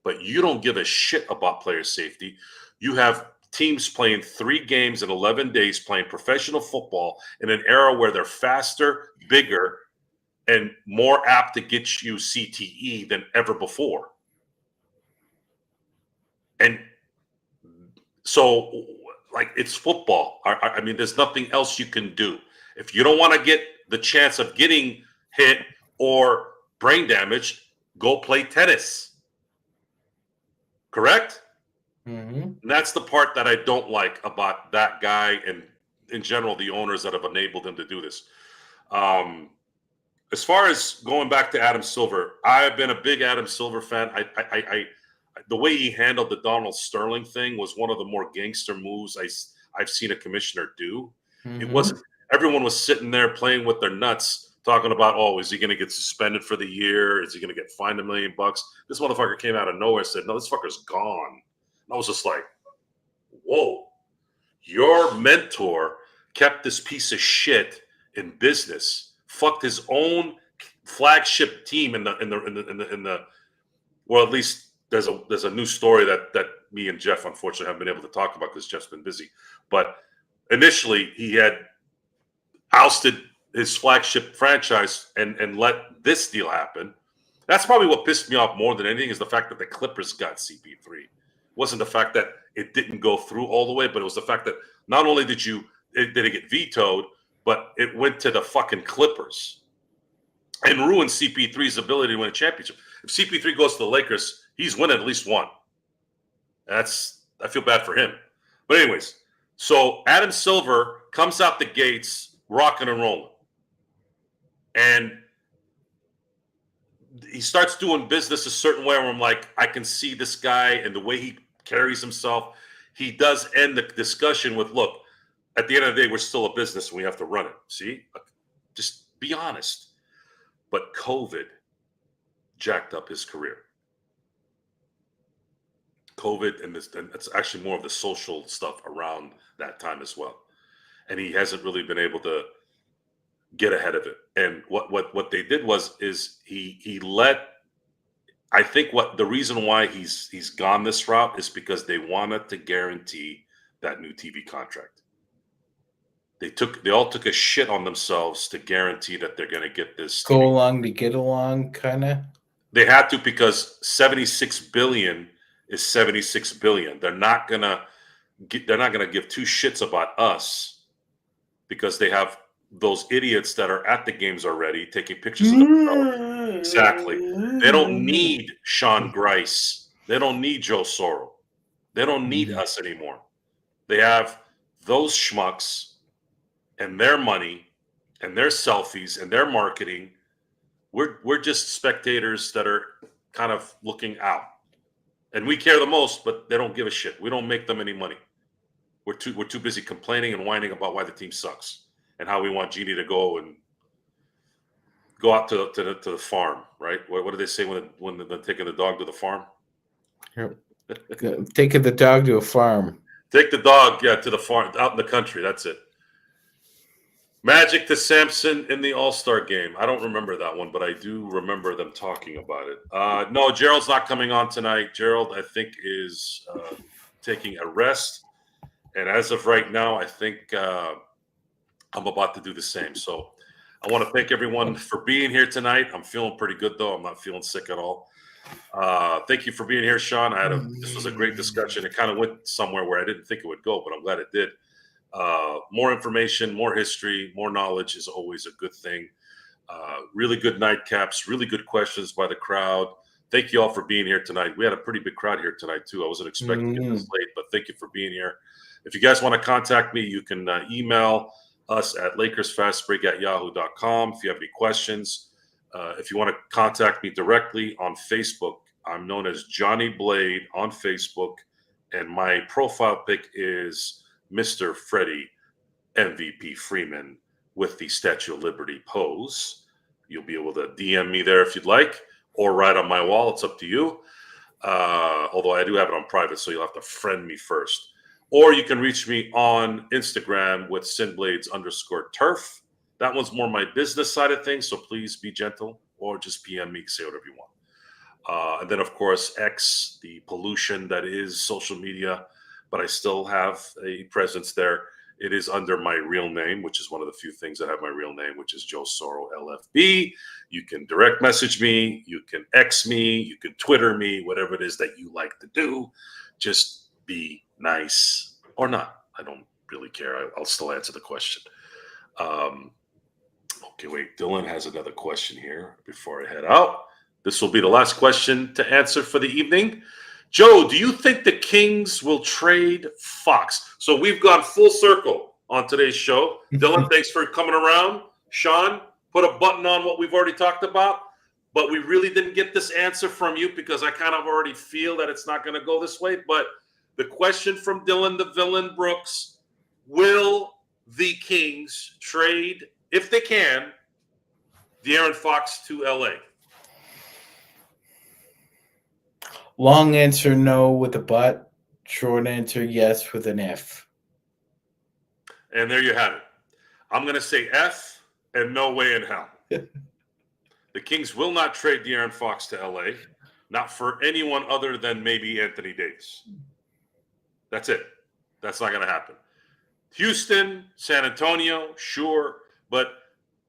But you don't give a shit about player safety. You have teams playing 3 games in 11 days playing professional football in an era where they're faster, bigger, and more apt to get you CTE than ever before. And so, it's football. I mean, there's nothing else you can do. If you don't want to get the chance of getting hit or brain damage, go play tennis. Correct? Mm-hmm. And that's the part that I don't like about that guy and, in general, the owners that have enabled him to do this. As far as going back to Adam Silver, I've been a big Adam Silver fan. The way he handled the Donald Sterling thing was one of the more gangster moves I've seen a commissioner do. Mm-hmm. It wasn't. Everyone was sitting there playing with their nuts talking about, oh, is he going to get suspended for the year? Is he going to get fined $1 million? This motherfucker came out of nowhere and said, no, this fucker's gone. And I was just like, whoa, your mentor kept this piece of shit in business, fucked his own flagship team in the well, at least there's a new story that me and Jeff unfortunately haven't been able to talk about because Jeff's been busy. But initially he had ousted his flagship franchise and let this deal happen. That's probably what pissed me off more than anything is the fact that the Clippers got CP3. It wasn't the fact that it didn't go through all the way, but it was the fact that not only did it get vetoed, but it went to the fucking Clippers and ruined CP3's ability to win a championship. If CP3 goes to the Lakers, he's winning at least one. I feel bad for him. But anyways, so Adam Silver comes out the gates rocking and rolling. And he starts doing business a certain way where I'm like, I can see this guy and the way he carries himself. He does end the discussion with, look, at the end of the day, we're still a business and we have to run it. See? Just be honest. But COVID jacked up his career. COVID and it's actually more of the social stuff around that time as well. And he hasn't really been able to get ahead of it. And what they did is he let, I think what the reason why he's gone this route is because they wanted to guarantee that new TV contract. They all took a shit on themselves to guarantee that they're going to get this go along to get along, kind of. They had to because 76 billion is 76 billion. They're not gonna give two shits about us because they have those idiots that are at the games already taking pictures of themselves. Exactly. They don't need Sean Grice. They don't need Joe Soro. They don't need us anymore. They have those schmucks and their money and their selfies and their marketing. We're just spectators that are kind of looking out. And we care the most, but they don't give a shit. We don't make them any money. We're too busy complaining and whining about why the team sucks and how we want Genie to go out to the farm, right? What do they say when they're taking the dog to the farm? Yep. Taking the dog to a farm. Take the dog, to the farm, out in the country. That's it. Magic to Samson in the All-Star game. I don't remember that one, but I do remember them talking about it. No, Gerald's not coming on tonight. Gerald, I think, is taking a rest. And as of right now, I think I'm about to do the same. So I want to thank everyone for being here tonight. I'm feeling pretty good, though. I'm not feeling sick at all. Thank you for being here, Sean. This was a great discussion. It kind of went somewhere where I didn't think it would go, but I'm glad it did. More information, more history, more knowledge is always a good thing. Really good nightcaps, really good questions by the crowd. Thank you all for being here tonight. We had a pretty big crowd here tonight, too. I wasn't expecting it this late, but thank you for being here. If you guys want to contact me, you can email us at LakersFastBreak@yahoo.com. If you have any questions, if you want to contact me directly on Facebook, I'm known as Johnny Blade on Facebook, and my profile pic is Mr. Freddie MVP Freeman with the Statue of Liberty pose. You'll be able to DM me there if you'd like, or write on my wall. It's up to you. Although I do have it on private, so you'll have to friend me first. Or you can reach me on Instagram with SinBlades_turf. That one's more my business side of things, so please be gentle, or just PM me, say whatever you want. And then, of course, X, the pollution that is social media, but I still have a presence there. It is under my real name, which is one of the few things that have my real name, which is Joe Soro LFB. You can direct message me. You can X me. You can Twitter me, whatever it is that you like to do. Just be nice or not. I don't really care. I'll still answer the question. Okay, wait. Dylan has another question here before I head out. This will be the last question to answer for the evening. Joe, do you think the Kings will trade Fox? So we've gone full circle on today's show. Dylan, thanks for coming around. Sean, put a button on what we've already talked about, but we really didn't get this answer from you because I kind of already feel that it's not going to go this way. But the question from Dylan the Villain Brooks, will the Kings trade, if they can, De'Aaron Fox to LA? Long answer, no with a but. Short answer, yes with an F. And there you have it. I'm going to say F and no way in hell. The Kings will not trade De'Aaron Fox to LA, not for anyone other than maybe Anthony Davis. That's it. That's not going to happen. Houston, San Antonio, sure. But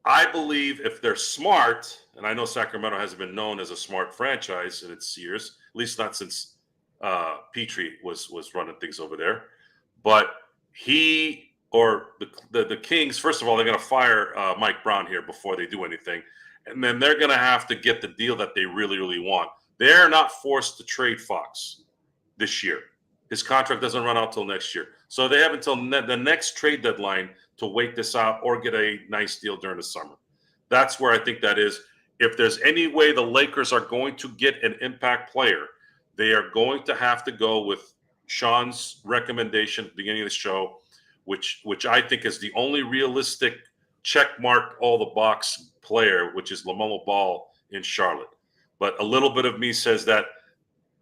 I believe if they're smart, and I know Sacramento hasn't been known as a smart franchise in its years, at least not since Petrie was running things over there. But he or the Kings, first of all, they're going to fire Mike Brown here before they do anything. And then they're going to have to get the deal that they really, really want. They're not forced to trade Fox this year. His contract doesn't run out till next year. So they have until the next trade deadline to wait this out or get a nice deal during the summer. That's where I think that is. If there's any way the Lakers are going to get an impact player, they are going to have to go with Sean's recommendation at the beginning of the show, which I think is the only realistic check mark all the box player, which is LaMelo Ball in Charlotte. But a little bit of me says that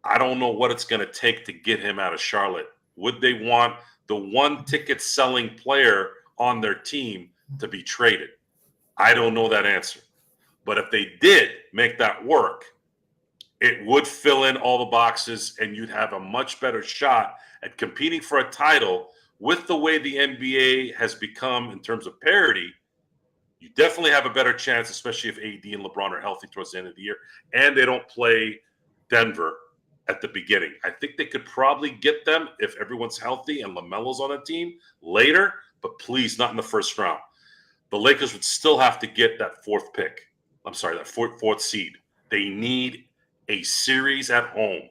I don't know what it's going to take to get him out of Charlotte. Would they want the one ticket selling player on their team to be traded? I don't know that answer. But if they did make that work, it would fill in all the boxes and you'd have a much better shot at competing for a title. With the way the NBA has become in terms of parity, you definitely have a better chance, especially if AD and LeBron are healthy towards the end of the year and they don't play Denver at the beginning. I think they could probably get them if everyone's healthy and LaMelo's on the team later, but please not in the first round. The Lakers would still have to get that fourth pick. I'm sorry, that fourth seed. They need a series at home.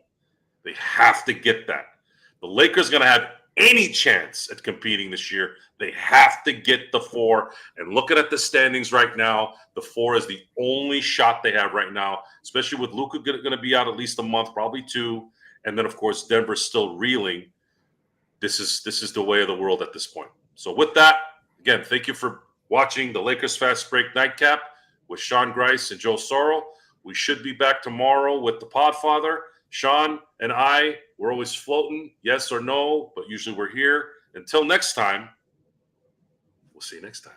They have to get that. The Lakers are going to have any chance at competing this year. They have to get the 4. And looking at the standings right now, the 4 is the only shot they have right now, especially with Luka going to be out at least a month, probably 2. And then, of course, Denver's still reeling. This is the way of the world at this point. So with that, again, thank you for watching the Lakers Fast Break Nightcap with Sean Grice and Joe Soro. We should be back tomorrow with the Podfather. Sean and I, we're always floating, yes or no, but usually we're here. Until next time, we'll see you next time.